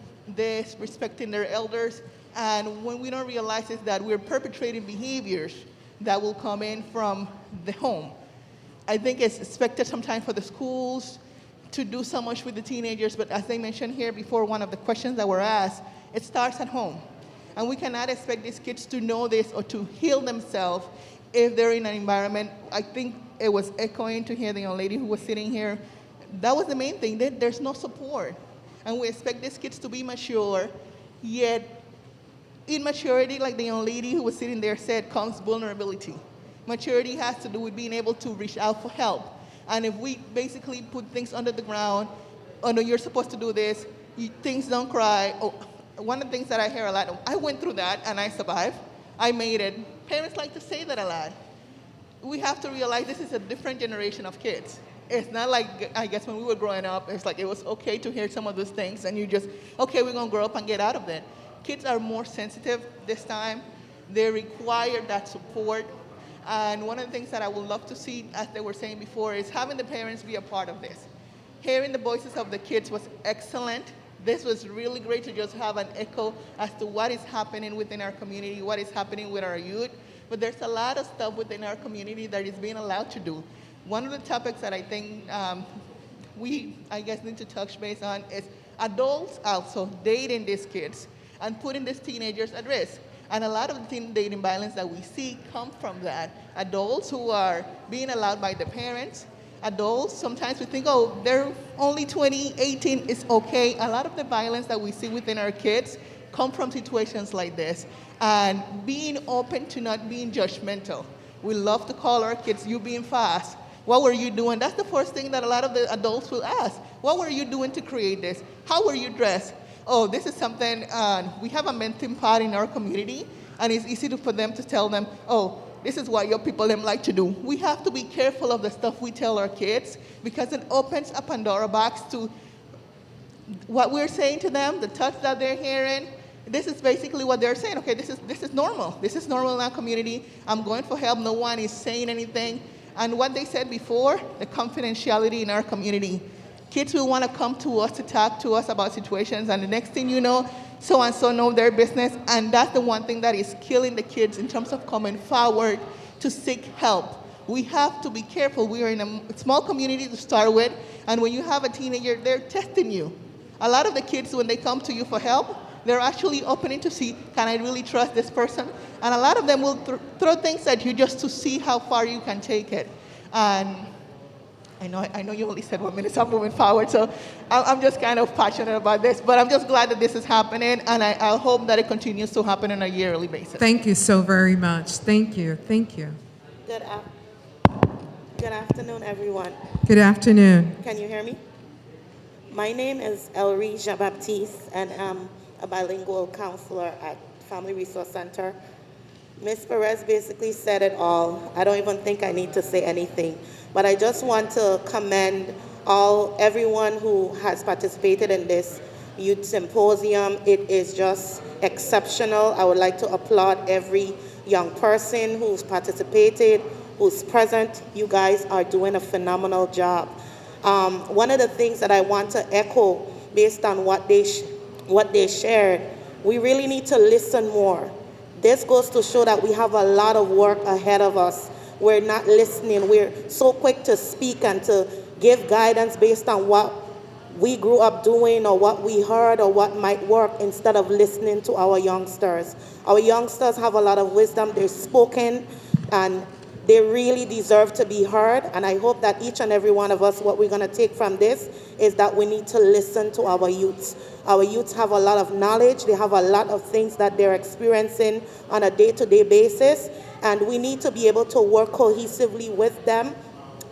respecting their elders, and when we don't realize is that we're perpetrating behaviors that will come in from the home. I think it's expected sometimes for the schools to do so much with the teenagers, but as I mentioned here before, one of the questions that were asked, it starts at home. And we cannot expect these kids to know this or to heal themselves if they're in an environment. I think it was echoing to hear the young lady who was sitting here. That was the main thing, that there's no support. And we expect these kids to be mature, yet in maturity, like the young lady who was sitting there said, comes vulnerability. Maturity has to do with being able to reach out for help. And if we basically put things under the ground, oh no, you're supposed to do this, things don't cry. Oh, one of the things that I hear a lot, I went through that and I survived. I made it. Parents like to say that a lot. We have to realize this is a different generation of kids. It's not like, I guess when we were growing up, it's like it was okay to hear some of those things and you just, okay, we're gonna grow up and get out of that. Kids are more sensitive this time. They require that support. And one of the things that I would love to see, as they were saying before, is having the parents be a part of this. Hearing the voices of the kids was excellent. This was really great to just have an echo as to what is happening within our community, what is happening with our youth. But there's a lot of stuff within our community that is being allowed to do. One of the topics that I think we, need to touch base on is adults also dating these kids and putting these teenagers at risk. And a lot of the teen dating violence that we see come from that. Adults who are being allowed by the parents. Adults, sometimes we think, oh, they're only 20, 18, it's okay. A lot of the violence that we see within our kids come from situations like this. And being open to not being judgmental. We love to call our kids, you being fast. What were you doing? That's the first thing that a lot of the adults will ask. What were you doing to create this? How were you dressed? Oh, this is something, we have a melting pot in our community, and it's easy for them to tell them, oh, this is what your people like to do. We have to be careful of the stuff we tell our kids because it opens a Pandora box to what we're saying to them, the touch that they're hearing. This is basically what they're saying. Okay, this is normal. This is normal in our community. I'm going for help. No one is saying anything. And what they said before, the confidentiality in our community. Kids will want to come to us to talk to us about situations, and the next thing you know, so-and-so know their business, and that's the one thing that is killing the kids in terms of coming forward to seek help. We have to be careful. We are in a small community to start with, and when you have a teenager, they're testing you. A lot of the kids, when they come to you for help, they're actually opening to see, can I really trust this person? And a lot of them will throw things at you just to see how far you can take it. And I know you only said 1 minute, so I'm moving forward, so I'm just kind of passionate about this, but I'm just glad that this is happening, and I hope that it continues to happen on a yearly basis. Thank you so very much. Thank you. Thank you. Good afternoon, everyone. Good afternoon. Can you hear me? My name is Elrie Jean-Baptiste, and I'm a bilingual counselor at Family Resource Center. Ms. Perez basically said it all. I don't even think I need to say anything, but I just want to commend everyone who has participated in this youth symposium. It is just exceptional. I would like to applaud every young person who's participated, who's present. You guys are doing a phenomenal job. One of the things that I want to echo based on what they shared, we really need to listen more. This goes to show that we have a lot of work ahead of us. We're not listening. We're so quick to speak and to give guidance based on what we grew up doing or what we heard or what might work, instead of listening to our youngsters. Our youngsters have a lot of wisdom. They're spoken and they really deserve to be heard. And I hope that each and every one of us, what we're going to take from this is that we need to listen to our youths. Our youths have a lot of knowledge. They have a lot of things that they're experiencing on a day-to-day basis. And we need to be able to work cohesively with them,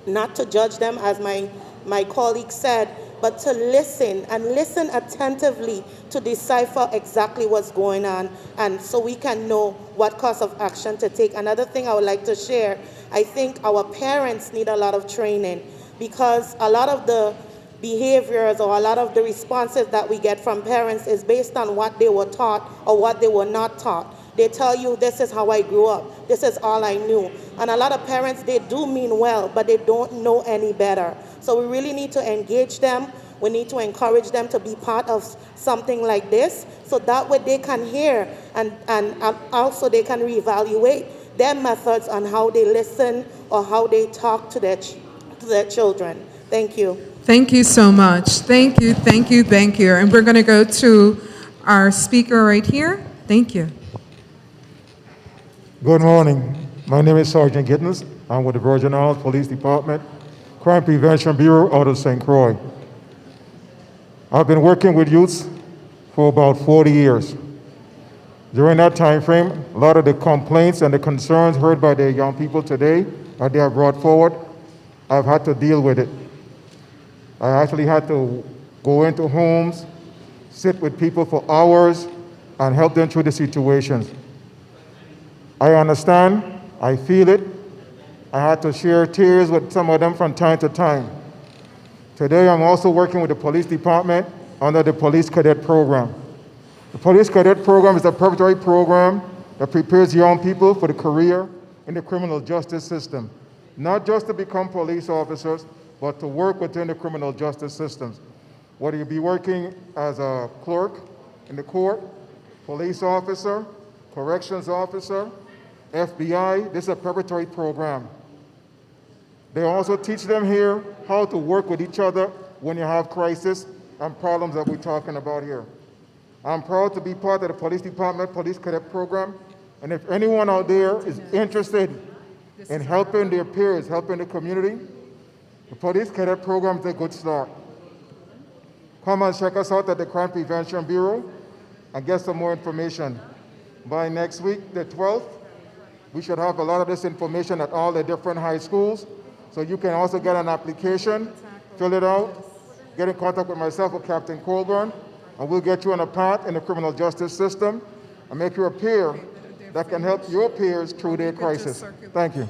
not to judge them, as my colleague said, but to listen and listen attentively to decipher exactly what's going on, and so we can know what course of action to take. Another thing I would like to share, I think our parents need a lot of training, because a lot of the behaviors or a lot of the responses that we get from parents is based on what they were taught or what they were not taught. They tell you, this is how I grew up, this is all I knew. And a lot of parents, they do mean well, but they don't know any better. So we really need to engage them. We need to encourage them to be part of something like this, so that way they can hear and also they can reevaluate their methods on how they listen or how they talk to their children. Thank you. Thank you so much. Thank you, thank you, thank you. And we're going to go to our speaker right here. Thank you. Good morning. My name is Sergeant Gittens. I'm with the Virgin Islands Police Department, Crime Prevention Bureau out of St. Croix. I've been working with youths for about 40 years. During that time frame, a lot of the complaints and the concerns heard by the young people today that they have brought forward, I've had to deal with it. I actually had to go into homes, sit with people for hours, and help them through the situations. I understand, I feel it. I had to share tears with some of them from time to time. Today, I'm also working with the police department under the Police Cadet Program. The Police Cadet Program is a preparatory program that prepares young people for the career in the criminal justice system, not just to become police officers, but to work within the criminal justice systems. Whether you be working as a clerk in the court, police officer, corrections officer, FBI, this is a preparatory program. They also teach them here how to work with each other when you have crisis and problems that we're talking about here. I'm proud to be part of the Police Department Police Cadet Program, and if anyone out there is interested in helping their peers, helping the community, the Police Cadet Program is a good start. Come and check us out at the Crime Prevention Bureau and get some more information. By next week, the 12th, we should have a lot of this information at all the different high schools. So you can also get an application, fill it out, get in contact with myself or Captain Colburn, and we'll get you on a path in the criminal justice system and make you a peer that can help your peers through their crisis. Thank you.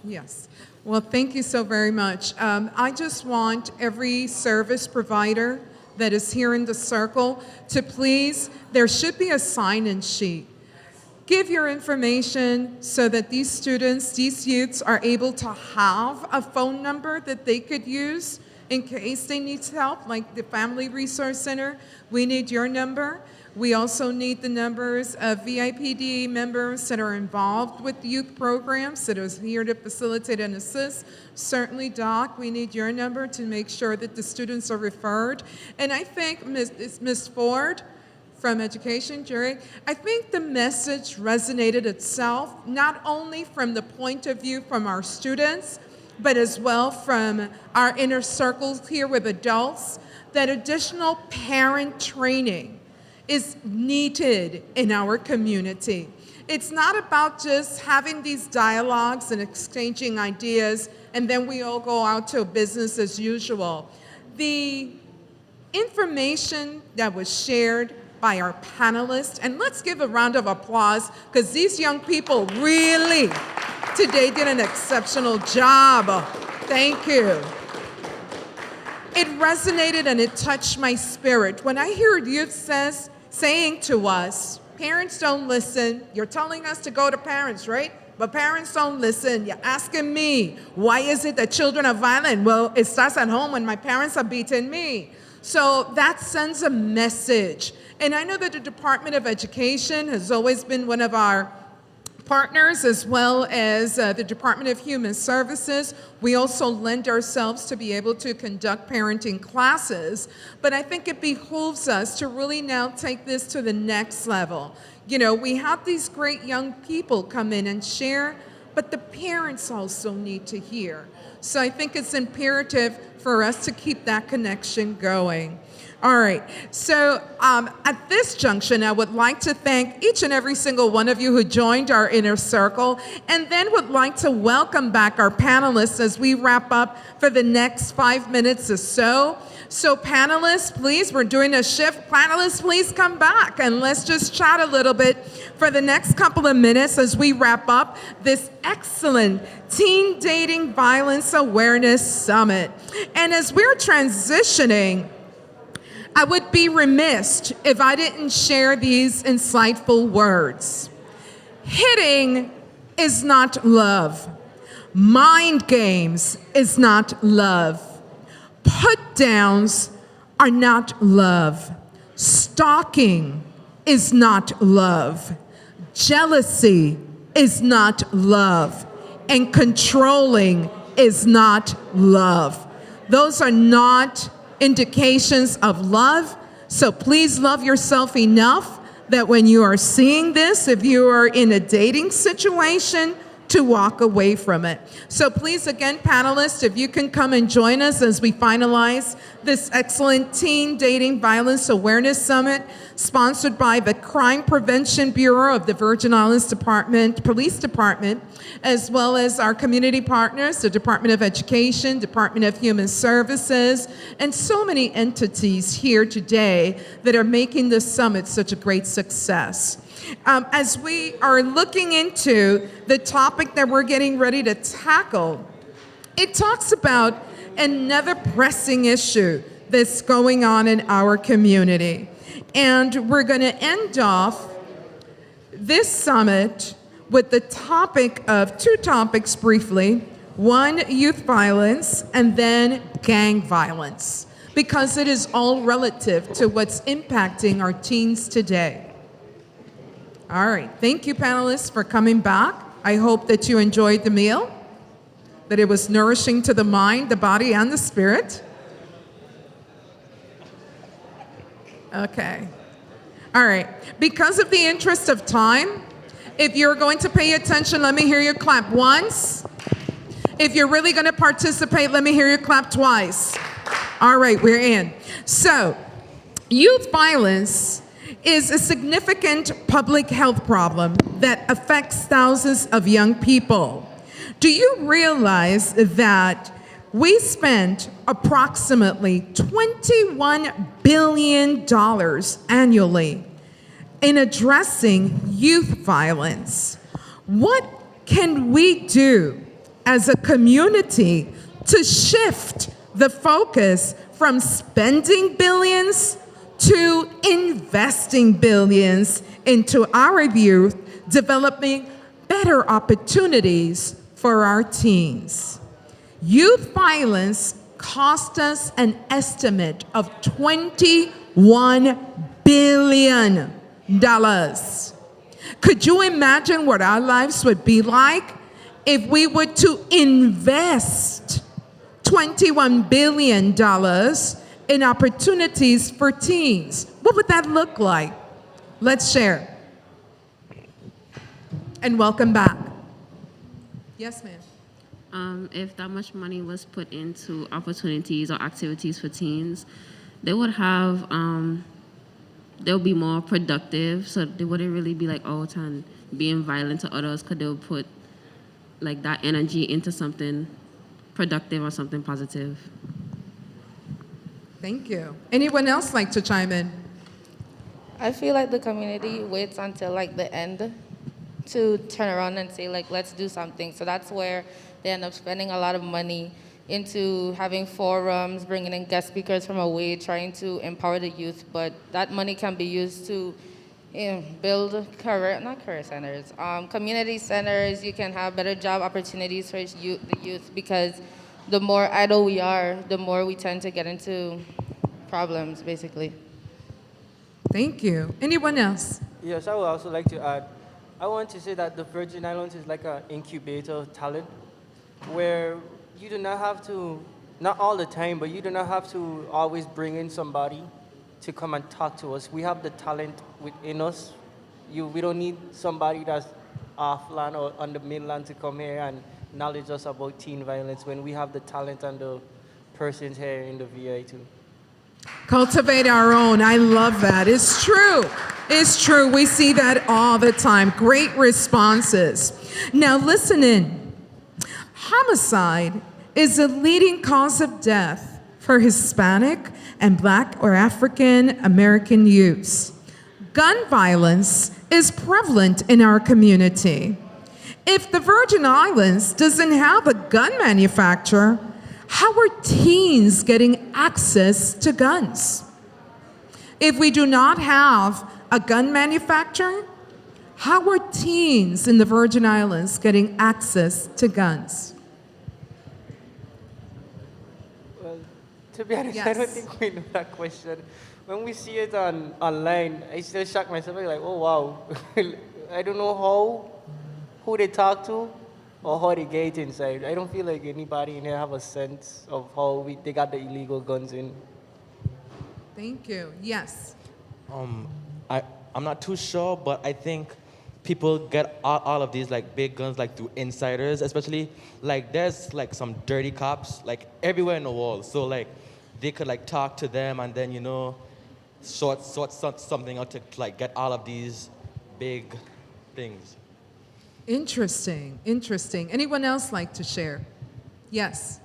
Yes. Well, thank you so very much. I just want every service provider that is here in the circle to please, there should be a sign-in sheet. Give your information so that these students, these youths are able to have a phone number that they could use in case they need help, like the Family Resource Center. We need your number. We also need the numbers of VIPD members that are involved with youth programs that are here to facilitate and assist. Certainly, Doc, we need your number to make sure that the students are referred. And I think Ms. Ford, from Education, Jerry, I think the message resonated itself, not only from the point of view from our students, but as well from our inner circles here with adults, that additional parent training is needed in our community. It's not about just having these dialogues and exchanging ideas and then we all go out to business as usual. The information that was shared by our panelists, and let's give a round of applause because these young people really today did an exceptional job. Thank you. It resonated and it touched my spirit. When I hear youth saying to us, parents don't listen, you're telling us to go to parents, right? But parents don't listen. You're asking me, why is it that children are violent? Well, it starts at home when my parents are beating me. So that sends a message. And I know that the Department of Education has always been one of our partners, as well as the Department of Human Services. We also lend ourselves to be able to conduct parenting classes. But I think it behooves us to really now take this to the next level. You know, we have these great young people come in and share, but the parents also need to hear. So I think it's imperative for us to keep that connection going. All right, so at this junction, I would like to thank each and every single one of you who joined our inner circle, and then would like to welcome back our panelists as we wrap up for the next 5 minutes or so. So panelists, please, we're doing a shift. Panelists, please come back and let's just chat a little bit for the next couple of minutes as we wrap up this excellent Teen Dating Violence Awareness Summit. And as we're transitioning, I would be remiss if I didn't share these insightful words. Hitting is not love. Mind games is not love. Put-downs are not love. Stalking is not love. Jealousy is not love. And controlling is not love. Those are not indications of love. So please love yourself enough that when you are seeing this, if you are in a dating situation, to walk away from it. So please, again, panelists, if you can come and join us as we finalize this excellent Teen Dating Violence Awareness Summit, sponsored by the Crime Prevention Bureau of the Virgin Islands Police Department, as well as our community partners, the Department of Education, Department of Human Services, and so many entities here today that are making this summit such a great success. As we are looking into the topic that we're getting ready to tackle, it talks about another pressing issue that's going on in our community. And we're going to end off this summit with the topic of two topics briefly. One, youth violence, and then gang violence, because it is all relative to what's impacting our teens today. All right, thank you, panelists, for coming back. I hope that you enjoyed the meal, that it was nourishing to the mind, the body, and the spirit. Okay. All right, because of the interest of time, if you're going to pay attention, let me hear you clap once. If you're really going to participate, let me hear you clap twice. All right, we're in. So, youth violence is a significant public health problem that affects thousands of young people. Do you realize that we spent approximately $21 billion annually in addressing youth violence? What can we do as a community to shift the focus from spending billions to investing billions into our youth, developing better opportunities for our teens? Youth violence cost us an estimate of $21 billion. Could you imagine what our lives would be like if we were to invest $21 billion in opportunities for teens? What would that look like? Let's share. And welcome back. Yes, ma'am. If that much money was put into opportunities or activities for teens, they would have they'll be more productive, so they wouldn't really be like out and being violent to others, because they'll put like that energy into something productive or something positive. Thank you. Anyone else like to chime in? I feel like the community waits until like the end to turn around and say like, let's do something. So that's where they end up spending a lot of money into having forums, bringing in guest speakers from away, trying to empower the youth. But that money can be used to build not career centers, community centers. You can have better job opportunities for the youth, because the more idle we are, the more we tend to get into problems, basically. Thank you. Anyone else? Yes, I would also like to add, I want to say that the Virgin Islands is like an incubator of talent, where you do not have to, not all the time, but you do not have to always bring in somebody to come and talk to us. We have the talent within us. We don't need somebody that's offline or on the mainland to come here and knowledge us about teen violence, when we have the talent and the persons here in the VA too. Cultivate our own. I love that. It's true. It's true. We see that all the time. Great responses. Now listen in. Homicide is a leading cause of death for Hispanic and Black or African American youths. Gun violence is prevalent in our community. If the Virgin Islands doesn't have a gun manufacturer, how are teens getting access to guns? If we do not have a gun manufacturer, how are teens in the Virgin Islands getting access to guns? Well, to be honest, I don't think we know that question. When we see it online, I still shock myself, like, oh wow. I don't know who they talk to or how they get inside. I don't feel like anybody in here have a sense of how they got the illegal guns in. Thank you. Yes. I'm not too sure, but I think people get all of these like big guns like through insiders, especially like there's like some dirty cops like everywhere in the world. So like they could like talk to them and then, you know, sort something out to like get all of these big things. Interesting. Interesting. Anyone else like to share? Yes.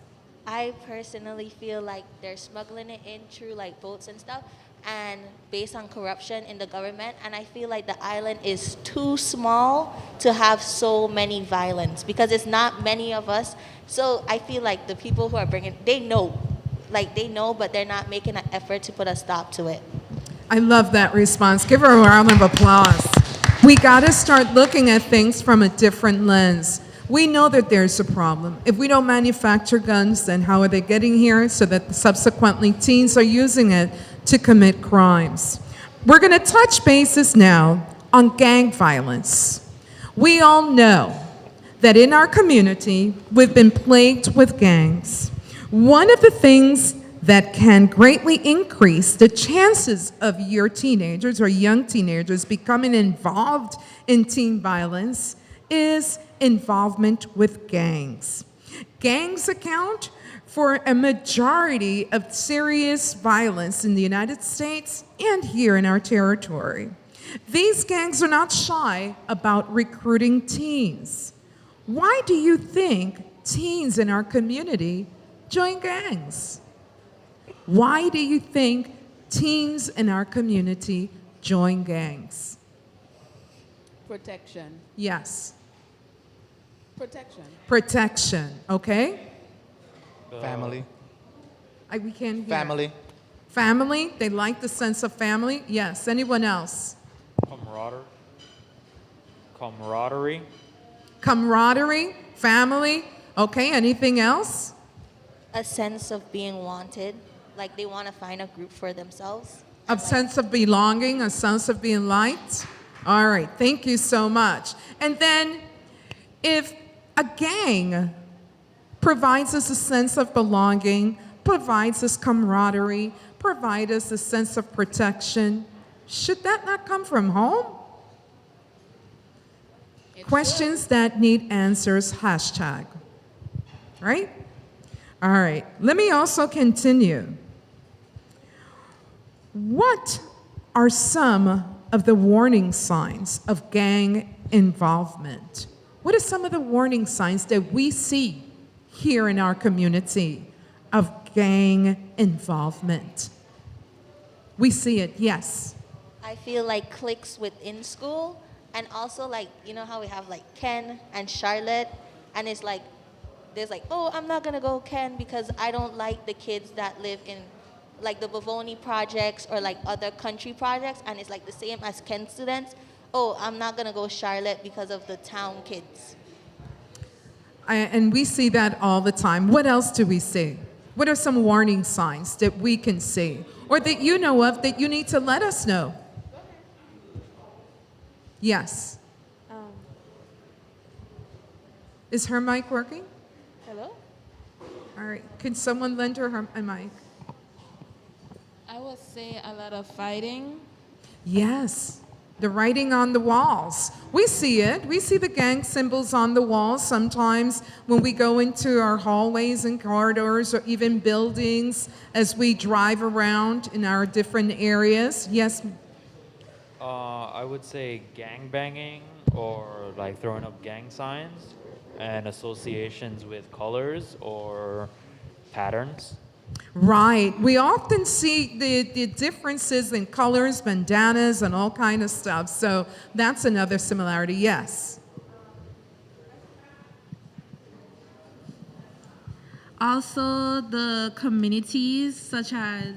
I personally feel like they're smuggling it in through like boats and stuff, and based on corruption in the government. And I feel like the island is too small to have so many violence, because it's not many of us. So I feel like the people who are bringing, they know, but they're not making an effort to put a stop to it. I love that response. Give her a round of applause. We got to start looking at things from a different lens. We know that there's a problem. If we don't manufacture guns, then how are they getting here so that subsequently teens are using it to commit crimes? We're going to touch bases now on gang violence. We all know that in our community, we've been plagued with gangs. One of the things that can greatly increase the chances of your teenagers or young teenagers becoming involved in teen violence is involvement with gangs. Gangs account for a majority of serious violence in the United States and here in our territory. These gangs are not shy about recruiting teens. Why do you think teens in our community join gangs? Why do you think teens in our community join gangs? Protection. Yes. Protection. Protection, okay? Family. We can't hear. Family. Family, they like the sense of family. Yes, anyone else? Camaraderie. Camaraderie, family, okay, anything else? A sense of being wanted, like they want to find a group for themselves. A sense of belonging, a sense of being liked. All right, thank you so much. And then if a gang provides us a sense of belonging, provides us camaraderie, provides us a sense of protection, should that not come from home? Questions that need answers, hashtag. Right? All right, let me also continue. What are some of the warning signs of gang involvement? What are some of the warning signs that we see here in our community of gang involvement? We see it, yes. I feel like cliques within school, and also like, you know how we have like Ken and Charlotte, and it's like, there's like, oh, I'm not gonna go Ken because I don't like the kids that live in like the Bavoni projects or like other country projects, and it's like the same as Ken students. Oh, I'm not gonna go Charlotte because of the town kids. And we see that all the time. What else do we see? What are some warning signs that we can see or that you know of that you need to let us know? Yes. Is her mic working? Hello? All right. Can someone lend her a mic? I would say a lot of fighting. Yes. The writing on the walls. We see it. We see the gang symbols on the walls sometimes when we go into our hallways and corridors or even buildings as we drive around in our different areas. Yes. I would say gang banging or like throwing up gang signs and associations with colors or patterns. Right. We often see the differences in colors, bandanas, and all kind of stuff. So that's another similarity, yes. Also, the communities such as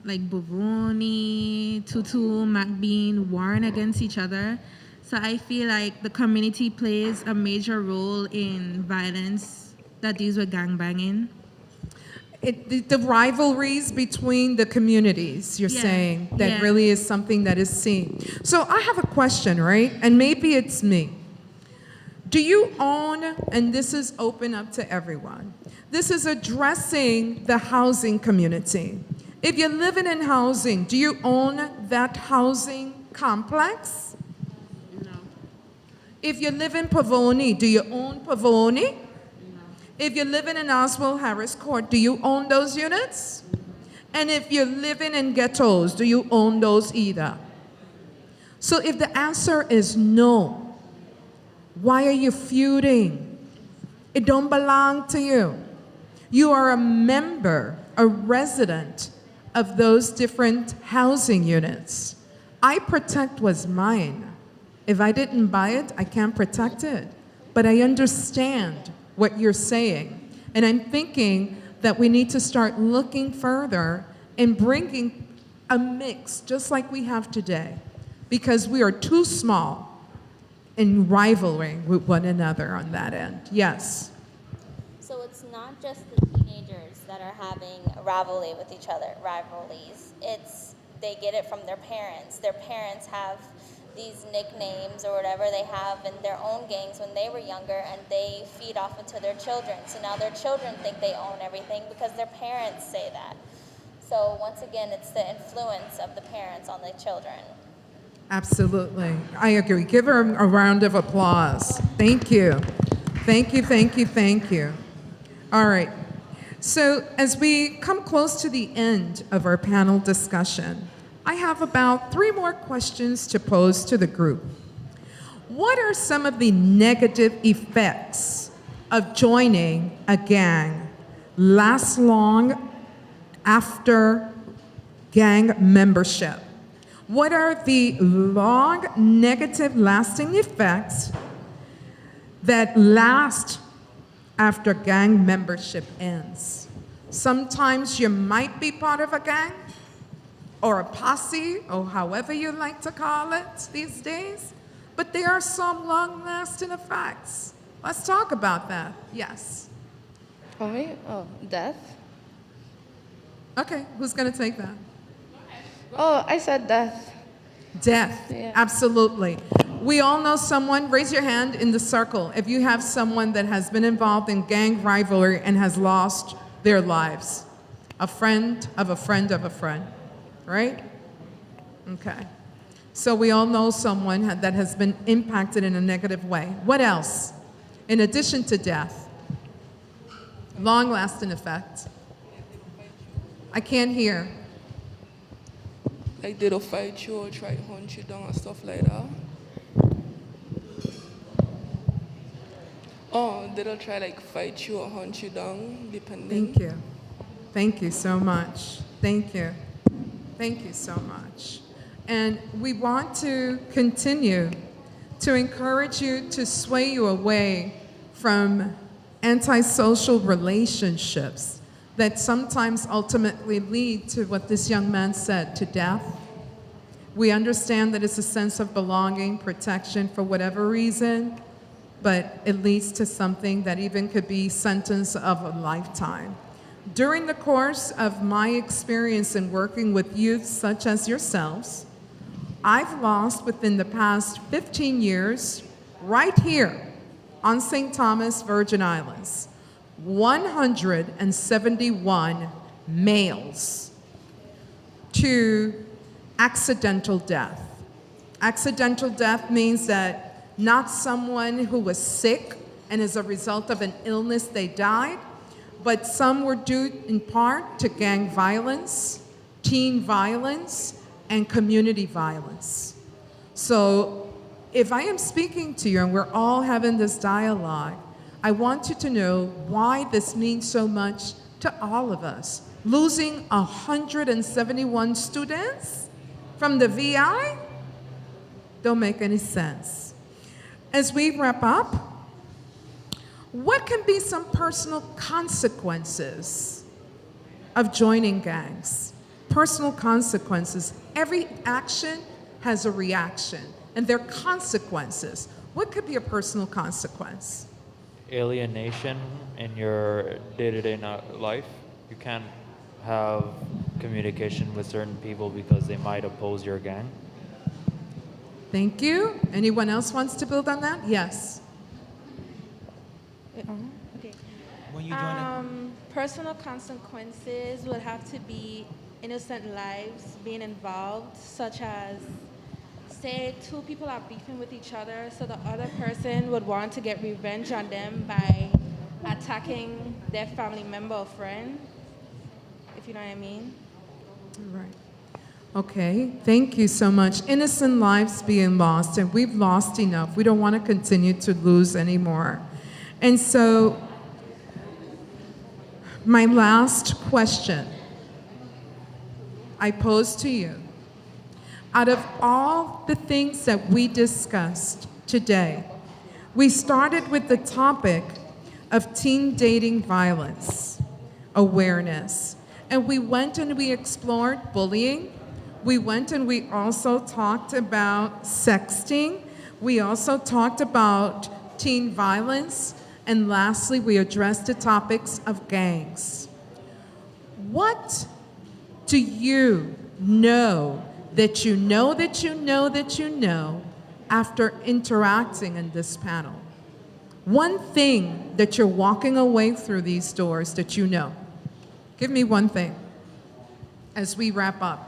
like Bavoni, Tutu, McBean, warring against each other. So I feel like the community plays a major role in violence that deals with gangbanging. The rivalries between the communities, you're saying, that really is something that is seen. So I have a question, right? And maybe it's me. Do you own, and this is open up to everyone, this is addressing the housing community. If you're living in housing, do you own that housing complex? No. If you live in Pavoni, do you own Pavoni? If you're living in Oswald Harris Court, do you own those units? And if you're living in ghettos, do you own those either? So if the answer is no, why are you feuding? It don't belong to you. You are a member, a resident of those different housing units. I protect what's mine. If I didn't buy it, I can't protect it. But I understand what you're saying. And I'm thinking that we need to start looking further and bringing a mix, just like we have today, because we are too small in rivaling with one another on that end. Yes. So it's not just the teenagers that are having rivalry with each other, rivalries. It's, they get it from their parents. Their parents have these nicknames or whatever they have in their own gangs when they were younger, and they feed off into their children. So now their children think they own everything because their parents say that. So once again, it's the influence of the parents on the children. Absolutely. I agree. Give her a round of applause. Thank you. Thank you, thank you, thank you. All right. So as we come close to the end of our panel discussion, I have about 3 more questions to pose to the group. What are some of the negative effects of joining a gang last long after gang membership? What are the long negative lasting effects that last after gang membership ends? Sometimes you might be part of a gang, or a posse, or however you like to call it these days. But there are some long-lasting effects. Let's talk about that. Yes. For me? Oh, death. Okay, who's gonna take that? Oh, I said death. Death, Yeah. absolutely. We all know someone, raise your hand in the circle if you have someone that has been involved in gang rivalry and has lost their lives. A friend of a friend of a friend. Right? Okay. So we all know someone that has been impacted in a negative way. What else? In addition to death, long-lasting effect. I can't hear. Like they don't fight you or try to hunt you down and stuff like that. Oh, they don't try like fight you or hunt you down, depending. Thank you. Thank you so much. Thank you. Thank you so much. And we want to continue to encourage you to sway you away from antisocial relationships that sometimes ultimately lead to what this young man said, to death. We understand that it's a sense of belonging, protection for whatever reason, but it leads to something that even could be sentence of a lifetime. During the course of my experience in working with youth such as yourselves, I've lost within the past 15 years, right here on St. Thomas, Virgin Islands, 171 males to accidental death. Accidental death means that not someone who was sick and as a result of an illness they died, but some were due in part to gang violence, teen violence, and community violence. So if I am speaking to you and we're all having this dialogue, I want you to know why this means so much to all of us. Losing 171 students from the VI don't make any sense. As we wrap up, what can be some personal consequences of joining gangs? Personal consequences. Every action has a reaction, and there are consequences. What could be a personal consequence? Alienation in your day-to-day life. You can't have communication with certain people because they might oppose your gang. Thank you. Anyone else wants to build on that? Yes. Okay. Personal consequences would have to be innocent lives being involved, such as, say, two people are beefing with each other, so the other person would want to get revenge on them by attacking their family member or friend, if you know what I mean. Right. Okay, thank you so much. Innocent lives being lost, and we've lost enough. We don't want to continue to lose anymore. And so, my last question I pose to you. Out of all the things that we discussed today, we started with the topic of teen dating violence awareness. And we went and we explored bullying. We went and we also talked about sexting. We also talked about teen violence. And lastly, we addressed the topics of gangs. What do you know that you know that you know that you know after interacting in this panel? One thing that you're walking away through these doors that you know. Give me one thing as we wrap up.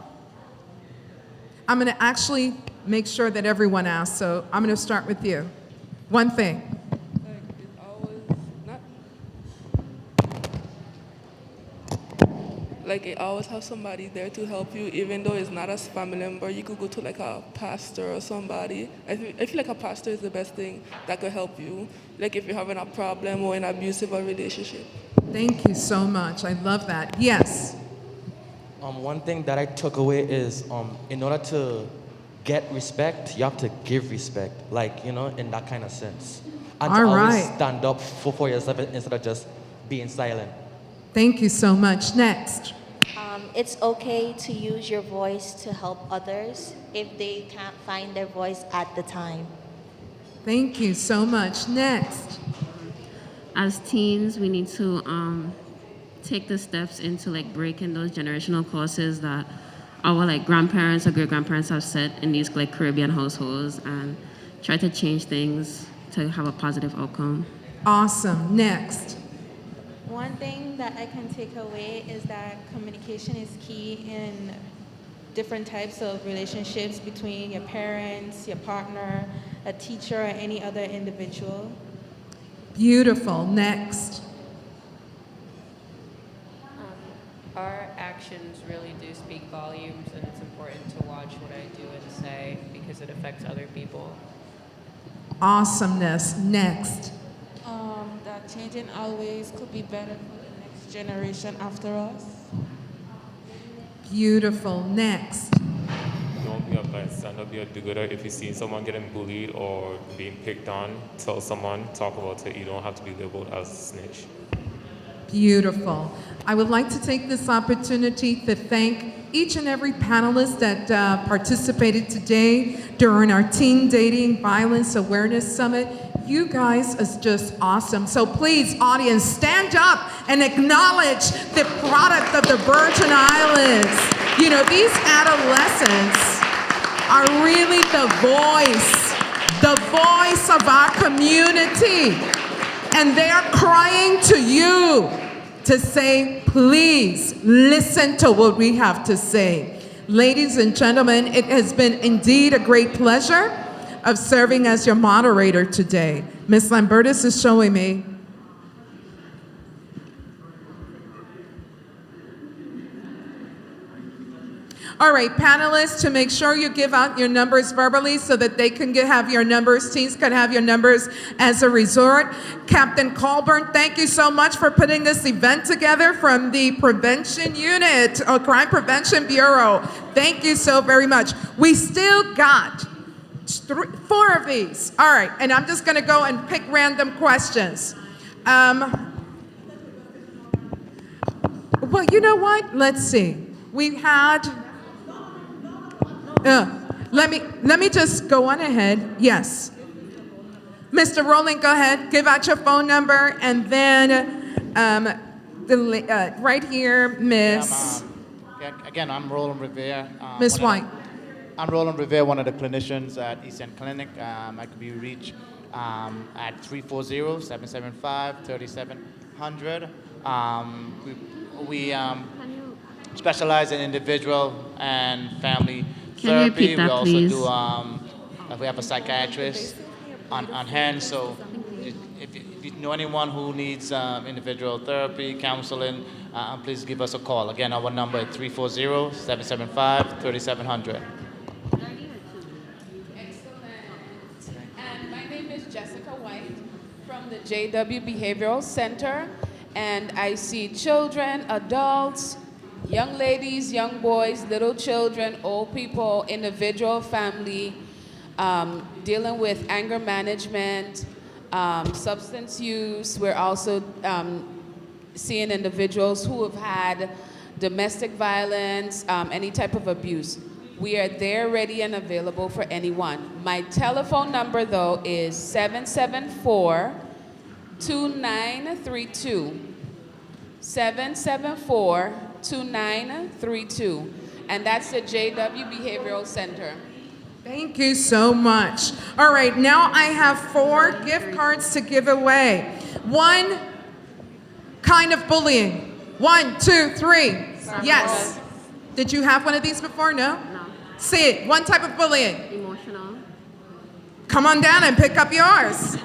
I'm going to actually make sure that everyone asks, so I'm going to start with you. One thing. Like it always have somebody there to help you, even though it's not as family member. You could go to like a pastor or somebody. I feel like a pastor is the best thing that could help you. Like if you're having a problem or an abusive relationship. Thank you so much. I love that. Yes. One thing that I took away is in order to get respect, you have to give respect. Like, you know, in that kind of sense. And to always stand up for yourself instead of just being silent. Thank you so much. Next. It's okay to use your voice to help others if they can't find their voice at the time. Thank you so much. Next. As teens, we need to take the steps into like breaking those generational curses that our like grandparents or great grandparents have set in these like Caribbean households and try to change things to have a positive outcome. Awesome. Next. One thing that I can take away is that communication is key in different types of relationships between your parents, your partner, a teacher, or any other individual. Beautiful. Next. Our actions really do speak volumes, and it's important to watch what I do and say because it affects other people. Awesomeness. Next. That changing always could be better for the next generation after us. Beautiful. Next. Don't be a bystander, don't be a do-gooder. If you see someone getting bullied or being picked on, tell someone, talk about it. You don't have to be labeled as a snitch. Beautiful. I would like to take this opportunity to thank each and every panelist that participated today during our Teen Dating Violence Awareness Summit. You guys are just awesome. So please, audience, stand up and acknowledge the product of the Virgin Islands. You know, these adolescents are really the voice of our community. And they are crying to you to say, please listen to what we have to say. Ladies and gentlemen, it has been indeed a great pleasure of serving as your moderator today. Ms. Lambertus is showing me. All right, panelists, to make sure you give out your numbers verbally so that they can have your numbers, teams can have your numbers as a resort. Captain Colburn, thank you so much for putting this event together from the Prevention Unit, or Crime Prevention Bureau. Thank you so very much. We still got 4 of these. All right, and I'm just gonna go and pick random questions. Well, you know what? Let's see. We had, let me just go on ahead. Yes. Mr. Rowling, go ahead. Give out your phone number, and then right here, Miss. Again, I'm Roland Revere. Miss White. I'm Roland Revere, one of the clinicians at East End Clinic. I can be reached at 340-775-3700. We specialize in individual and family therapy. We also do, we have a psychiatrist on hand, so if you know anyone who needs individual therapy, counseling, please give us a call. Again, our number is 340-775-3700. And my name is Jessica White from the JW Behavioral Center, and I see children, adults, young ladies, young boys, little children, old people, individual, family, dealing with anger management, substance use. We're also seeing individuals who have had domestic violence, any type of abuse. We are there, ready, and available for anyone. My telephone number, though, is 774-2932. 774-2932. And that's the JW Behavioral Center. Thank you so much. All right, now I have 4 gift cards to give away. One kind of bullying. 1, 2, 3. Yes. Did you have one of these before? No? No. Say it. One type of bullying. Emotional. Come on down and pick up yours.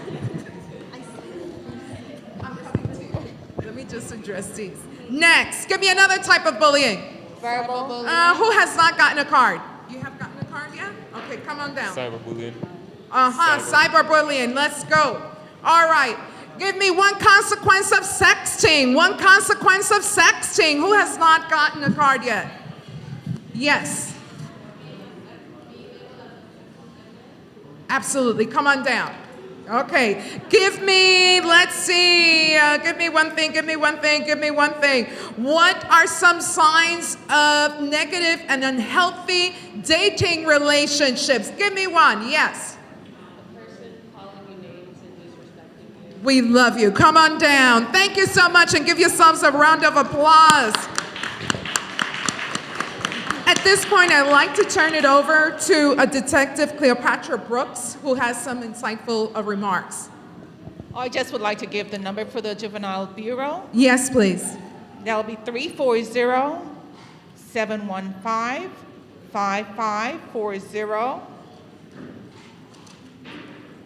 Let me just address these. Next, give me another type of bullying. Verbal bullying. Who has not gotten a card? You have gotten a card yet? Okay, come on down. Cyberbullying. Cyberbullying. Let's go. All right. Give me one consequence of sexting. One consequence of sexting. Who has not gotten a card yet? Yes. Absolutely. Come on down. Okay. Give me, let's see. Give me one thing. Give me one thing. Give me one thing. What are some signs of negative and unhealthy dating relationships? Give me one. Yes. We love you. Come on down. Thank you so much, and give yourselves a round of applause. At this point, I'd like to turn it over to a Detective Cleopatra Brooks, who has some insightful remarks. I just would like to give the number for the Juvenile Bureau. Yes, please. That'll be 340-715-5540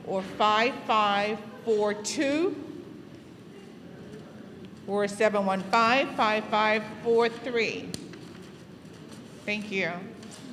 or 5542. or 715-5543. Thank you.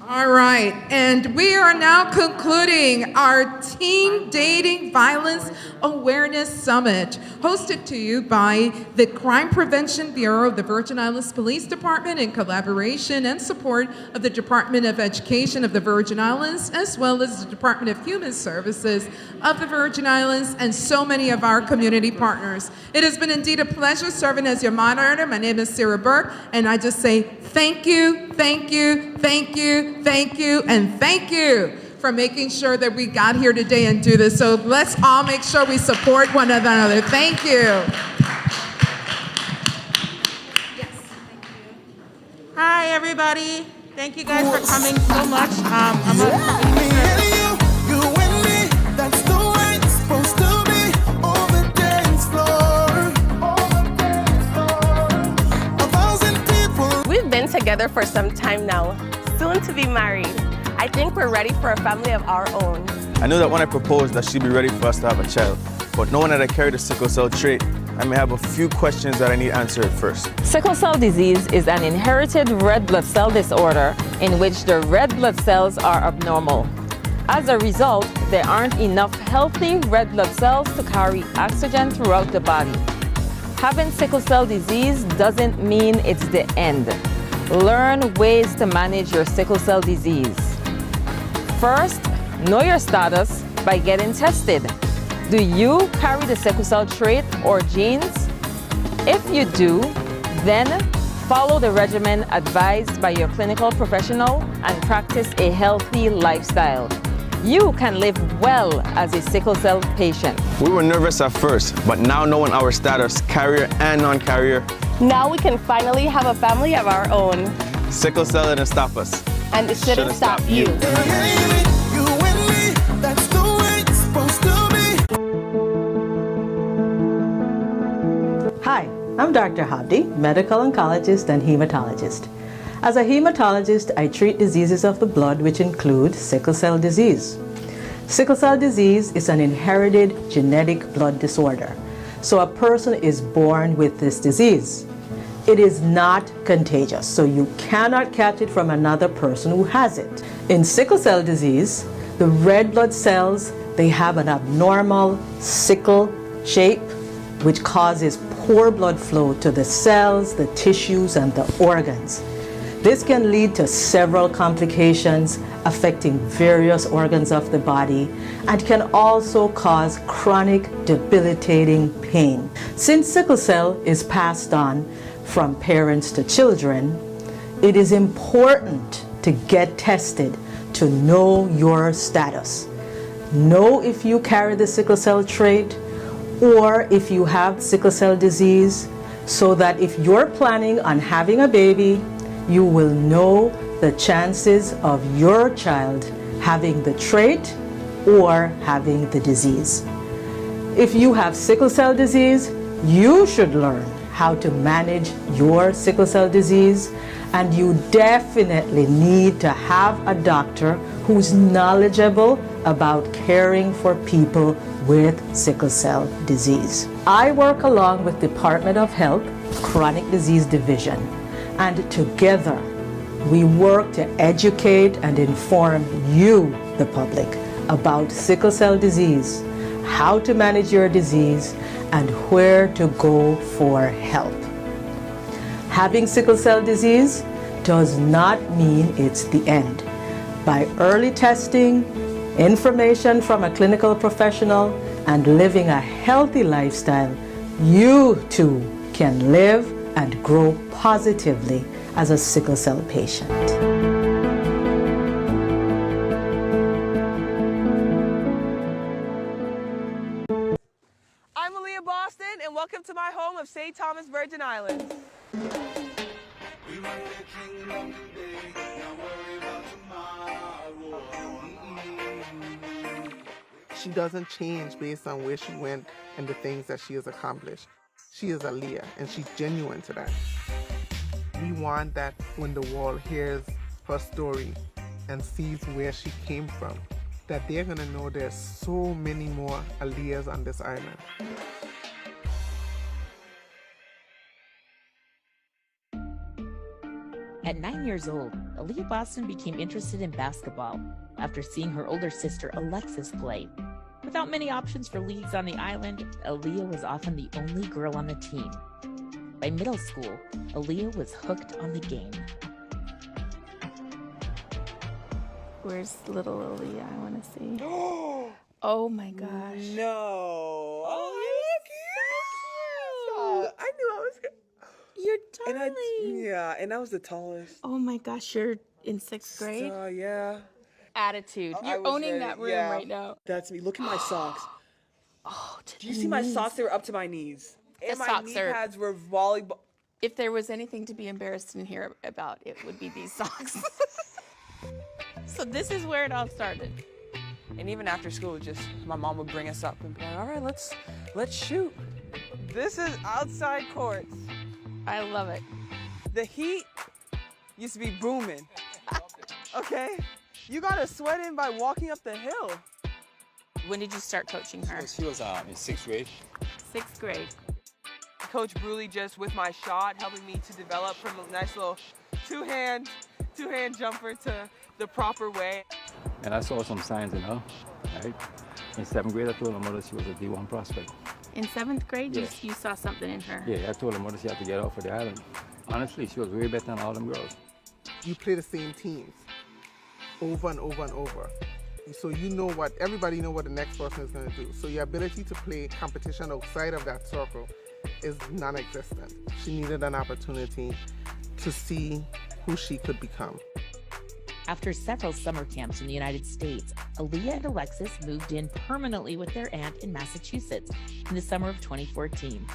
All right, and we are now concluding our Teen Dating Violence Awareness Summit, hosted to you by the Crime Prevention Bureau of the Virgin Islands Police Department in collaboration and support of the Department of Education of the Virgin Islands, as well as the Department of Human Services of the Virgin Islands, and so many of our community partners. It has been indeed a pleasure serving as your moderator. My name is Sarah Burke, and I just say thank you, thank you, thank you, thank you, and thank you for making sure that we got here today and do this. So let's all make sure we support one another. Thank you. Hi, everybody. Thank you guys for coming so much. We've been together for some time now, soon to be married. I think we're ready for a family of our own. I knew that when I proposed that she'd be ready for us to have a child, but knowing that I carry the sickle cell trait, I may have a few questions that I need answered first. Sickle cell disease is an inherited red blood cell disorder in which the red blood cells are abnormal. As a result, there aren't enough healthy red blood cells to carry oxygen throughout the body. Having sickle cell disease doesn't mean it's the end. Learn ways to manage your sickle cell disease. First, know your status by getting tested. Do you carry the sickle cell trait or genes? If you do, then follow the regimen advised by your clinical professional and practice a healthy lifestyle. You can live well as a sickle cell patient. We were nervous at first, but now knowing our status, carrier and non-carrier, Now we can finally have a family of our own. sickle cell didn't stop us. And it shouldn't stop you. Hi, I'm Dr. Habdi, medical oncologist and hematologist. As a hematologist, I treat diseases of the blood which include sickle cell disease. Sickle cell disease is an inherited genetic blood disorder. So a person is born with this disease. It is not contagious, so you cannot catch it from another person who has it. In sickle cell disease, the red blood cells, they have an abnormal sickle shape, which causes poor blood flow to the cells, the tissues, and the organs. This can lead to several complications affecting various organs of the body and can also cause chronic debilitating pain. Since sickle cell is passed on from parents to children, it is important to get tested to know your status. Know if you carry the sickle cell trait or if you have sickle cell disease, so that if you're planning on having a baby, you will know the chances of your child having the trait or having the disease. If you have sickle cell disease, you should learn how to manage your sickle cell disease, and you definitely need to have a doctor who's knowledgeable about caring for people with sickle cell disease. I work along with Department of Health Chronic Disease Division, and together we work to educate and inform you, the public, about sickle cell disease, how to manage your disease, and where to go for help. Having sickle cell disease does not mean it's the end. By early testing, information from a clinical professional, and living a healthy lifestyle, you too can live and grow positively as a sickle cell patient. I'm Aaliyah Boston, and welcome to my home of St. Thomas, Virgin Islands. She doesn't change based on where she went and the things that she has accomplished. She is Aaliyah, and she's genuine to that. We want that when the world hears her story and sees where she came from, that they're gonna know there's so many more Aaliyahs on this island. At 9 years old, Aaliyah Boston became interested in basketball after seeing her older sister Alexis play. Without many options for leagues on the island, Aaliyah was often the only girl on the team. By middle school, Aaliyah was hooked on the game. Where's little Aaliyah? I want to see. Oh my gosh. No. Oh, you look cute. I knew I was good. You're darling. And I was the tallest. Oh my gosh, you're in 6th grade? Yeah. Attitude. I You're was owning ready. that room Yeah. right now. That's me. Look at my socks. Oh, Do you see my socks? They were up to my knees. The And my socks knee are- pads were volleyball. If there was anything to be embarrassed in here about, it would be these socks. So this is where it all started. And even after school, just my mom would bring us up and be like, all right, let's shoot. This is outside courts. I love it. The heat used to be booming. Okay? You got to sweat in by walking up the hill. When did you start coaching her? She was in 6th grade. 6th grade. Coach Bruley just with my shot, helping me to develop from a nice little two-hand jumper to the proper way. And I saw some signs in her, right? In 7th grade, I told her mother she was a D1 prospect. In 7th grade, Yeah. you saw something in her. Yeah, I told her mother she had to get off of the island. Honestly, she was way better than all them girls. You play the same teams over and over and over. So you know what, everybody know what the next person is going to do. So your ability to play competition outside of that circle is non-existent. She needed an opportunity to see who she could become. After several summer camps in the United States, Aaliyah and Alexis moved in permanently with their aunt in Massachusetts in the summer of 2014.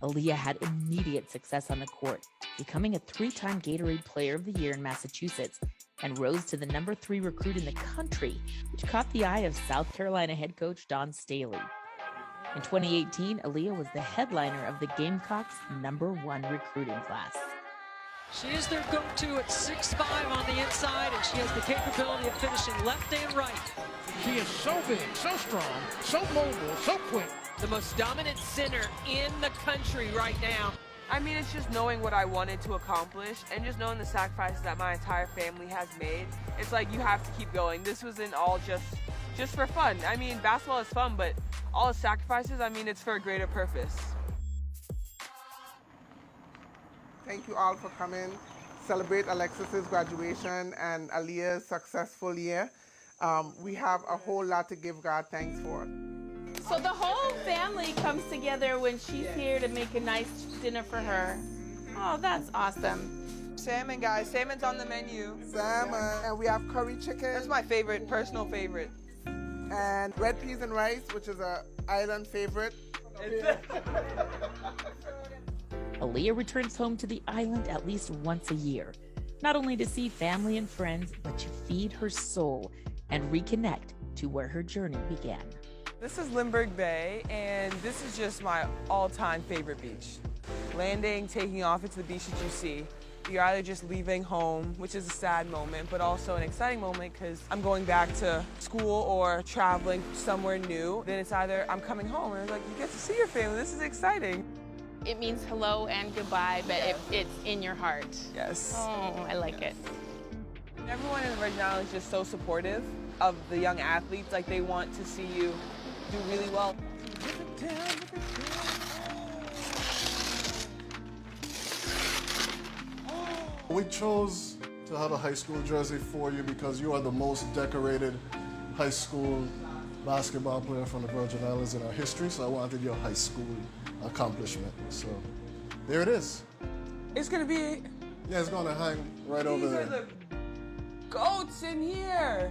Aaliyah had immediate success on the court, becoming a 3-time Gatorade Player of the Year in Massachusetts, and rose to the number 3 recruit in the country, which caught the eye of South Carolina head coach Don Staley. In 2018, Aaliyah was the headliner of the Gamecocks' #1 recruiting class. She is their go-to at 6'5" on the inside, and she has the capability of finishing left and right. She is so big, so strong, so mobile, so quick. The most dominant center in the country right now. I mean, it's just knowing what I wanted to accomplish and just knowing the sacrifices that my entire family has made. It's like you have to keep going. This wasn't all just for fun. I mean, basketball is fun, but all the sacrifices, I mean, it's for a greater purpose. Thank you all for coming. Celebrate Alexis's graduation and Aaliyah's successful year. We have a whole lot to give God thanks for. So the whole family comes together when she's here to make a nice dinner for her. Oh, that's awesome. Salmon, guys. Salmon's on the menu. Salmon. And we have curry chicken. That's my favorite, personal favorite. And red peas and rice, which is an island favorite. Aaliyah returns home to the island at least once a year, not only to see family and friends, but to feed her soul and reconnect to where her journey began. This is Lindbergh Bay, and this is just my all-time favorite beach. Landing, taking off, it's the beach that you see. You're either just leaving home, which is a sad moment, but also an exciting moment because I'm going back to school or traveling somewhere new. Then it's either I'm coming home, and it's like, you get to see your family, this is exciting. It means hello and goodbye, but it's in your heart. Yes. Oh, I like it. Everyone in the Virgin Islands is just so supportive of the young athletes. Like, they want to see you do really well. We chose to have a high school jersey for you because you are the most decorated high school basketball player from the Virgin Islands in our history, so I wanted your high school accomplishment. So there it is. It's gonna be... Yeah, it's gonna hang right over there. These are the goats in here.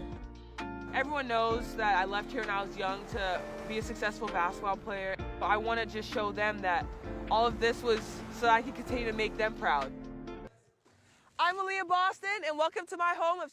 Everyone knows that I left here when I was young to be a successful basketball player. But I want to just show them that all of this was so that I can continue to make them proud. I'm Aaliyah Boston, and welcome to my home of